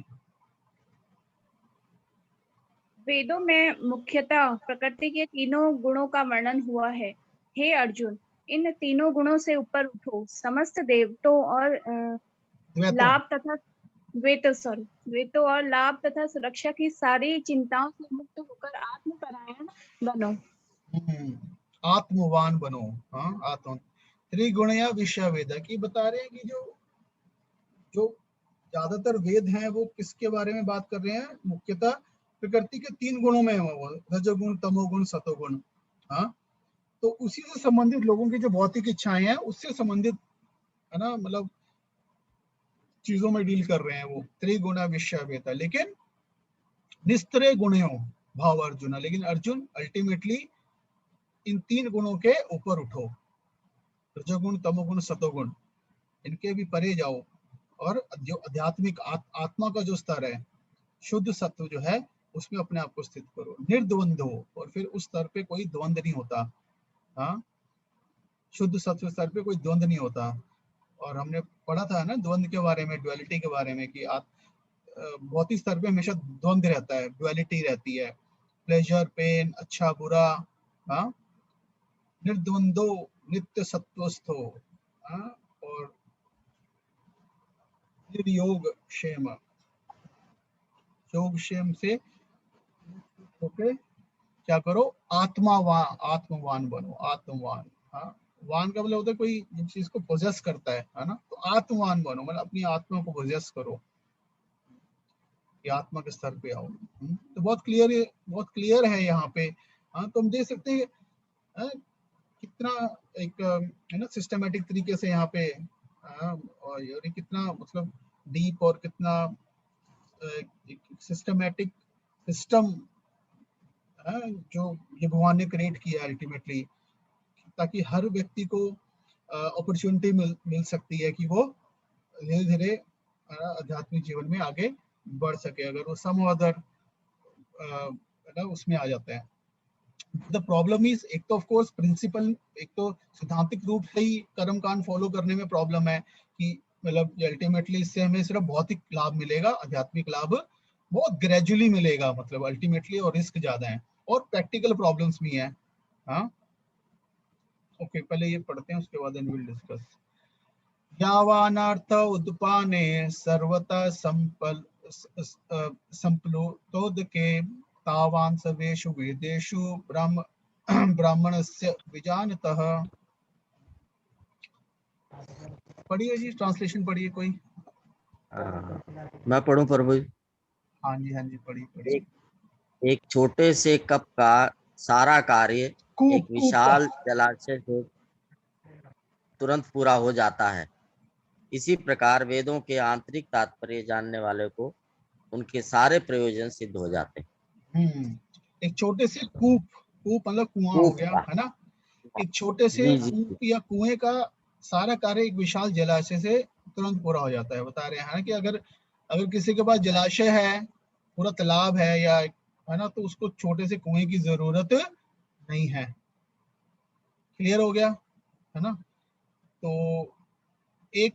वेदों में मुख्यतः प्रकृति के तीनों गुणों का वर्णन हुआ है। हे अर्जुन, इन तीनों गुणों से ऊपर उठो। समस्त देवतों और द्वैतों लाभ तथा द्वैतों और लाभ तथा सुरक्षा की सारी चिंताओं से मुक्त होकर आत्मपरायण बनो। आत्मवान बनो। हाँ, आत्म त्रिगुणया विषय वेद की बता रहे हैं कि जो ज्यादातर वेद हैं वो किसके बारे में बात कर रहे हैं? मुख्यतः प्रकृति के 3 गुणों में है, वो रजोगुण, तमोगुण, सतोगुण। हाँ, तो उसी से संबंधित लोगों की जो भौतिक इच्छाएं हैं उससे संबंधित है ना, मतलब चीजों में डील कर रहे हैं वो। त्रिगुणा विषय वेद, लेकिन निस्त्रय गुणों भाव अर्जुन, लेकिन अर्जुन अल्टीमेटली इन 3 गुणों के ऊपर उठो। रजोगुण, तमोगुण, सतोगुण, इनके भी परे जाओ और जो आध्यात्मिक आत्मा का जो स्तर है, शुद्ध सत्व जो है, उसमें अपने आप को स्थित करो। निर्द्वंद हो, और फिर उस स्तर पे कोई द्वंद नहीं होता। हाँ, शुद्ध सत्व स्तर पे कोई द्वंद नहीं होता। और हमने पढ़ा था ना द्वंद के बारे में, ड्युअलिटी के बारे में, कि भौतिक स्तर पे हमेशा द्वंद रहता है, ड्युअलिटी रहती है, प्लेजर, पेन, अच्छा बुरा। हाँ, निर्द्वंदो नित्य सत्वस्थो। हाँ, और निर्योग क्षेम, योग क्षेम से ओके क्या करो? आत्मवान बनो। आत्मवान, हाँ, वान का मतलब होता है कोई जिस चीज को पोजेस करता है ना, तो आत्मवान बनो मतलब अपनी आत्मा को पोजेस करो, कि आत्मा के स्तर पे आओ। तो बहुत क्लियर है यहाँ पे। हाँ, तो हम देख सकते हैं कितना एक है ना सिस्टमेटिक तरीके से यहाँ पे, और ये कितना मतलब डीप और कितना सिस्टमेटिक सिस्टम जो ये भगवान ने क्रिएट किया अल्टीमेटली, ताकि हर व्यक्ति को अपॉर्चुनिटी मिल सकती है कि वो धीरे धीरे आध्यात्मिक जीवन में आगे बढ़ सके, अगर वो सम अदर उसमें आ जाता है। द प्रॉब्लम इज, एक तो ऑफ कोर्स प्रिंसिपल, एक तो सिद्धांतिक रूप से ही कर्म कांड फॉलो करने में प्रॉब्लम है, कि मतलब अल्टीमेटली इससे हमें सिर्फ भौतिक लाभ मिलेगा, आध्यात्मिक लाभ बहुत ग्रेजुअली मिलेगा मतलब अल्टीमेटली, और रिस्क ज्यादा है, और प्रैक्टिकल प्रॉब्लम्स भी हैं। हाँ, ओके, पहले ये पढ़ते हैं, उसके बाद देन विल डिस्कस। यावानार्थ उद्पाने सर्वतः संप्लुतोदके तावान सर्वेषु वेदेषु ब्राह्मणस्य विजानतः। पढ़िए जी, ट्रांसलेशन पढ़िए कोई। मैं पढ़ूं प्रभु? हाँ जी पढ़िए। एक छोटे से कप का सारा कार्य एक विशाल जलाशय से तुरंत पूरा हो जाता है। इसी प्रकार वेदों के आंतरिक तात्पर्य जानने वाले को उनके सारे प्रयोजन सिद्ध हो जाते हैं। एक छोटे से कूप मतलब कुआं हो गया है ना, एक छोटे से कूप या कुएं का सारा कार्य एक विशाल जलाशय से तुरंत पूरा हो जाता है। बता रहे हैं कि अगर किसी के पास जलाशय है, पूरा तालाब है या है ना, तो उसको छोटे से कुएं की जरूरत नहीं है। क्लियर हो गया है ना? तो एक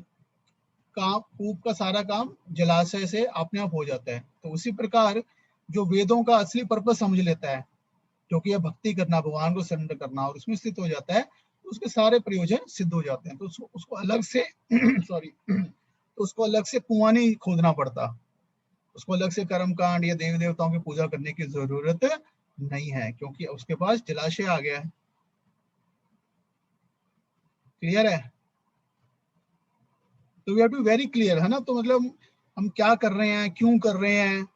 काम, कूप का सारा काम जलाशय से अपने आप हो जाता है। तो उसी प्रकार जो वेदों का असली पर्पस समझ लेता है, क्योंकि यह भक्ति करना, भगवान को सरेंडर करना, और उसमें स्थित हो जाता है, तो उसके सारे प्रयोजन सिद्ध हो जाते हैं। तो उसको अलग से सॉरी तो उसको अलग से कुआं नहीं खोदना पड़ता, उसको अलग से कर्म कांड या देवी देवताओं की पूजा करने की जरूरत नहीं है, क्योंकि उसके पास जलाशय आ गया है। क्लियर है? तो we have to very clear, है ना? तो मतलब हम क्या कर रहे हैं, क्यों कर रहे हैं,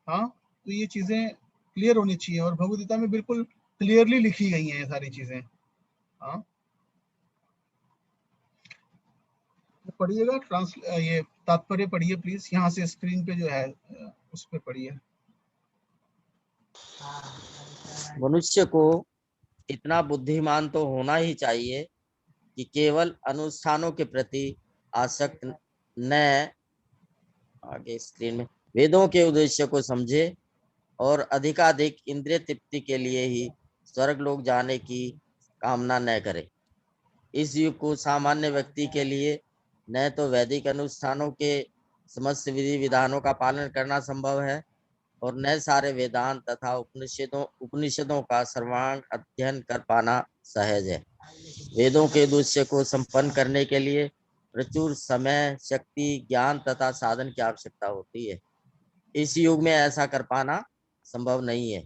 हाँ, तो ये चीजें क्लियर होनी चाहिए, और भगवद गीता में बिल्कुल क्लियरली लिखी गई हैं ये सारी चीजें। हाँ, पढ़िएगा, ये तात्पर्य पढ़िए प्लीज, यहाँ से स्क्रीन पे जो है उस पे पढ़िए। मनुष्य को इतना बुद्धिमान तो होना ही चाहिए कि केवल अनुष्ठानों के प्रति आसक्त न, आगे स्क्रीन में, वेदों के उद्देश्य को समझे और अधिकाधिक इंद्रिय तृप्ति के लिए ही स्वर्ग लोक जाने की कामना न करे। इस युग को सामान्य व्यक्ति के लिए न तो वैदिक अनुष्ठानों के समस्त विधि विधानों का पालन करना संभव है और नए सारे वेदांत तथा उपनिषदों का सर्वांग अध्ययन कर पाना सहज है। वेदों के उद्देश्य को संपन्न करने के लिए प्रचुर समय, शक्ति, ज्ञान तथा साधन की आवश्यकता होती है। इस युग में ऐसा कर पाना संभव नहीं है,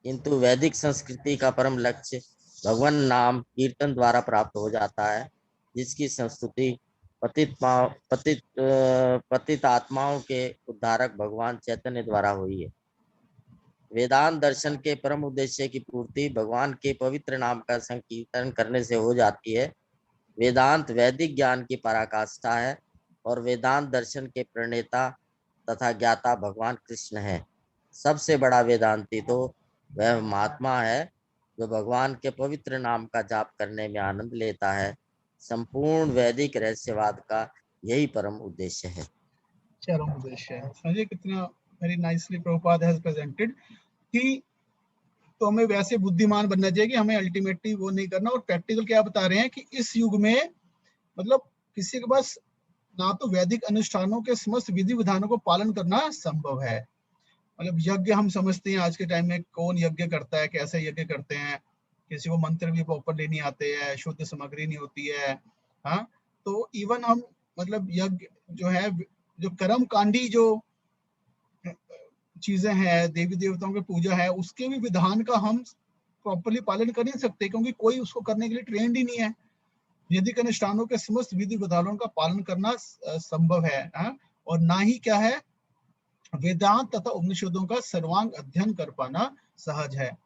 किंतु वैदिक संस्कृति का परम लक्ष्य भगवान नाम कीर्तन द्वारा प्राप्त हो जाता है, जिसकी संस्तुति पतित आत्माओं के उद्धारक भगवान चैतन्य द्वारा हुई है। वेदांत दर्शन के परम उद्देश्य की पूर्ति भगवान के पवित्र नाम का संकीर्तन करने से हो जाती है। वेदांत वैदिक ज्ञान की पराकाष्ठा है और वेदांत दर्शन के प्रणेता तथा ज्ञाता भगवान कृष्ण है। सबसे बड़ा वेदांती तो वह महात्मा है जो भगवान के पवित्र नाम का जाप करने में आनंद लेता है। संपूर्ण वैदिक रहस्यवाद का यही परम उद्देश्य है। चरम उद्देश्य है। समझिए कितना very nicely Prabhupada has presented कि तो हमें वैसे बुद्धिमान बनना चाहिए कि हमें अल्टीमेटली वो नहीं करना। और प्रैक्टिकल क्या बता रहे हैं कि इस युग में मतलब किसी के पास ना तो वैदिक अनुष्ठानों के समस्त विधि विधानों को पालन करना संभव है। मतलब यज्ञ हम समझते हैं आज के टाइम में कौन यज्ञ करता है, कैसे यज्ञ करते हैं, किसी को मंत्र भी प्रॉपरली नहीं आते हैं, शुद्ध सामग्री नहीं होती है। हाँ, तो इवन हम मतलब यज्ञ जो है, जो कर्म कांडी जो चीजें हैं, देवी देवताओं की पूजा है, उसके भी विधान का हम प्रॉपरली पालन कर नहीं सकते, क्योंकि कोई उसको करने के लिए ट्रेंड ही नहीं है। वैदिक अनुष्ठानों के समस्त विधि विधानों का पालन करना संभव है, और ना ही क्या है, वेदांत तथा उपनिषदों का सर्वांग अध्ययन कर पाना सहज है।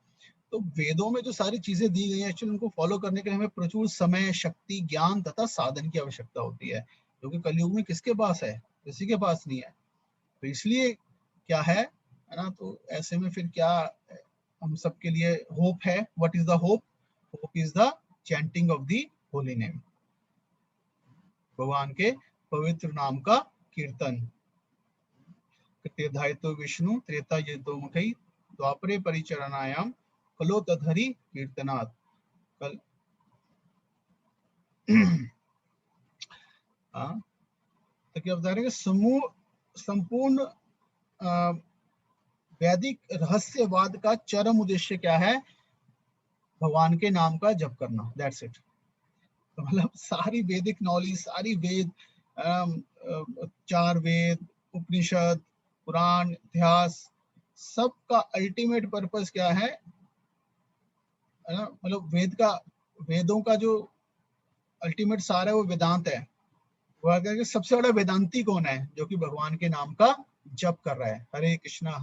तो वेदों में जो सारी चीजें दी गई हैं, एक्चुअली उनको फॉलो करने के लिए हमें प्रचुर समय, शक्ति, ज्ञान तथा साधन की आवश्यकता होती है, क्योंकि कलयुग में किसके पास है? किसी के पास नहीं है। तो इसलिए क्या है ना, तो ऐसे में फिर क्या हम सबके लिए होप है? What is the hope? Hope is the chanting of the holy name, भगवान के पवित्र नाम का कीर्तन। त्रेधायतो विष्णु त्रेता येतो मुखई द्वापरे परिचरणायाम कलो तद्धरि कीर्तनात्। कल तो क्या बता रहे हैं? समूह संपूर्ण वैदिक रहस्यवाद का चरम उद्देश्य क्या है? भगवान के नाम का जप करना। That's it. तो मतलब सारी वैदिक नॉलेज, सारी वेद, चार वेद, उपनिषद, पुराण, इतिहास, सबका अल्टीमेट पर्पस क्या है ना? मतलब वेदों का जो अल्टीमेट सार है वो वेदांत है। वो अगर सबसे बड़ा वेदांती कौन है? जो कि भगवान के नाम का जप कर रहा है। हरे कृष्णा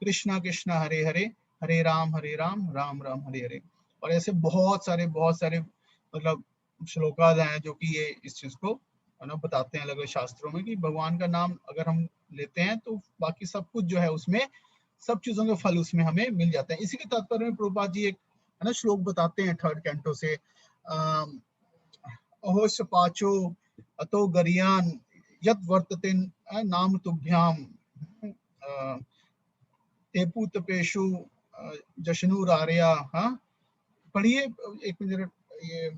कृष्णा कृष्णा हरे हरे, हरे राम राम राम हरे हरे। और ऐसे बहुत सारे मतलब श्लोकाद हैं जो कि ये इस चीज को बताते हैं अलग अलग शास्त्रों में, कि भगवान का नाम अगर हम लेते हैं तो बाकी सब कुछ जो है उसमें, सब चीजों के फल उसमें हमें मिल जाते हैं। इसी के तात्पर्य में प्रभुपाद जी एक है ना श्लोक बताते हैं 3rd कैंटो से, अहोश पाचो अतो गरियान यत वर्तते नाम तुभ्याम तेपूतपेशु जशनूर आर्या। हाँ, पढ़िए एक मिनट, ये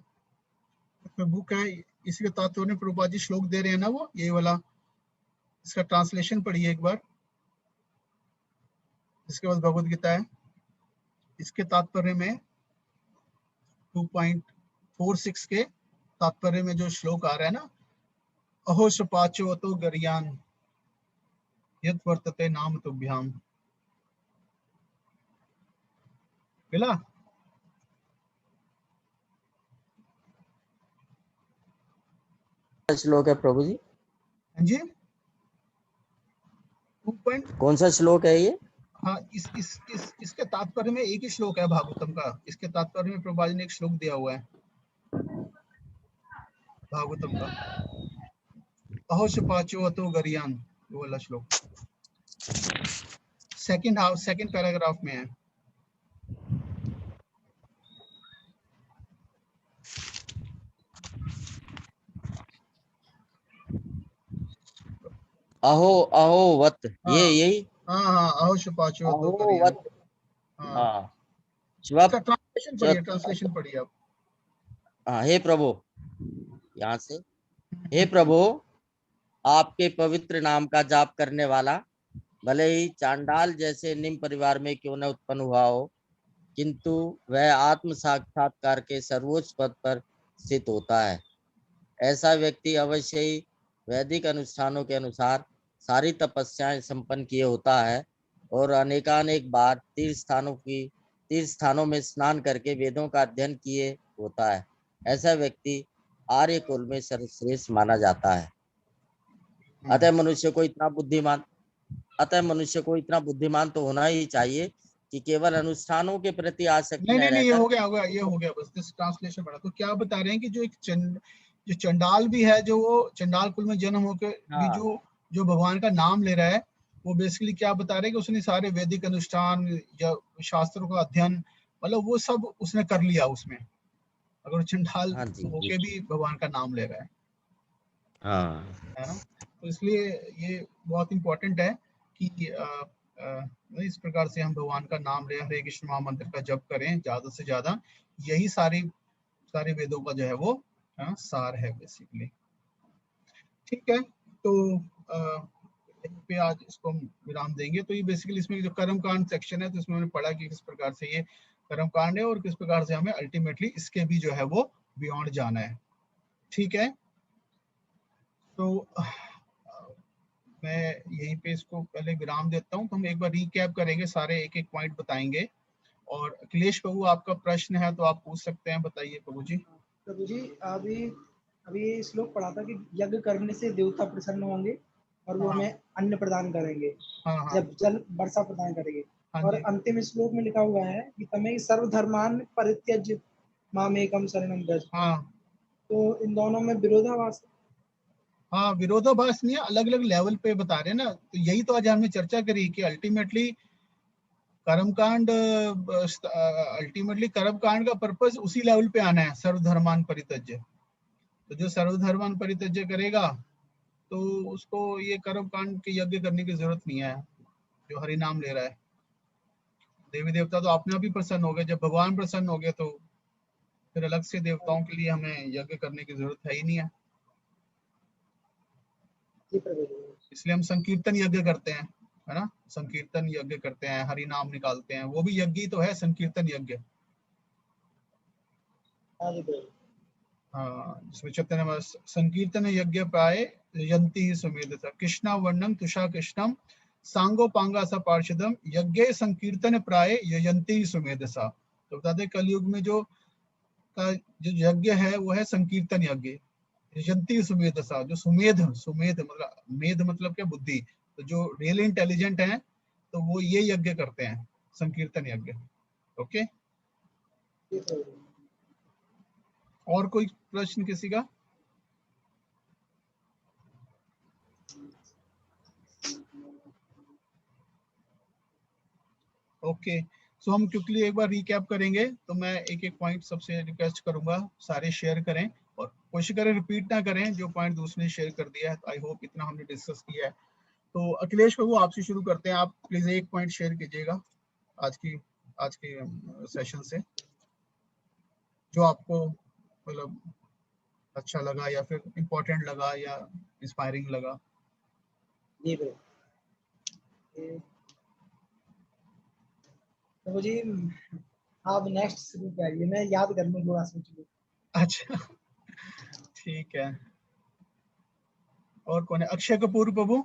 बुक है, इसी के तात्पर्य में प्रभुपाद जी श्लोक दे रहे हैं ना, वो ये वाला, इसका ट्रांसलेशन पढ़िए एक बार। इसके बाद भगवद गीता है, इसके तात्पर्य में 2.46 के तात्पर्य में जो श्लोक आ रहा है ना, अहोश पाचो अतो गरियान यत वर्तते नाम तुभ्याम। मिला? श्लोक है प्रभु जी? हाँ जी, कौन सा श्लोक है ये? हाँ, इसके तात्पर्य में एक ही श्लोक है भागवतम का। इसके तात्पर्य में प्रभुपाद जी ने एक श्लोक दिया हुआ है भागवतम का, अहोश पाचो अतो गरियान, वो वाला श्लोक सेकंड पैराग्राफ में है। अहो अहो वत, ये यही? हाँ, अहोश पाचो अतो गरियान। वत, हाँ, स्वप, ट्रांसलेशन पढ़िए आप। हाँ, हे प्रभु, यहाँ से, हे प्रभु, आपके पवित्र नाम का जाप करने वाला भले ही चांडाल जैसे निम्न परिवार में क्यों न उत्पन्न हुआ हो, किंतु वह आत्म साक्षात्कार के सर्वोच्च पद पर स्थित होता है। ऐसा व्यक्ति अवश्य ही वैदिक अनुष्ठानों के अनुसार सारी तपस्याएं संपन्न किए होता है और अनेकानेक बार तीर्थ स्थानों में स्नान करके वेदों का अध्ययन किए होता है। ऐसा व्यक्ति आर्य कुल में सर्वश्रेष्ठ माना जाता है। अतः मनुष्य को इतना बुद्धिमान तो होना ही चाहिए कि केवल अनुष्ठानों के प्रति आसक्ति न नहीं, ये रहकर, हो गया बस दिस ट्रांसलेशन बड़ा। तो क्या बता रहे हैं कि जो चंडाल भी है, जो वो चंडाल कुल में जन्म होकर भी जो भगवान का नाम ले रहा है, वो बेसिकली क्या बता रहे हैं कि उसने सारे वैदिक अनुष्ठान या शास्त्रों का अध्ययन, मतलब वो सब उसने कर लिया उसमें, अगर चंडाल होके भी भगवान का नाम ले रहा है ना। तो इसलिए ये बहुत इंपॉर्टेंट है कि इस प्रकार से हम भगवान का नाम ले, हरे कृष्ण महामंत्र का जप करें ज्यादा से ज्यादा। यही सारे वेदों का जो है वो सार है बेसिकली। ठीक है, तो यहीं पे आज इसको विराम देंगे। तो ये बेसिकली इसमें जो कर्म कांड सेक्शन है, तो इसमें हमने पढ़ा कि किस प्रकार से ये कर्म कांड है और किस प्रकार से हमें अल्टीमेटली इसके भी जो है वो बियॉन्ड जाना है। ठीक है, तो मैं यहीं पे इसको पहले विराम देता हूँ। तो हम एक बार रिकैप करेंगे, सारे एक एक पॉइंट बताएंगे। और अखिलेश प्रभु, आपका प्रश्न है तो आप पूछ सकते हैं, बताइए प्रभु जी। प्रभु जी, अभी ये श्लोक पढ़ा था कि यज्ञ करने से देवता प्रसन्न होंगे और वो हमें अन्न प्रदान करेंगे, जब जल वर्षा प्रदान करेंगे। और अंतिम श्लोक में लिखा हुआ है कि तमें सर्वधर्मान परित्यज्य मामेकम शरणं व्रज। तो इन दोनों में विरोधाभास? हाँ, विरोधाभास नहीं है, अलग अलग लेवल पे बता रहे हैं ना। तो यही तो आज हमने चर्चा करी कि अल्टीमेटली कर्मकांड का पर्पस उसी लेवल पे आना है, सर्वधर्मान परित्यज्य। तो जो सर्वधर्मान परित्यज्य करेगा तो उसको ये कर्मकांड के यज्ञ करने की जरूरत नहीं है, जो हरि नाम ले रहा है। देवी देवता तो अपने आप ही प्रसन्न हो गए। जब भगवान प्रसन्न हो गए तो फिर अलग से देवताओं के लिए हमें यज्ञ करने की जरूरत है ही नहीं है। इसलिए हम संकीर्तन यज्ञ करते हैं, है ना। संकीर्तन यज्ञ करते हैं, हरि नाम निकालते हैं, वो भी यज्ञ तो है, संकीर्तन यज्ञ। हाँ, इसमें चैतन्य संकीर्तन यज्ञ प्राय यंती सुमेधसा कृष्णा वर्णम तुषा कृष्णम सांगोपांगा सा पार्षदम यज्ञ संकीर्तन प्राय यंती सुमेधसा। तो बताते कलयुग में जो यज्ञ है वो है संकीर्तन यज्ञ। यंती सुमेधसा, जो सुमेध मतलब मेध मतलब क्या, बुद्धि। तो जो रियल इंटेलिजेंट है तो वो ये यज्ञ करते हैं, संकीर्तन यज्ञ। ओके, और कोई प्रश्न किसी का? ओके, सो हम क्विकली एक बार रिकैप करेंगे। तो मैं एक एक पॉइंट सबसे रिक्वेस्ट करूंगा सारे शेयर करें और कोशिश करें रिपीट ना करें जो पॉइंट दूसरे ने शेयर कर दिया है। आई होप इतना हमने डिस्कस किया है। तो अखिलेश प्रभु, आपसे शुरू करते हैं। आप प्लीज एक पॉइंट शेयर कीजिएगा आज के सेशन से, जो आपको मतलब अच्छा लगा या फिर इम्पोर्टेंट लगा या इंस्पायरिंग लगा। जी तो जी आप नेक्स्ट शुरू करिए, मैं याद कर लूँ थोड़ा सोच लूँ। अच्छा, ठीक है। और कौन है? अक्षय कपूर प्रभु।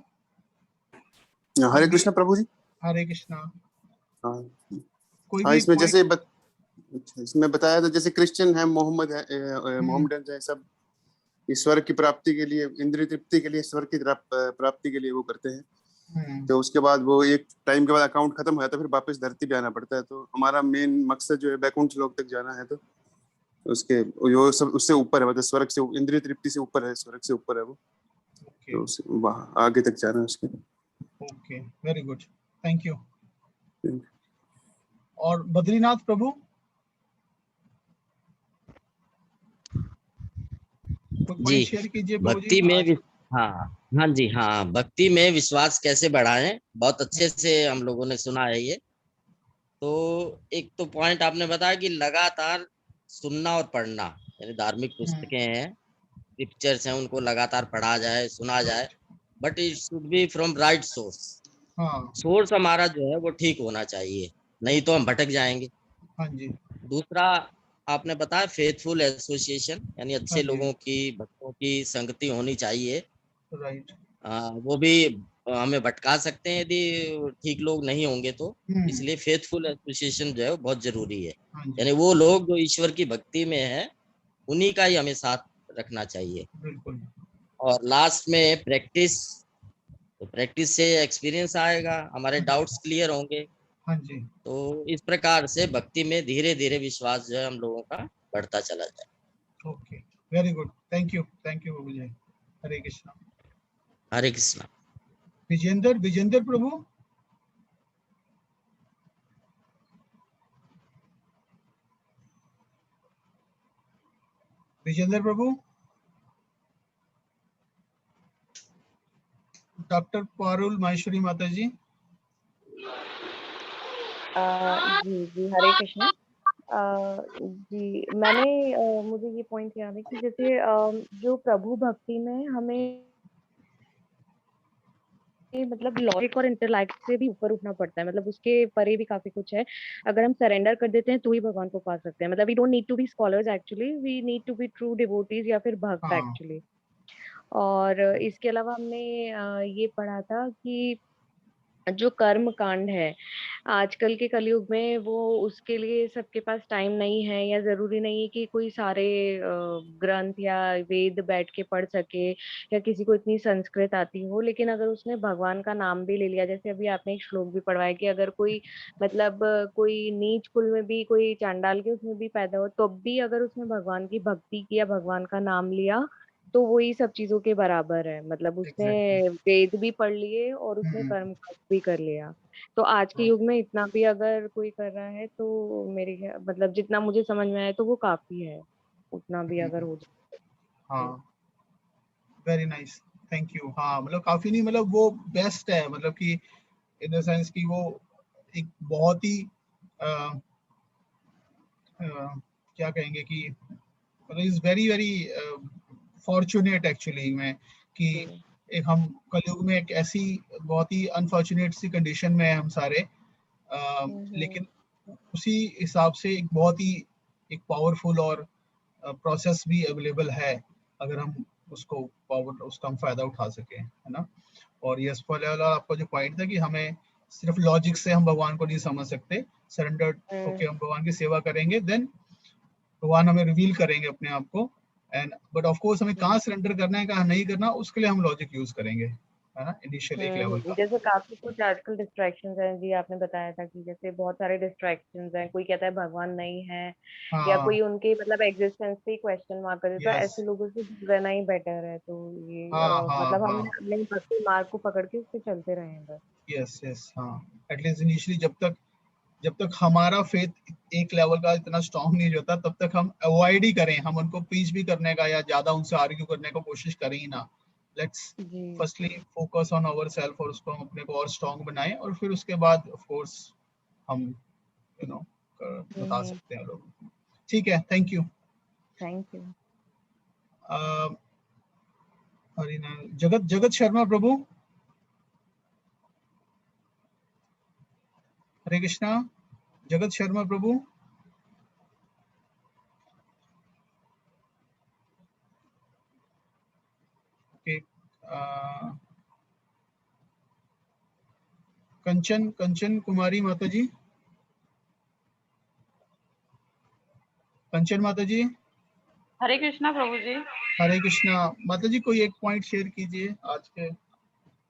हरे कृष्णा प्रभु जी। हरे कृष्णा। हाँ, कोई भी इसमें जैसे इसमें बताया था, जैसे क्रिश्चियन है, मोहम्मदन है, सब ईश्वर की प्राप्ति के लिए, इंद्रिय तृप्ति के लिए, ईश्वर की प्राप्ति के लिए वो करते हैं। तो उसके बाद वो एक टाइम के बाद अकाउंट खत्म हो जाता है, फिर वापस धरती पे आना पड़ता है। तो हमारा मेन मकसद जो है वैकुंठ लोक तक जाना है। तो उसके वो सब उससे ऊपर है, मतलब स्वर्ग से, इंद्रिय तृप्ति से ऊपर है, स्वर्ग से ऊपर है वो। तो वहाँ आगे तक जाना है उसके। Okay, very good, thank you. और बद्रीनाथ प्रभु, जी, शेयर कीजिए। भक्ति में हाँ जी, हाँ, भक्ति में विश्वास कैसे बढ़ाएं, बहुत अच्छे से हम लोगों ने सुना है ये। तो एक तो पॉइंट आपने बताया कि लगातार सुनना और पढ़ना, यानी धार्मिक पुस्तकें हैं, पिक्चर्स हैं, उनको लगातार पढ़ा जाए, सुना जाए but it should be from right source. हाँ सोर्स हमारा जो है वो ठीक होना चाहिए, नहीं तो हम भटक जाएंगे। हाँ जी दूसरा आपने बताया फेथफुल एसोसिएशन, यानी हाँ अच्छे जी लोगों की, भक्तों की संगति होनी चाहिए। राइट। वो भी हमें भटका सकते हैं यदि ठीक लोग नहीं होंगे तो। इसलिए फेथफुल एसोसिएशन जो है वो बहुत जरूरी है। हाँ जी यानी वो लोग जो ईश्वर की भक्ति में है उन्हीं का ही हमें साथ रखना चाहिए। बिल्कुल। और लास्ट में प्रैक्टिस, तो प्रैक्टिस से एक्सपीरियंस आएगा, हमारे डाउट्स क्लियर होंगे। हाँ जी तो इस प्रकार से भक्ति में धीरे धीरे विश्वास जो है हम लोगों का बढ़ता चला जाए। Okay very good thank you बाबू जी। हरे कृष्णा। हरे कृष्णा। विजेंद्र प्रभु। विजेंद्र प्रभु। डॉक्टर पारुल माहेश्वरी माता जी। जी जी हरे कृष्णा। जी मैंने मुझे ये पॉइंट याद है कि जैसे जो प्रभु भक्ति में हमें मतलब लॉजिक और इंटेलेक्ट से भी ऊपर उठना पड़ता है, मतलब उसके परे भी काफी कुछ है। अगर हम सरेंडर कर देते हैं तो ही भगवान को पा सकते हैं। मतलब we don't need to be scholars actually, we need to be true devotees या फिर भक्त हाँ एक्चुअली। और इसके अलावा हमने ये पढ़ा था कि जो कर्म कांड है आजकल के कलयुग में, वो उसके लिए सबके पास टाइम नहीं है, या जरूरी नहीं है कि कोई सारे ग्रंथ या वेद बैठ के पढ़ सके, या किसी को इतनी संस्कृत आती हो। लेकिन अगर उसने भगवान का नाम भी ले लिया, जैसे अभी आपने एक श्लोक भी पढ़वाया कि अगर कोई मतलब कोई नीच कुल में भी, कोई चांडाल के उसमें भी पैदा हो, तो भी अगर उसने भगवान की भक्ति किया, भगवान का नाम लिया, तो वही सब चीजों के बराबर है। मतलब उसने एग्जैक्टली। वेद भी पढ़ लिए और उसने कर्म कांड भी कर लिया। तो आज के युग में इतना भी अगर कोई कर रहा है तो मतलब जितना मुझे समझ में आया तो वो काफी है, उतना भी अगर हो जाए तो। हाँ वेरी नाइस थैंक यू। हाँ मतलब काफी नहीं, मतलब वो बेस्ट है, मतलब कि इन द सेंस कि वो एक बहुत ही अ, क्या कहेंगे कि मतलब is very very fortunate actually में कि जी एक हम कलयुग में एक ऐसी बहुत ही अनफॉर्चुनेट सी कंडीशन में है हम सारे। हम्म लेकिन उसी हिसाब से एक बहुत ही एक पावरफुल और प्रोसेस भी अवेलेबल है, अगर हम उसको पावर उसका हम फायदा उठा सके, है ना। और यस वाला आपका जो पॉइंट था कि हमें सिर्फ लॉजिक से हम भगवान को नहीं समझ सकते, सरेंडर्ड हम्म, होके हम भगवान की सेवा करेंगे, देन भगवान हमें रिवील करेंगे अपने आप को। एंड बट ऑफ कोर्स हमें कहाँ सरेंडर करना है कहाँ नहीं करना, उसके लिए हम लॉजिक यूज करेंगे, है ना, इनिशियल एक लेवल का। जैसे काफी कुछ आजकल डिस्ट्रैक्शंस हैं जी। आपने बताया था कि जैसे बहुत सारे डिस्ट्रैक्शंस हैं, कोई कहता है भगवान नहीं है, या हाँ कोई उनके मतलब एग्जिस्टेंस पे क्वेश्चन मार्क कर देता है। यस ऐसे लोगों से दूर रहना ही बेटर है। तो ये हाँ हाँ मतलब हाँ हमें अपने भक्ति मार्ग को पकड़ के उस पे चलते रहें बस। यस यस हाँ। एटलीस्ट इनिशियली जब तक हमारा फेथ एक लेवल का इतना स्ट्रांग नहीं होता, तब तक हम अवॉइड ही करें, हम उनको पीच भी करने का या ज्यादा उनसे आर्ग्यू करने का कोशिश करें ही ना। लेट्स जी firstly focus on our self और उसको हम अपने को और स्ट्रांग बनाएं, और फिर उसके बाद ऑफ कोर्स हम यू नो बता सकते हैं लोग। ठीक है थैंक यू। Thank you. हरिना जगत जगत शर्मा प्रभु। हरे कृष्णा। जगत शर्मा प्रभु। ओके। कंचन कंचन कुमारी माता जी। कंचन माता जी। हरे कृष्णा प्रभु जी। हरे कृष्णा माता जी, कोई एक पॉइंट शेयर कीजिए आज के।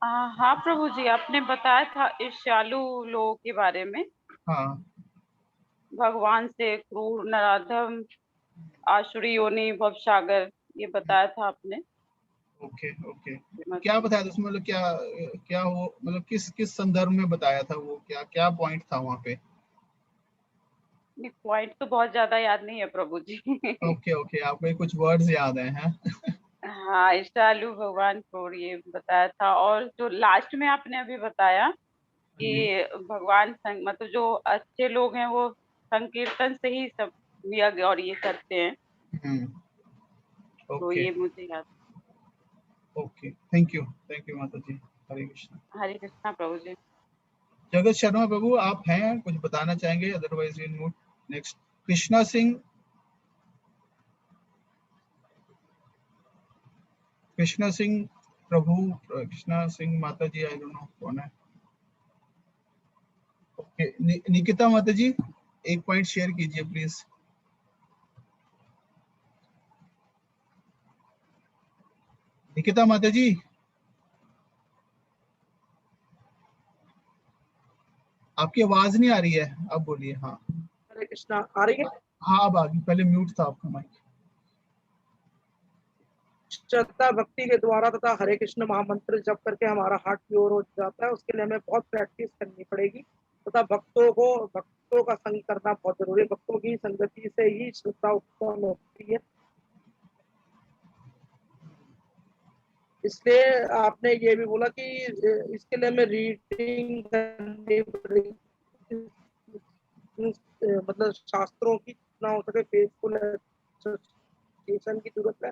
हाँ प्रभु जी, आपने बताया था ईर्ष्यालु लोगों के बारे में, हाँ भगवान से क्रूर, नराधम, आसुरी योनि, भवसागर, ये बताया था आपने। Okay okay. क्या बताया था उसमें, मतलब क्या क्या वो मतलब किस किस संदर्भ में बताया था, वो क्या क्या पॉइंट था वहाँ पे। पॉइंट तो बहुत ज्यादा याद नहीं है प्रभु जी। ओके ओके, आपको कुछ वर्ड्स याद हैं? हाँ, ईर्ष्यालु, भगवान क्रूर, ये बताया था। और जो लास्ट में आपने अभी बताया जी कि भगवान मतलब जो अच्छे लोग हैं वो संकीर्तन से ही सब लिया गया और ये करते हैं, तो ओके ये मुझे याद। ओके, थैंक यू माता जी। हरे कृष्णा। हरे कृष्णा प्रभु जी। जगत शर्मा प्रभु आप हैं, कुछ बताना चाहेंगे? Otherwise we move next. Krishna Singh प्रभु, कृष्णा सिंह माता जी, आई डोंट नो कौन है। ओके, निकिता माता जी एक पॉइंट शेयर कीजिए प्लीज। निकिता माता जी, आपकी आवाज नहीं आ रही है, अब बोलिए। हाँ हरे कृष्णा। आ रही है? हाँ अब आ गई, पहले म्यूट था आपका माइक। श्रद्धा भक्ति के द्वारा तथा हरे कृष्ण महामंत्र जप करके हमारा हार्ट प्योर हो जाता है। उसके लिए हमें बहुत प्रैक्टिस करनी पड़ेगी तथा भक्तों का संग करना बहुत जरूरी है। भक्तों की संगति से ही श्रद्धा उत्पन्न होती है। इसलिए आपने ये भी बोला कि इसके लिए हमें रीडिंग करनी पड़ेगी, मतलब शास्त्रों की जितना हो सके फेथफुल एसोसिएशन की जरूरत है,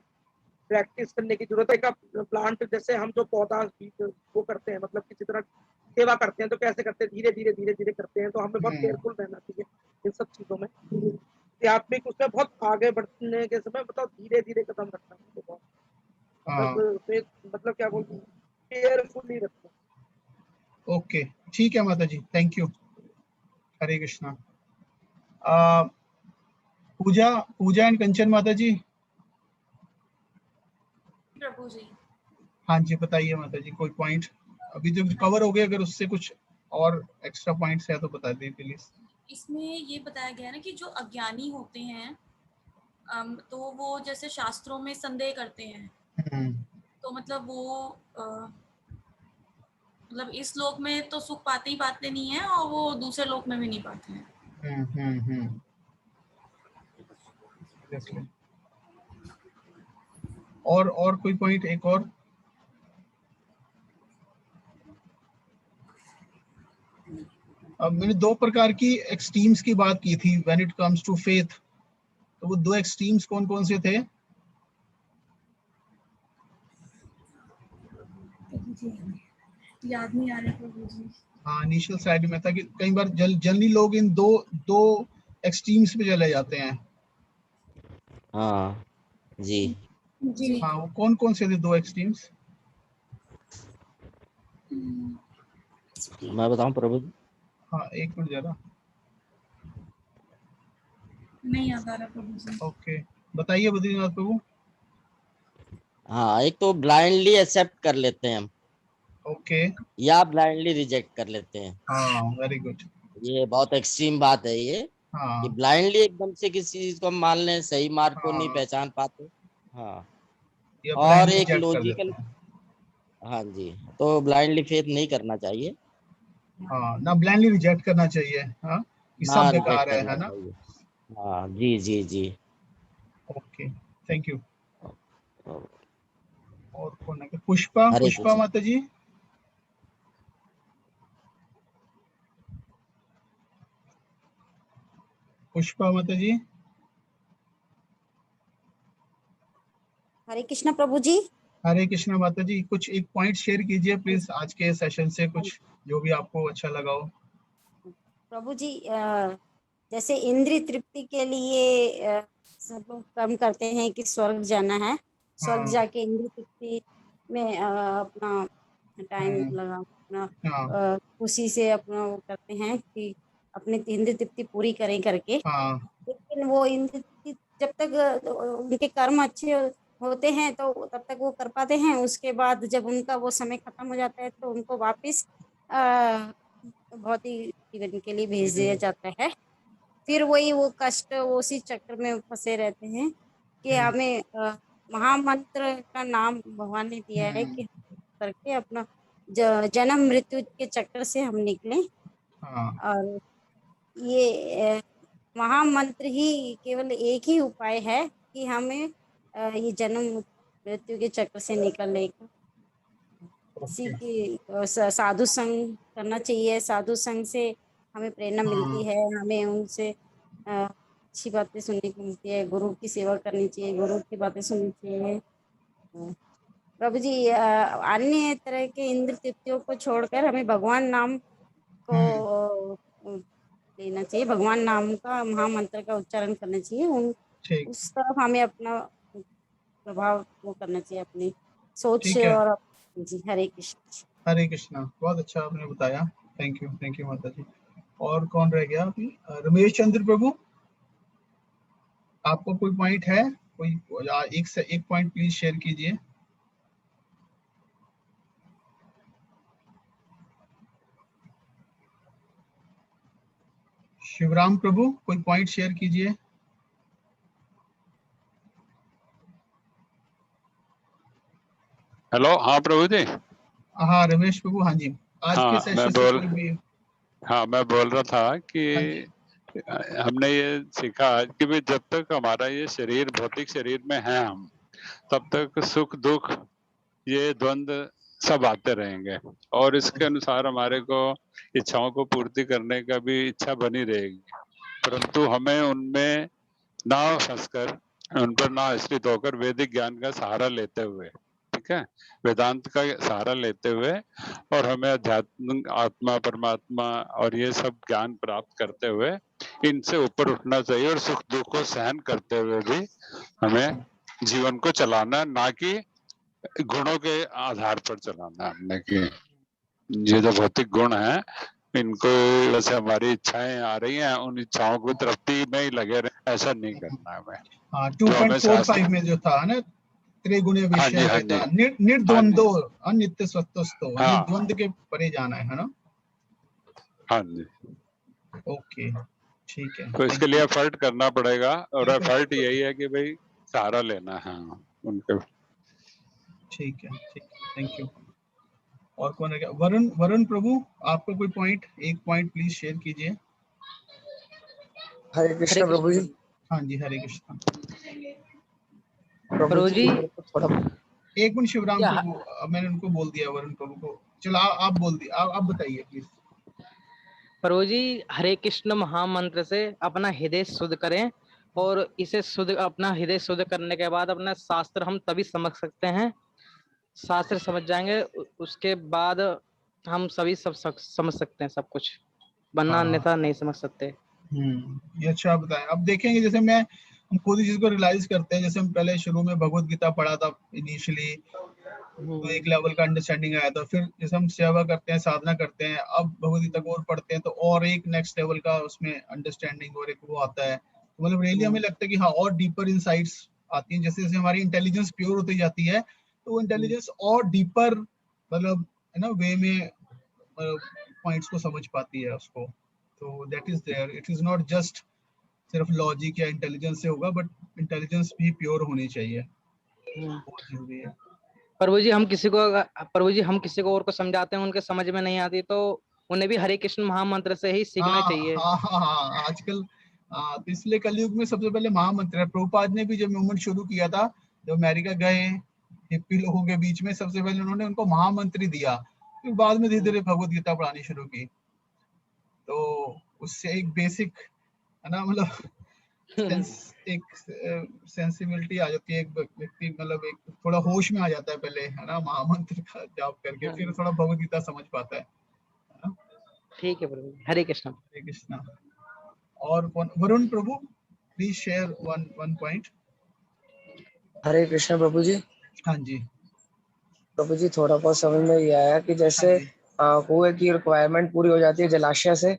प्रैक्टिस करने की जरूरत है। का प्लांट जैसे हम जो पौधा वो करते हैं, मतलब किसी तरह सेवा करते हैं, तो कैसे करते हैं? धीरे धीरे करते हैं। तो हमें बहुत केयरफुल रहना चाहिए इन सब चीजों में। आध्यात्मिक उसमें बहुत आगे बढ़ने के समय मतलब धीरे धीरे कदम रखना है, बहुत मतलब क्या बोलते हैं, केयरफुली रखना। ओके ठीक है माता जी, thank you. Hare Krishna. Puja and Kanchan माता जी। प्रभु जी। हाँ जी बताइए माता जी, कोई पॉइंट अभी जो कवर हो गया, अगर उससे कुछ और एक्स्ट्रा पॉइंट्स है तो बता दीजिए प्लीज। इसमें ये बताया गया ना कि जो अज्ञानी होते हैं तो वो जैसे शास्त्रों में संदेह करते हैं, तो मतलब वो मतलब इस लोक में तो सुख पाते नहीं है और वो दूसरे लोक में भी नहीं पाते हैं। और कोई पॉइंट एक और? अब मैंने दो प्रकार की एक्सट्रीम्स की बात की थी when it comes to faith, तो वो दो एक्सट्रीम्स कौन कौन से थे? याद नहीं आ रहा प्रभु जी। हाँ इनिशियल साइड में था कि कई बार जनरली लोग इन दो एक्सट्रीम्स पे चले जाते हैं। हाँ जी जी। हाँ वो कौन कौन से थे दो एक्सट्रीम्स? मैं बताऊं प्रभु जी? हाँ एक मिनट जरा, नहीं याद आ रहा प्रभु जी। ओके बताइए बद्रीनाथ प्रभु। हाँ, एक तो ब्लाइंडली एक्सेप्ट कर लेते हैं हम, ओके या ब्लाइंडली रिजेक्ट कर लेते हैं। हाँ वेरी गुड। ये बहुत एक्सट्रीम बात है ये, हाँ कि ब्लाइंडली एकदम से किसी चीज को हम मान लें, सही मार्ग को नहीं हाँ पहचान पाते। हाँ, ये और ब्लाइंडली एक रिजेक्ट कर देते लॉजिकल, हैं। हाँ जी, तो ब्लाइंडली फेथ नहीं करना चाहिए, हाँ ना ब्लाइंडली रिजेक्ट करना चाहिए, हाँ ये ना सब रिजेक्ट बेकार करना है ना। चाहिए। हाँ जी जी जी। Okay thank you. और और कौन है? पुष्पा हरे कृष्ण। माता जी। पुष्पा माता जी। हरे कृष्ण प्रभु जी। हरे कृष्णा माता जी, कुछ एक पॉइंट शेयर कीजिए प्लीज आज के सेशन से, कुछ जो भी आपको अच्छा लगा हो। प्रभु जी जैसे इंद्रिय तृप्ति के लिए सब लोग कर्म करते हैं कि स्वर्ग जाना है, स्वर्ग जाके इंद्रिय तृप्ति में अपना टाइम लगा, अपना खुशी से अपना वो करते हैं कि अपनी इंद्रिय तृप्ति पूरी करें करके। लेकिन वो इंद्रिय तृप्ति जब तक उनके कर्म अच्छे होते हैं तो तब तक वो कर पाते हैं। उसके बाद जब उनका वो समय खत्म हो जाता है तो उनको वापस बहुत ही जीवन के लिए भेज दिया जाता है। फिर वही वो कष्ट, वो उसी चक्र में फंसे रहते हैं कि हमें महामंत्र का नाम भगवान ने दिया है कि करके अपना जन्म मृत्यु के चक्र से हम निकलें। और ये महामंत्र ही केवल एक ही उपाय है कि हमें ये जन्म मृत्यु के चक्र से निकलने का। इसी की साधु संग करना चाहिए। साधु संग से हमें प्रेरणा मिलती है, हमें उनसे अच्छी बातें सुनने को मिलती है, गुरु की सेवा करनी चाहिए, गुरु की बातें सुननी चाहिए। प्रभु जी अन्य तरह के इंद्र तृप्तियों को छोड़कर हमें भगवान नाम को लेना चाहिए, भगवान नाम का महामंत्र का उच्चारण करना चाहिए, उस तरफ हमें अपना प्रभाव वो करना चाहिए, अपनी सोच। और जी हरे कृष्ण। हरे कृष्णा, बहुत अच्छा आपने बताया, थैंक यू माता जी। और कौन रह गया अभी? रमेश चंद्र प्रभु, आपको कोई पॉइंट है? कोई एक पॉइंट प्लीज शेयर कीजिए। शिवराम प्रभु, कोई पॉइंट शेयर कीजिए। हेलो, हाँ प्रभु जी। हाँ रमेश प्रभु, हाँ जी। आज के सेशन से कोई भी? हाँ, मैं बोल रहा था कि हमने ये सीखा कि भी जब तक हमारा ये शरीर भौतिक शरीर में है हम, तब तक सुख दुख ये द्वंद्व सब आते रहेंगे, और इसके अनुसार हमारे को इच्छाओं को पूर्ति करने का भी इच्छा बनी रहेगी, परंतु हमें उनमें ना फंसकर, उन पर ना आश्रित होकर वैदिक ज्ञान का सहारा लेते हुए, ठीक है, वेदांत का सहारा लेते हुए, और हमें अध्यात्म आत्मा परमात्मा और ये सब ज्ञान प्राप्त करते हुए इनसे ऊपर उठना चाहिए, और सुख दुख को सहन करते हुए भी हमें जीवन को चलाना, ना कि गुणों के आधार पर चलाना। हमने कि ये जो भौतिक गुण है, इनको जैसे हमारी इच्छाएं आ रही हैं, उन इच्छाओं को तृप्ति में ही लगे रहे, ऐसा नहीं करना है हमें। हाँ, 2.45 में जो था ना, त्रिगुणीय विषय निर्द्वंदो अनित्य स्वतस्तो, द्वंद्व के परे जाना है ना? हाँ जी। ओके, ठीक है। तो इसके लिए एफर्ट करना पड़ेगा, और एफर्ट यही है कि भाई सहारा लेना है उनके। ठीक है, थैंक यू। और कौन है क्या? वरुण प्रभु, आपको कोई पॉइंट, एक पॉइंट प्लीज शेयर कीजिए। हरे कृष्ण प्रभु जी। हाँ जी, हरे कृष्ण प्रभु जी। थोड़ा एक मिनट शिवराम प्रभु, मैंने उनको बोल दिया, वरुण प्रभु को। चलो आप बोल दिए, आप बताइए प्लीज। प्रभु जी, हरे कृष्ण महामंत्र से अपना हृदय शुद्ध करें, और इसे अपना हृदय शुद्ध करने के बाद अपना शास्त्र हम तभी समझ सकते हैं, शास्त्र समझ जाएंगे, उसके बाद हम सभी सब समझ सकते हैं सब कुछ, वरना अन्यथा नहीं समझ सकते। ये अच्छा बताया। अब देखेंगे, जैसे हम खुद ही चीज को रियलाइज करते हैं, जैसे हम पहले शुरू में भगवत गीता पढ़ा था इनिशियली, तो एक लेवल का अंडरस्टैंडिंग आया था, फिर जैसे हम सेवा करते हैं, साधना करते हैं, अब भगवत गीता को और पढ़ते हैं, तो और एक नेक्स्ट लेवल का उसमें अंडरस्टैंडिंग और एक वो आता है, तो मतलब रियली हमें लगता है कि हाँ, और डीपर इनसाइट्स आती हैं। जैसे जैसे हमारी इंटेलिजेंस प्योर होती जाती है, तो वो इंटेलिजेंस और डीपर मतलब है ना वे में पॉइंट्स को समझ पाती है उसको। तो that is there, it is not just सिर्फ लॉजिक या इंटेलिजेंस से होगा, बट इंटेलिजेंस भी प्योर होनी चाहिए, बहुत जरूरी है। प्रभु जी, हम किसी को और को समझाते हैं, उनके समझ में नहीं आती, तो उन्हें भी हरे कृष्ण महामंत्र से ही सीखना चाहिए। हाँ, आजकल तो इसलिए कलयुग में सबसे पहले महामंत्र है। प्रभुपाद ने भी जब मूवमेंट शुरू किया था, जब अमेरिका गए हिप्पी लोगों के बीच में, सबसे पहले उन्होंने उनको महामंत्र ही दिया, फिर बाद में धीरे धीरे भगवत गीता पढ़ानी शुरू की। तो उससे एक बेसिक है ना, मतलब एक सेंसिबिलिटी आ जाती है, एक व्यक्ति मतलब एक थोड़ा होश में आ जाता है पहले, है ना, महामंत्र का जाप करके, फिर थोड़ा भगवत गीता समझ पाता है। ठीक है प्रभु, हरे कृष्ण। हरे कृष्णा। और वरुण प्रभु, प्लीज शेयर वन पॉइंट। हरे कृष्ण प्रभु जी। हाँ जी प्रभु जी, थोड़ा बहुत समझ में ये आया कि जैसे कुएं की रिक्वायरमेंट पूरी हो जाती है जलाशय से,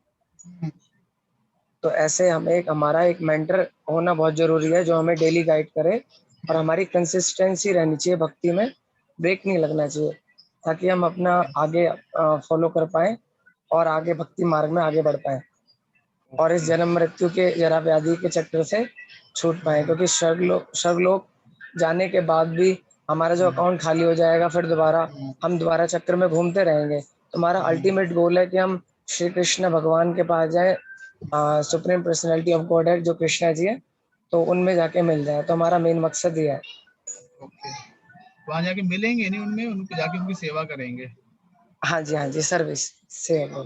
तो ऐसे हमारा एक मेंटर होना बहुत जरूरी है, जो हमें डेली गाइड करे, और हमारी कंसिस्टेंसी रहनी चाहिए भक्ति में, ब्रेक नहीं लगना चाहिए, ताकि हम अपना आगे फॉलो कर पाए और आगे भक्ति मार्ग में आगे बढ़ पाए, और इस जन्म मृत्यु के जरा व्याधि के चक्कर से छूट पाए। क्योंकि स्वर्गलोक जाने के बाद भी हमारा जो अकाउंट खाली हो जाएगा, फिर हम दोबारा चक्कर में घूमते रहेंगे। तो हमारा अल्टीमेट गोल है कि हम श्री कृष्ण भगवान के पास जाए, सुप्रीम पर्सनैलिटी ऑफ गॉड है जो कृष्णा जी है, तो उनमें जाके मिल जाए, तो हमारा मेन मकसद ये है। वहां जाके मिलेंगे नहीं उनमें, उनको जाके उनकी सेवा करेंगे। हाँ जी, सर्विस सेवा।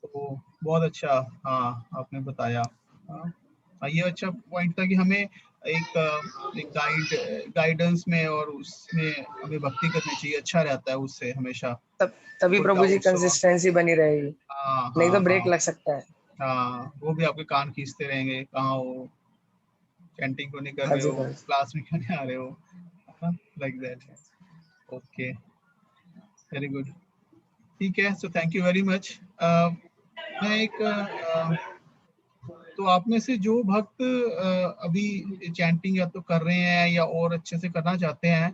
तो बहुत अच्छा, हाँ आपने बताया। ये अच्छा पॉइंट था कि हमें एक गाइडेंस में और उसमें हमें भक्ति करनी चाहिए, अच्छा रहता है उससे हमेशा। तभी प्रभु जी कंसिस्टेंसी बनी रहेगी। हाँ, नहीं तो हाँ, ब्रेक हाँ, लग सकता है। हाँ, वो भी आपके कान खींचते रहेंगे, कहाँ हो, चैंटिंग को नहीं कर हाँ रहे जी, हो, हाँ। क्लास में क्यों नहीं आ रहे हो, like that. Okay, very good, ठीक है। So thank you very much. मैं एक तो आप में से जो भक्त अभी चैंटिंग या तो कर रहे हैं या और अच्छे से करना चाहते हैं,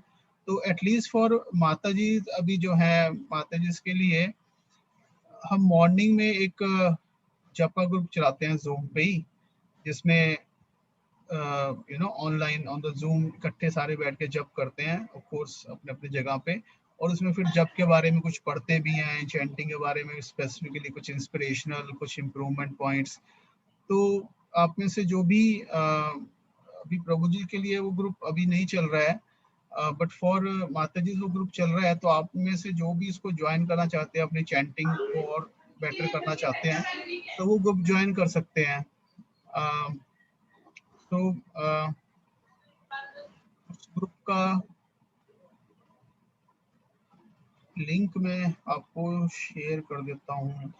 तो एटलीस्ट फॉर माता जी अभी जो है, माता जी के लिए हम मॉर्निंग में एक जपा ग्रुप चलाते हैं जूम पे ही, जिसमें ऑनलाइन ऑन द जूम इकट्ठे सारे बैठ के जप करते हैं, ऑफ कोर्स अपने अपनी जगह पे, और उसमें फिर जप के बारे में कुछ पढ़ते भी हैं, चैंटिंग के बारे में स्पेसिफिकली कुछ इंस्पिरेशनल, कुछ इम्प्रूवमेंट पॉइंट्स। तो आप में से जो भी अभी प्रभु जी के लिए वो ग्रुप अभी नहीं चल रहा है, बट फॉर माता जी जो ग्रुप चल रहा है, तो आप में से जो भी इसको ज्वाइन करना चाहते हैं, अपनी चैंटिंग को और बेटर करना चाहते हैं, तो वो ग्रुप ज्वाइन कर सकते हैं। तो उस ग्रुप का लिंक मैं आपको शेयर कर देता हूँ।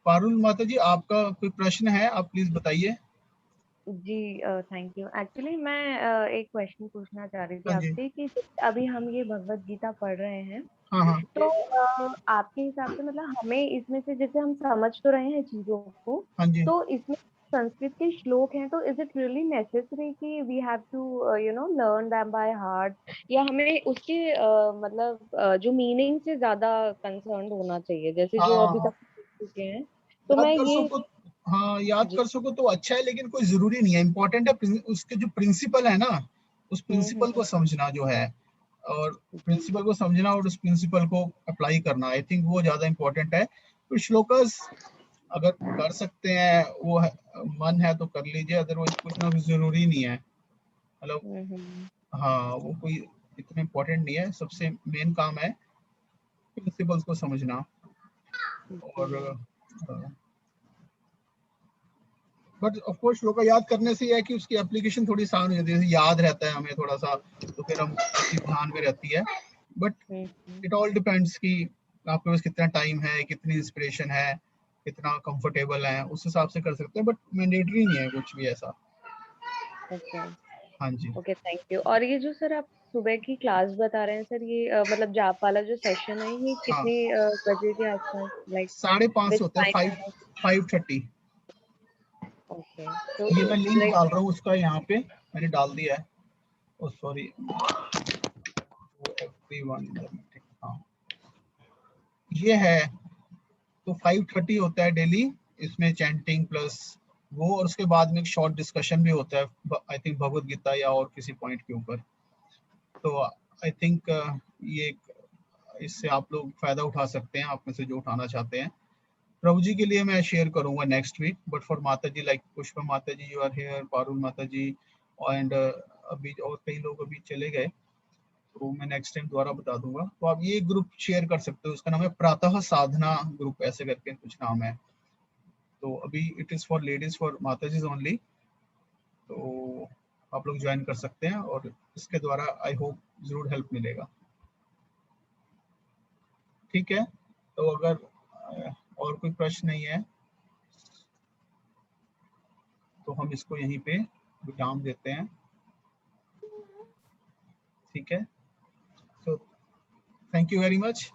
पारुल माता जी, आपका कोई प्रश्न है, आप प्लीज बताइए। जी थैंक यू। एक्चुअली मैं एक क्वेश्चन पूछना चाह रही थी हाँ जी। आपसे कि जैसे अभी हम ये भगवत गीता पढ़ रहे हैं, हाँ, हाँ, तो आपके हिसाब से मतलब हमें इसमें से, जैसे हम समझ तो रहे हैं चीजों को, हाँ जी। तो इसमें संस्कृत के श्लोक हैं, तो इज इट रियली नेसेसरी कि we have to learn them by heart, या हमें उसके मतलब जो मीनिंग से ज्यादा कंसर्न्ड होना चाहिए, जैसे जो अभी हाँ, तक सीख चुके हैं? तो याद मैं कर ये सको, हाँ, याद जी कर सको तो अच्छा है, लेकिन कोई जरूरी नहीं है। इम्पोर्टेंट है उसके जो प्रिंसिपल है ना, उस प्रिंसिपल को समझना जो है, और प्रिंसिपल को समझना और उस प्रिंसिपल को अप्लाई करना, आई थिंक वो ज्यादा इम्पोर्टेंट है। तो श्लोकस अगर कर सकते हैं, वो मन है तो कर लीजिए, अदरवाइज कुछ ना कुछ जरूरी नहीं है, मतलब हाँ, वो कोई इतना इम्पोर्टेंट नहीं है। सबसे मेन काम है प्रिंसिपल्स को समझना। और बट ऑफ कोर्स श्लोक का याद करने से यह है कि उसकी एप्लीकेशन थोड़ी आसान हो जाती है, याद रहता है हमें थोड़ा सा, तो फिर हम चीज ध्यान में रहती है। बट इट ऑल डिपेंड्स कि आपके पास कितना टाइम है, कितनी इंस्पिरेशन है, कितना कंफर्टेबल है, उस हिसाब से कर सकते हैं, बट मैंडेटरी नहीं है कुछ भी ऐसा। ओके हाँ जी। Okay, thank you. और ये जो सर आप सुबह की क्लास बता रहे हैं सर, ये मतलब जाप वाला जो सेशन है, ये हाँ, कितने बजे के आसपास, लाइक 5:30 विच होता है, टाइम? 5:30। ओके, तो ये मैं लिंक लाइक डाल रहा हूँ उसका, यहाँ पे मैंने डाल दिया है। ओ सॉरी, एवरीवन, हाँ, ये है। तो 5:30 होता है डेली, इसमें चैंटिंग प्लस वो, और उसके बाद में एक शॉर्ट डिस्कशन भी होता है, आई थिंक भगवत गीता या और किसी पॉइंट के ऊपर। तो आई थिंक ये इससे आप लोग फायदा उठा सकते हैं, आप में से जो उठाना चाहते हैं। प्रभु जी के लिए मैं शेयर करूंगा नेक्स्ट वीक, बट फॉर माता जी लाइक पुष्पा माता जी, यू आर हियर, पारुल माता जी, एंड अभी और कई लोग अभी चले गए, तो मैं नेक्स्ट टाइम दोबारा बता दूंगा। तो आप ये ग्रुप शेयर कर सकते हो, उसका नाम है प्रातः साधना ग्रुप, ऐसे करके कुछ नाम है। तो अभी it is for ladies, for माता जी ओनली, तो आप लोग ज्वाइन कर सकते हैं, और इसके द्वारा आई होप जरूर हेल्प मिलेगा। ठीक है, तो अगर और कोई प्रश्न नहीं है तो हम इसको यहीं पे विराम देते हैं। ठीक है, so thank you very much,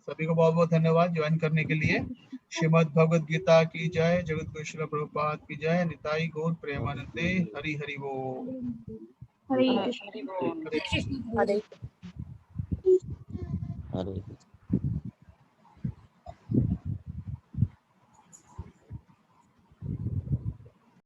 सभी को बहुत बहुत धन्यवाद ज्वाइन करने के लिए। श्रीमद् भगवद गीता की जय, जगत गुरु श्रील प्रभुपाद की जय, निताई गौर प्रेमानंदे, हरि हरि बोल। हरे हरि कृष्ण। बोल। हरे हरे